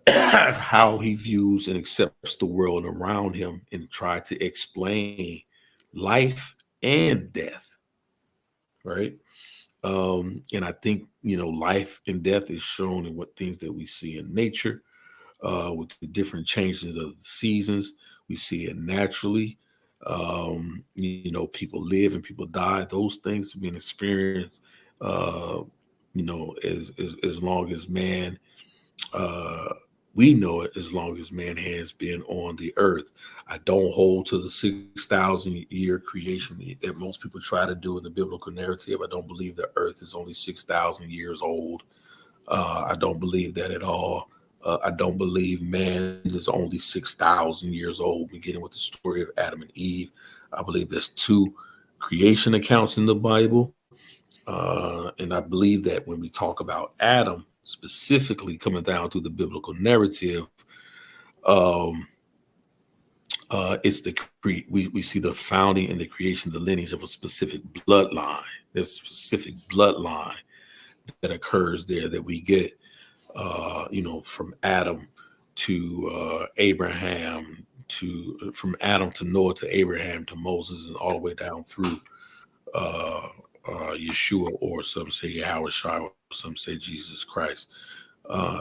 how he views and accepts the world around him, and try to explain life and death, right? And I think, life and death is shown in what things that we see in nature, with the different changes of the seasons. We see it naturally. People live and people die. Those things have been experienced, as long as man, uh, we know it, as long as man has been on the earth. I don't hold to the 6,000 year creation that most people try to do in the biblical narrative. I don't believe the earth is only 6,000 years old. I don't believe that at all. I don't believe man is only 6,000 years old, beginning with the story of Adam and Eve. I believe there's two creation accounts in the Bible. And I believe that when we talk about Adam, specifically coming down through the biblical narrative, it's we see the founding and the creation, the lineage of a specific bloodline. There's a specific bloodline that occurs there that we get, from Adam to Abraham, from Adam to Noah to Abraham to Moses, and all the way down through Yeshua, or some say Yahweh Shai, or some say Jesus Christ.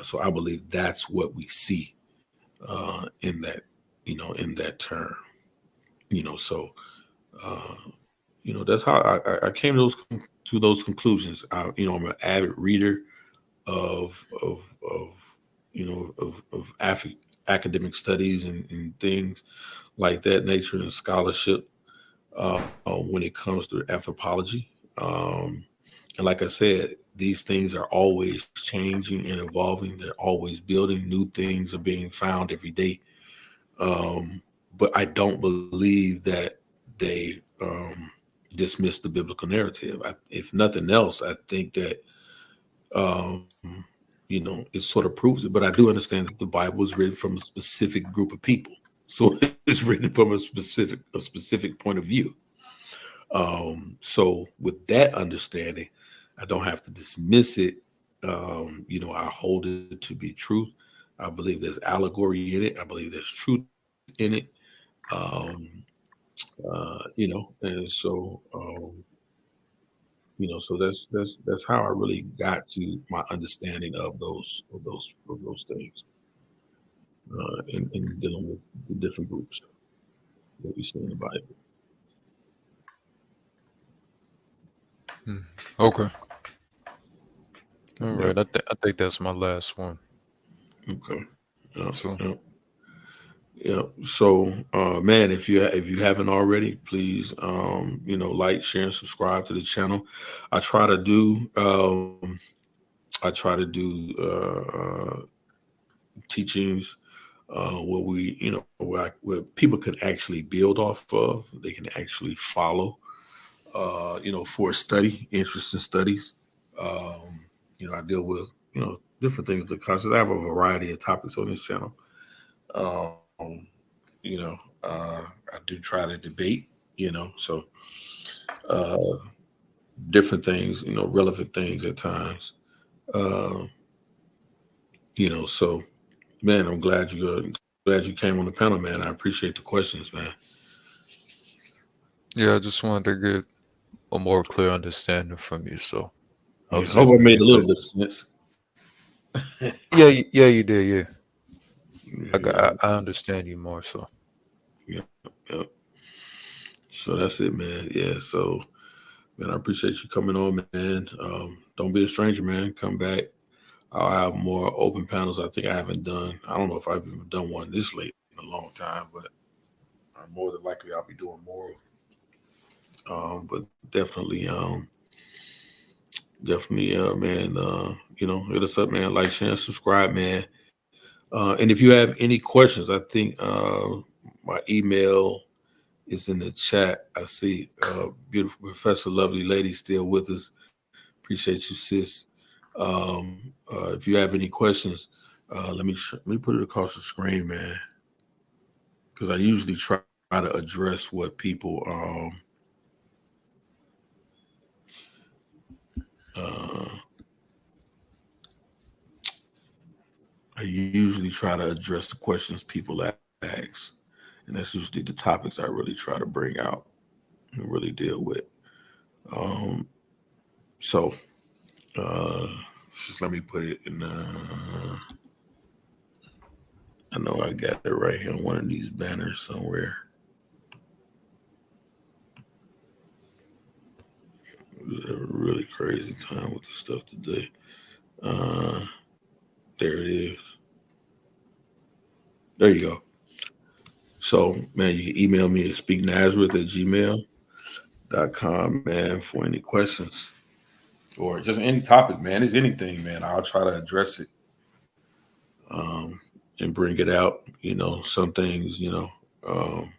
So I believe that's what we see in that term. So that's how I came to those conclusions. I'm an avid reader of academic studies and things like that nature, and scholarship when it comes to anthropology. And like I said, these things are always changing and evolving. They're always building. New things are being found every day. But I don't believe that they dismiss the biblical narrative. If nothing else, I think that it sort of proves it. But I do understand that the Bible is written from a specific group of people, so it's written from a specific point of view. So with that understanding, I don't have to dismiss it. I hold it to be truth. I believe there's allegory in it. I believe there's truth in it. And so so that's how I really got to my understanding of those things, in dealing with the different groups that we see in the Bible. Okay. All Yeah. right. I think that's my last one. Okay. So Yeah. So, man, if you haven't already, please, like, share, and subscribe to the channel. I try to do teachings where where people can actually build off of. They can actually follow. For study, interest in studies. I deal with different things. The conscious. I have a variety of topics on this channel. I do try to debate, so different things, relevant things at times. So, man, I'm glad you came on the panel, man. I appreciate the questions, man. yeah, I just wanted to get a more clear understanding from you. So I Yeah, was I hope able I to made a get little that. bit of sense. Yeah, yeah, you did. Yeah, Yeah, I understand you more. So yeah. So that's it, man. Yeah. So, man, I appreciate you coming on, man. Don't be a stranger, man. Come back. I'll have more open panels. I think I haven't done. I don't know if I've even done one this late in a long time, but more than likely I'll be doing more. But definitely, man. Hit us up, man. Like, share, and subscribe, man. And if you have any questions, I think my email is in the chat. I see beautiful Professor, lovely lady, still with us. Appreciate you, sis. If you have any questions, let me put it across the screen, man, because I usually try to address what people I usually try to address the questions people ask, and that's usually the topics I really try to bring out and really deal with. So just let me put it in. I know I got it right here on one of these banners somewhere. It was a really crazy time with the stuff today. There it is. There you go. So, man, you can email me at speaknazareth@gmail.com, man, for any questions or just any topic, man. It's anything, man. I'll try to address it and bring it out. Some things, Okay.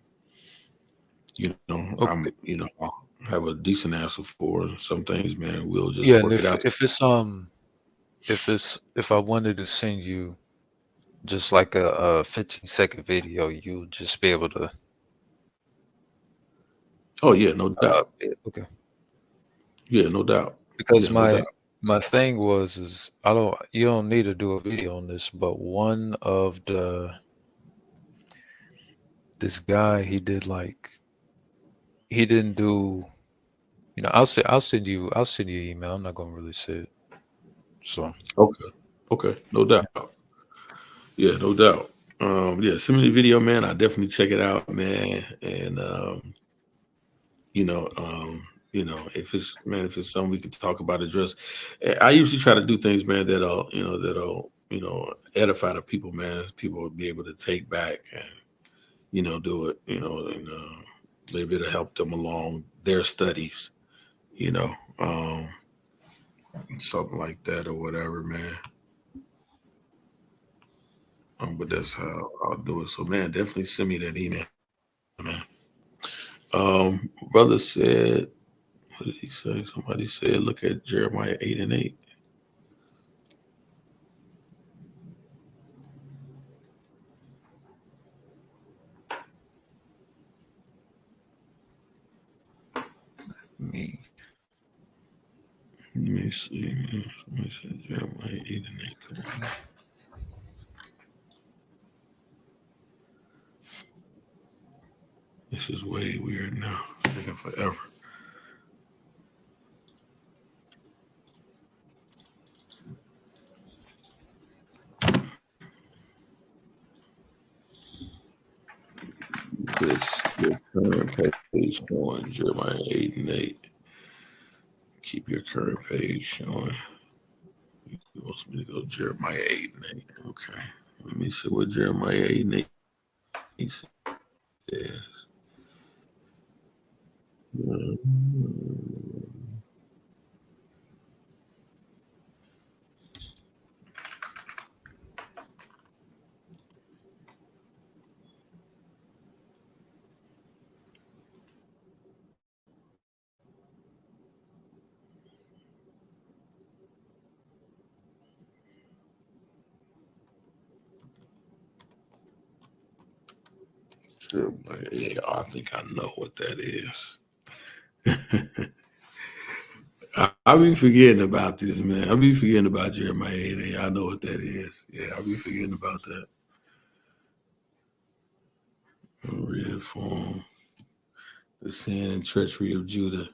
I'll have a decent answer for. Some things, man, we'll just Yeah, and work it out. if I wanted to send you just like a 15-second video, you'll just be able to. Oh yeah, no doubt. Okay. Yeah, no doubt. Because Yeah, no doubt. my thing is you don't need to do a video on this, but one of this guy, he didn't do, I'll send you an email. I'm not gonna really say it. So Okay, no doubt. Yeah, no doubt. Yeah, send me the video, man. I definitely check it out, man. And if it's something we could talk about, address. I usually try to do things, man, that'll edify the people, man. People will be able to take back and do it, and maybe it'll help them along their studies, something like that or whatever, man. But that's how I'll do it. So, man, definitely send me that email, man. Brother said, what did he say? Somebody said, look at Jeremiah 8:8. Let me see. Somebody said Jeremiah 8:8. Come on. This is way weird now. It's taking forever. This your current page showing Jeremiah 8:8. Keep your current page showing. He wants me to go Jeremiah 8:8. Okay. Let me see what Jeremiah 8:8 says. Yeah, I think I know what that is. I'll be forgetting about this, man. I'll be forgetting about Jeremiah 8:8. I know what that is. Yeah, I'll be forgetting about that. I'll read it for him. The sin and treachery of Judah.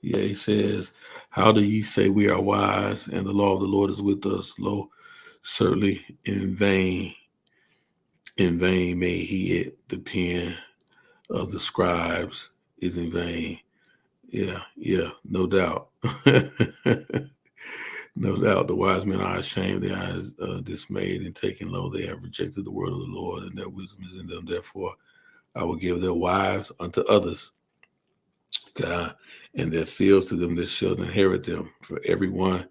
Yeah, he says, how do ye say we are wise and the law of the Lord is with us? Lo, certainly in vain made he it. The pen of the scribes is in vain. Yeah, no doubt. No doubt, the wise men are ashamed, their eyes dismayed and taken low. They have rejected the word of the Lord, and their wisdom is in them. Therefore, I will give their wives unto others, God, and their fields to them that shall inherit them. For everyone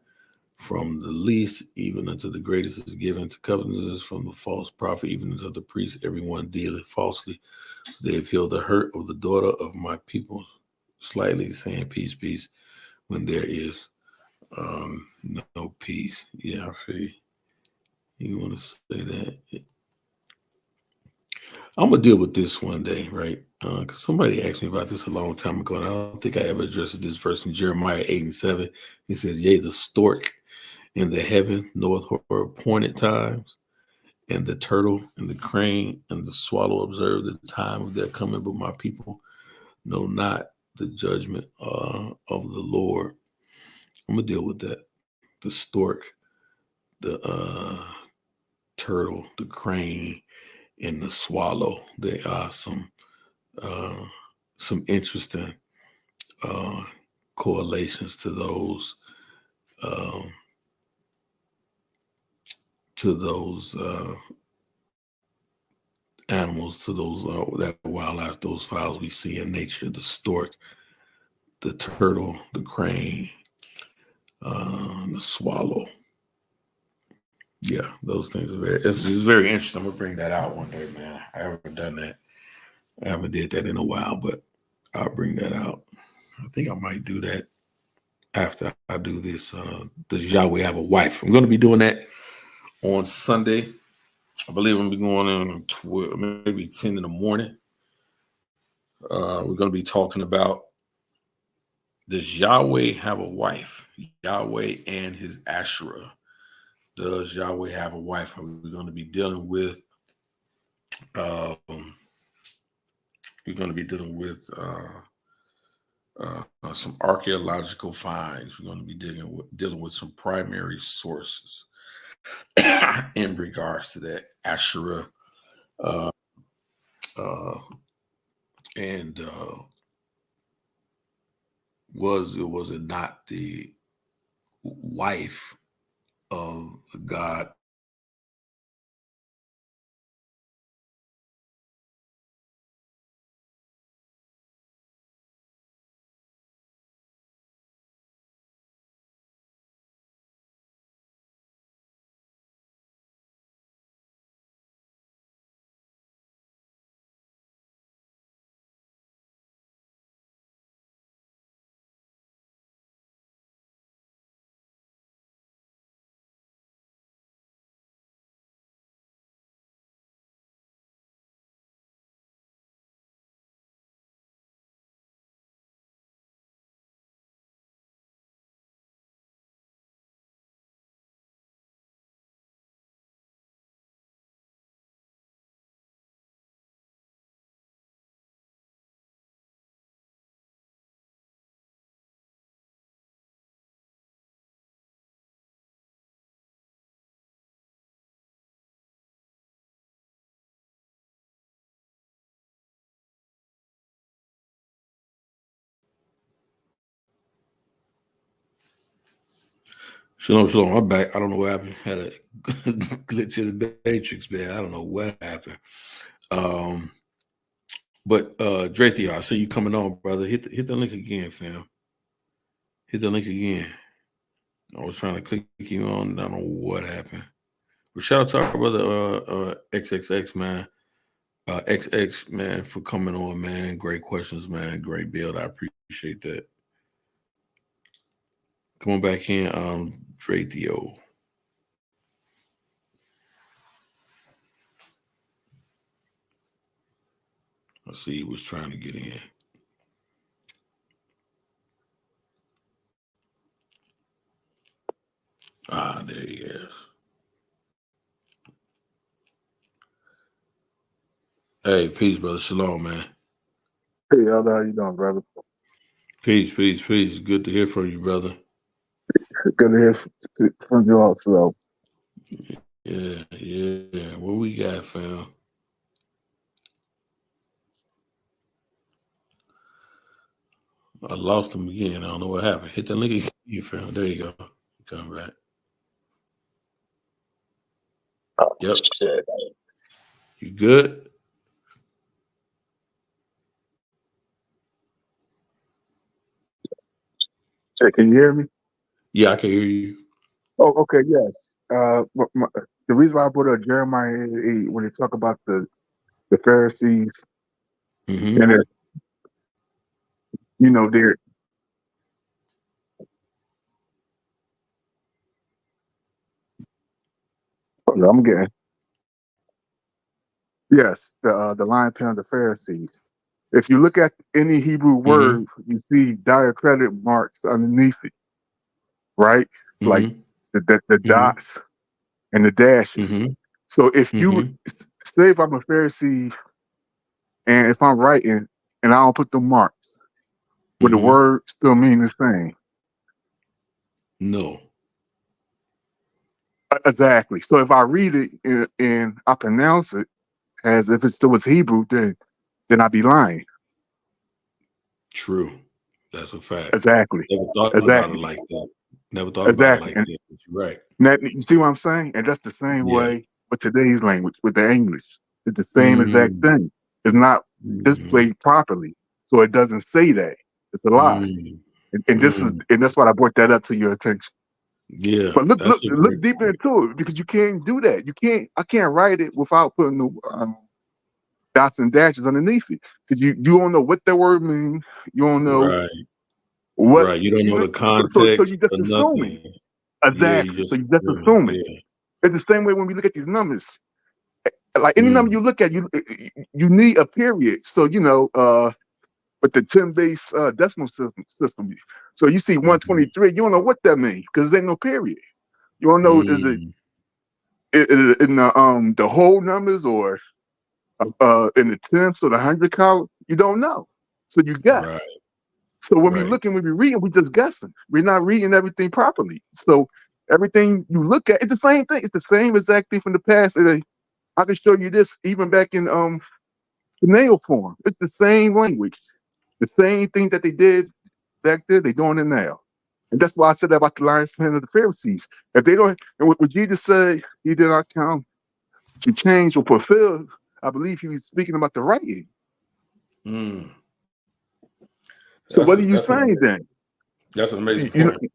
from the least even unto the greatest is given to covenanters, from the false prophet even unto the priest. Everyone dealeth falsely. They have healed the hurt of the daughter of my people, slightly saying peace, peace, when there is no peace. Yeah, I feel you want to say that. I'm gonna deal with this one day, right? Because somebody asked me about this a long time ago, and I don't think I ever addressed this verse in Jeremiah 8:7. He says, "Yea, the stork in the heaven knoweth her appointed times, and the turtle and the crane and the swallow observe the time of their coming, but my people know not the judgment of the Lord." I'm gonna deal with that. The stork, the turtle, the crane, and the swallow. They are some interesting uh, correlations to those um, animals, to those that wildlife, those fowls we see in nature: the stork, the turtle, the crane, the swallow. Yeah, those things are it's very interesting. I'm gonna bring that out one day, man. I haven't done that. I haven't did that in a while, but I'll bring that out. I think I might do that after I do this. Does Yahweh have a wife? I'm going to be doing that on Sunday. I believe I'm going to be going in 12, maybe 10 in the morning. We're going to be talking about, does Yahweh have a wife? Yahweh and his Asherah. Does Yahweh have a wife? We're going to be dealing with some archaeological finds. We're going to be dealing with some primary sources in regards to that Asherah, uh, uh, and was it not the wife of God? Shalom, shalom. I'm back. I don't know what happened. Had a glitch in the matrix, man. I don't know what happened. But Drathio, I see you coming on, brother. Hit the link again, fam. Hit the link again. I was trying to click you on. I don't know what happened. But shout out to our brother XXX, man. XX, man, for coming on, man. Great questions, man. Great build. I appreciate that. Come on back in, Drathio. I see he was trying to get in. Ah, there he is. Hey, peace, brother. Shalom, man. Hey, Elder, how you doing, brother? Peace, peace, peace. Good to hear from you, brother. Good to hear from you also. Yeah. What we got, fam? I lost him again. I don't know what happened. Hit the link again, fam. There you go. Come back. Oh, Yep. shit. You good? Hey, can you hear me? Yeah, I can hear you. Oh, okay, yes. The reason why I brought up Jeremiah 8 when they talk about the Pharisees Mm-hmm. and they're, you know, they're I'm getting yes, the lion pen of the Pharisees. If you look at any Hebrew Mm-hmm. word, you see diacritic marks underneath it, right? It's like Mm-hmm. the Mm-hmm. dots and the dashes. Mm-hmm. So if you Mm-hmm. say if I'm a Pharisee and if I'm writing and I don't put the marks, would the Mm-hmm. word still mean the same? No. Exactly. So if I read it and I pronounce it as if it still was Hebrew, then I'd be lying. True. That's a fact. Exactly. Never thought about it Exactly. like that. Never thought about it Exactly. like And that. But you're right. that, you see what I'm saying? And that's the same Yeah. way with today's language, with the English. It's the same exact Mm-hmm. thing. It's not Mm-hmm. displayed properly. So it doesn't say that. It's a lie. Mm-hmm. And that's why I brought that up to your attention. Yeah, But that's a look great deeper point. into it because you can't do that. I can't write it without putting the dots and dashes underneath it because you don't know what that word means. You don't know Right. what Right. You don't know you the so context you just or assuming. nothing. Yeah, you Exactly. So just you just assuming. assuming. Yeah. It's the same way when we look at these numbers. Like any number Mm. you look at, you need a period. So with the 10 base decimal system. So you see Mm-hmm. 123, you don't know what that means because there ain't no period. You don't know is it Mm. in the whole numbers or in the tenths or the hundred column? You don't know. So you Right. guess. So when we Right. looking, when we reading, we just guessing. We're not reading everything properly. So everything you look at, it's the same thing. It's the same exact thing from the past. I can show you this even back in the nail form. It's the same language. The same thing that they did back then, they doing it now. And that's why I said that about the lion pen of the Pharisees. If they don't, and what Jesus said, he did not count to change or fulfill, I believe he was speaking about the writing. Mm. So what are you That's saying an then? amazing You know, point.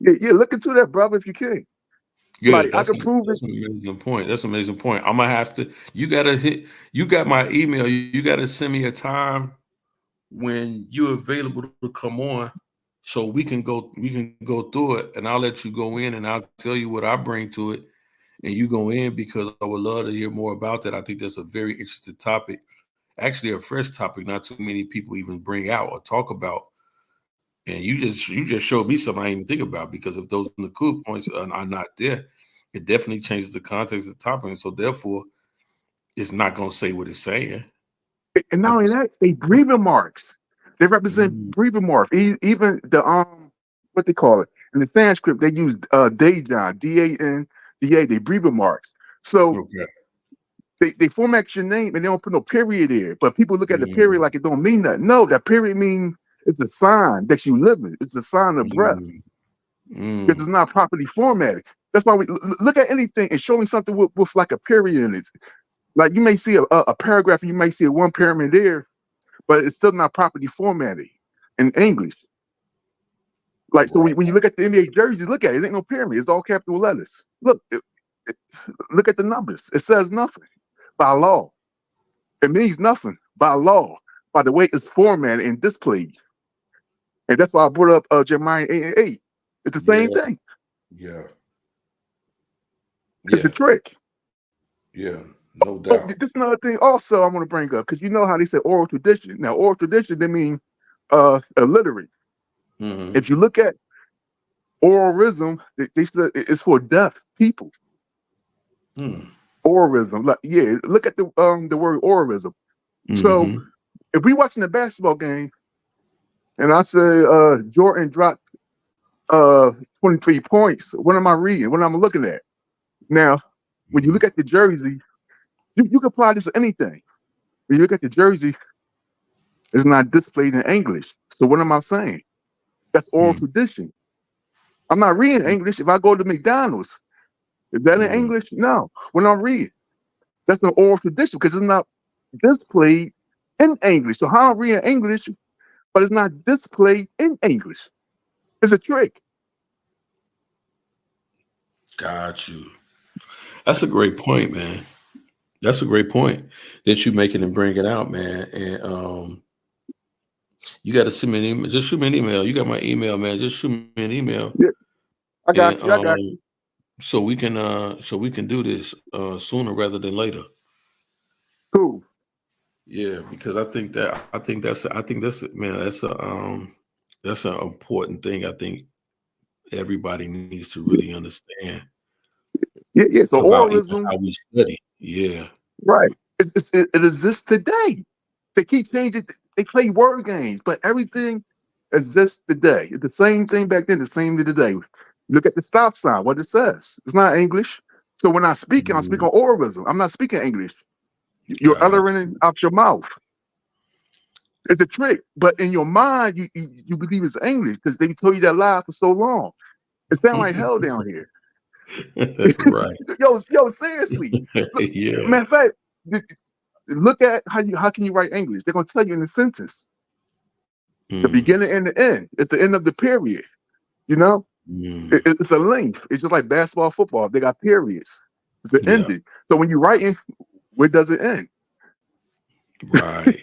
yeah, look into that, brother, if you can. Yeah, Like I can prove it. that's an amazing point. That's an amazing point. I'm gonna have to. You gotta hit. You got my email. You gotta send me a time when you're available to come on, so we can go. We can go through it, and I'll let you go in, and I'll tell you what I bring to it, and you go in because I would love to hear more about that. I think that's a very interesting topic. Actually, a fresh topic. Not too many people even bring out or talk about. And you just showed me something I didn't even think about because if those the cool points are not there, it definitely changes the context of the topic. And so therefore, it's not gonna say what it's saying. And I not only just that, they breathing marks. They represent mm, breathing marks. Even the what they call it in the Sanskrit, they use Dajan, DAN, they breathing marks. So okay. they format your name and they don't put no period there. But people look at the period Mm, like it don't mean nothing. No, that period means it's a sign that you live in. It's a sign of breath mm, because mm, it's not properly formatted. That's why we look at anything and show me something with like a period in it. Like you may see a paragraph, and you may see a one pyramid there, but it's still not properly formatted in English. Like so, right. when you look at the NBA jerseys, look at it. It ain't no pyramid. It's all capital letters. Look, it, look at the numbers. It says nothing by law. It means nothing by law, by the way it's formatted and displayed. And that's why I brought up Jeremiah 8 and 8. It's the same Yeah, thing. yeah, It's a yeah, trick. yeah. No Oh, doubt. this is another thing also I want to bring up because you know how they say oral tradition. Now, oral tradition, they mean illiterate. Mm-hmm. If you look at oralism, they said it's for deaf people. Mm, Oralism, like yeah, look at the word oralism. So mm-hmm. if we watching a basketball game and I say Jordan dropped 23 points, what am I reading? What am I looking at? Now, when you Mm-hmm. look at the jersey, you can apply this to anything. When you look at the jersey, it's not displayed in English. So what am I saying? That's oral Mm, tradition. I'm not reading English. If I go to McDonald's, is that in Mm, English? No. When I'm reading, that's an oral tradition because it's not displayed in English. So how I'm reading English, but it's not displayed in English. It's a trick. got you. That's a great point, man. That's a great point that you make it and bring it out, man. And you got to send me an email. Just shoot me an email. You got my email, man. Just shoot me an email, Yeah, I and got you. I got you. so we can do this sooner rather than later. Cool. Yeah, because I think that's man, that's an important thing. I think everybody needs to really understand Yeah, yeah. So about even oralism, how we study. Yeah. right? It exists today. They keep changing. They play word games, but everything exists today. It's the same thing back then, the same thing today. Look at the stop sign, what it says. It's not English. So when I'm speaking Mhm. oralism. I'm not speaking English. You're God. uttering it out your mouth. It's a trick, but in your mind, you believe it's English because they told you that lie for so long. It sounds like hell down here. Right. Yo, seriously. Look, Yeah. matter of fact, look at how can you write English? They're gonna tell you in the sentence, the Mm, beginning and the end. It's the end of the period. You know, mm. it's a length. It's just like basketball, football. They got periods. It's the Yeah. ending. So when you writing, where does it end? Right.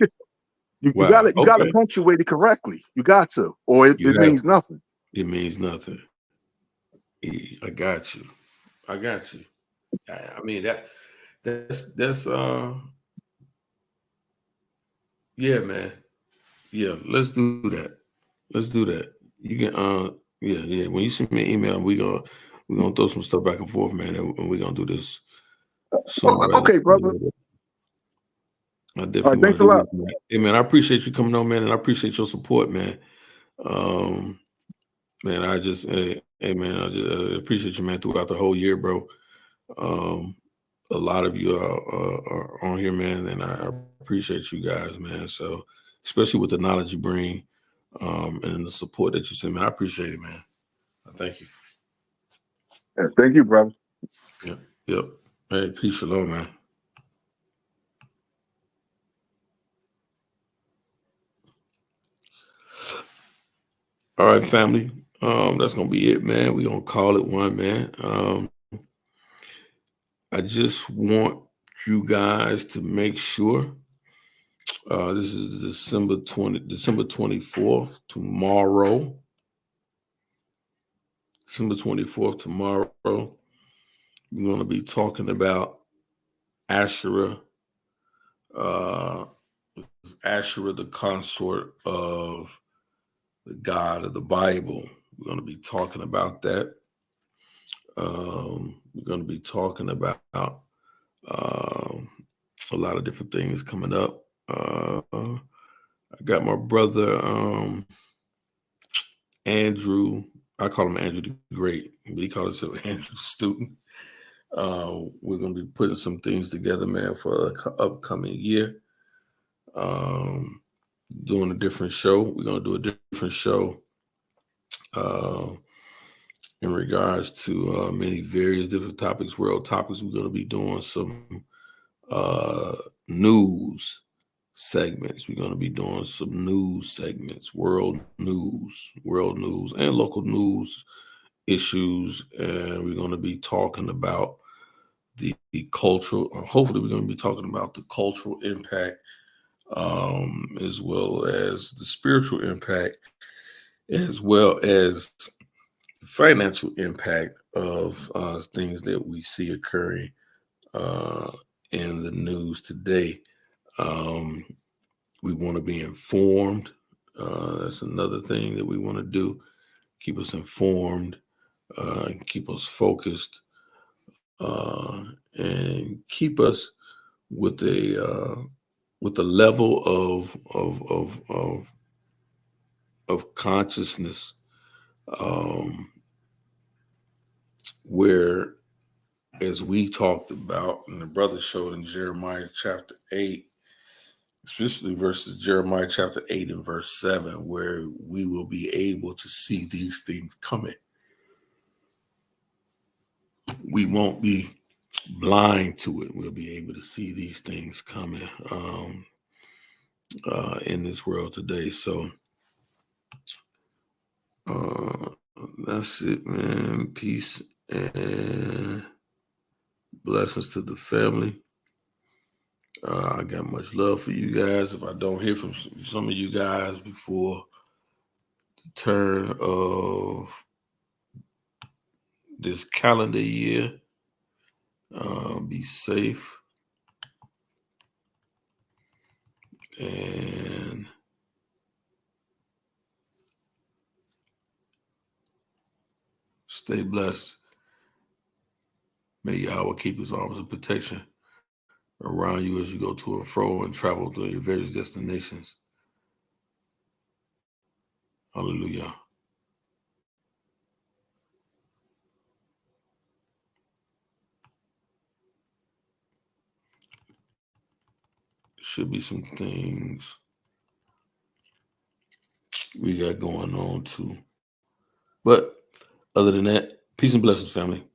Wow. You gotta Okay. punctuate it correctly. You got to, or You it got means nothing. it means nothing. I got you. I got you. I mean that's yeah, man. Yeah, let's do that. Let's do that. You can yeah. When you send me an email, we gonna throw some stuff back and forth, man, and we're gonna do this sooner rather Okay, than brother. later. I All definitely right, want thanks a to do lot. this, man. Hey man, I appreciate you coming on, man, and I appreciate your support, man. Um Man, hey man, I just appreciate you, man, throughout the whole year, bro. Um, a lot of you are on here, man, and I appreciate you guys, man. So, especially with the knowledge you bring, and the support that you send, man, I appreciate it, man. Thank you. Yeah, thank you, brother. Yep, yep. Hey, peace, shalom, man. All right, family. That's gonna be it, man. We're gonna call it one, man. I just want you guys to make sure. This is December 24th, tomorrow. December 24th, tomorrow. We're going to be talking about Asherah. Uh, is Asherah the consort of the God of the Bible? We're going to be talking about that. We're going to be talking about um, a lot of different things coming up. I got my brother Andrew. I call him Andrew the Great, but he calls himself Andrew the Student. We're going to be putting some things together, man, for the upcoming year. Um, Doing a different show. We're going to do a different show uh, in regards to many various different topics, world topics. We're going to be doing some uh, news segments. We're going to be doing some news segments, world news, and local news issues. And we're going to be talking about the cultural, hopefully, we're going to be talking about the cultural impact as well as the spiritual impact, as well as financial impact of things that we see occurring uh, in the news today. Um, we want to be informed. That's another thing that we want to do. Keep us informed, keep us focused, and keep us with a level of consciousness um, where, as we talked about, and the brother showed in Jeremiah chapter 8, especially verses Jeremiah chapter 8 and verse 7, where we will be able to see these things coming. we won't be blind to it. We'll be able to see these things coming in this world today. So that's it, man. Peace and blessings to the family. I got much love for you guys. If I don't hear from some of you guys before the turn of this calendar year, be safe and stay blessed. May Yahweh keep his arms of protection around you as you go to and fro and travel to your various destinations. Hallelujah. Should be some things we got going on too. But other than that, peace and blessings, family.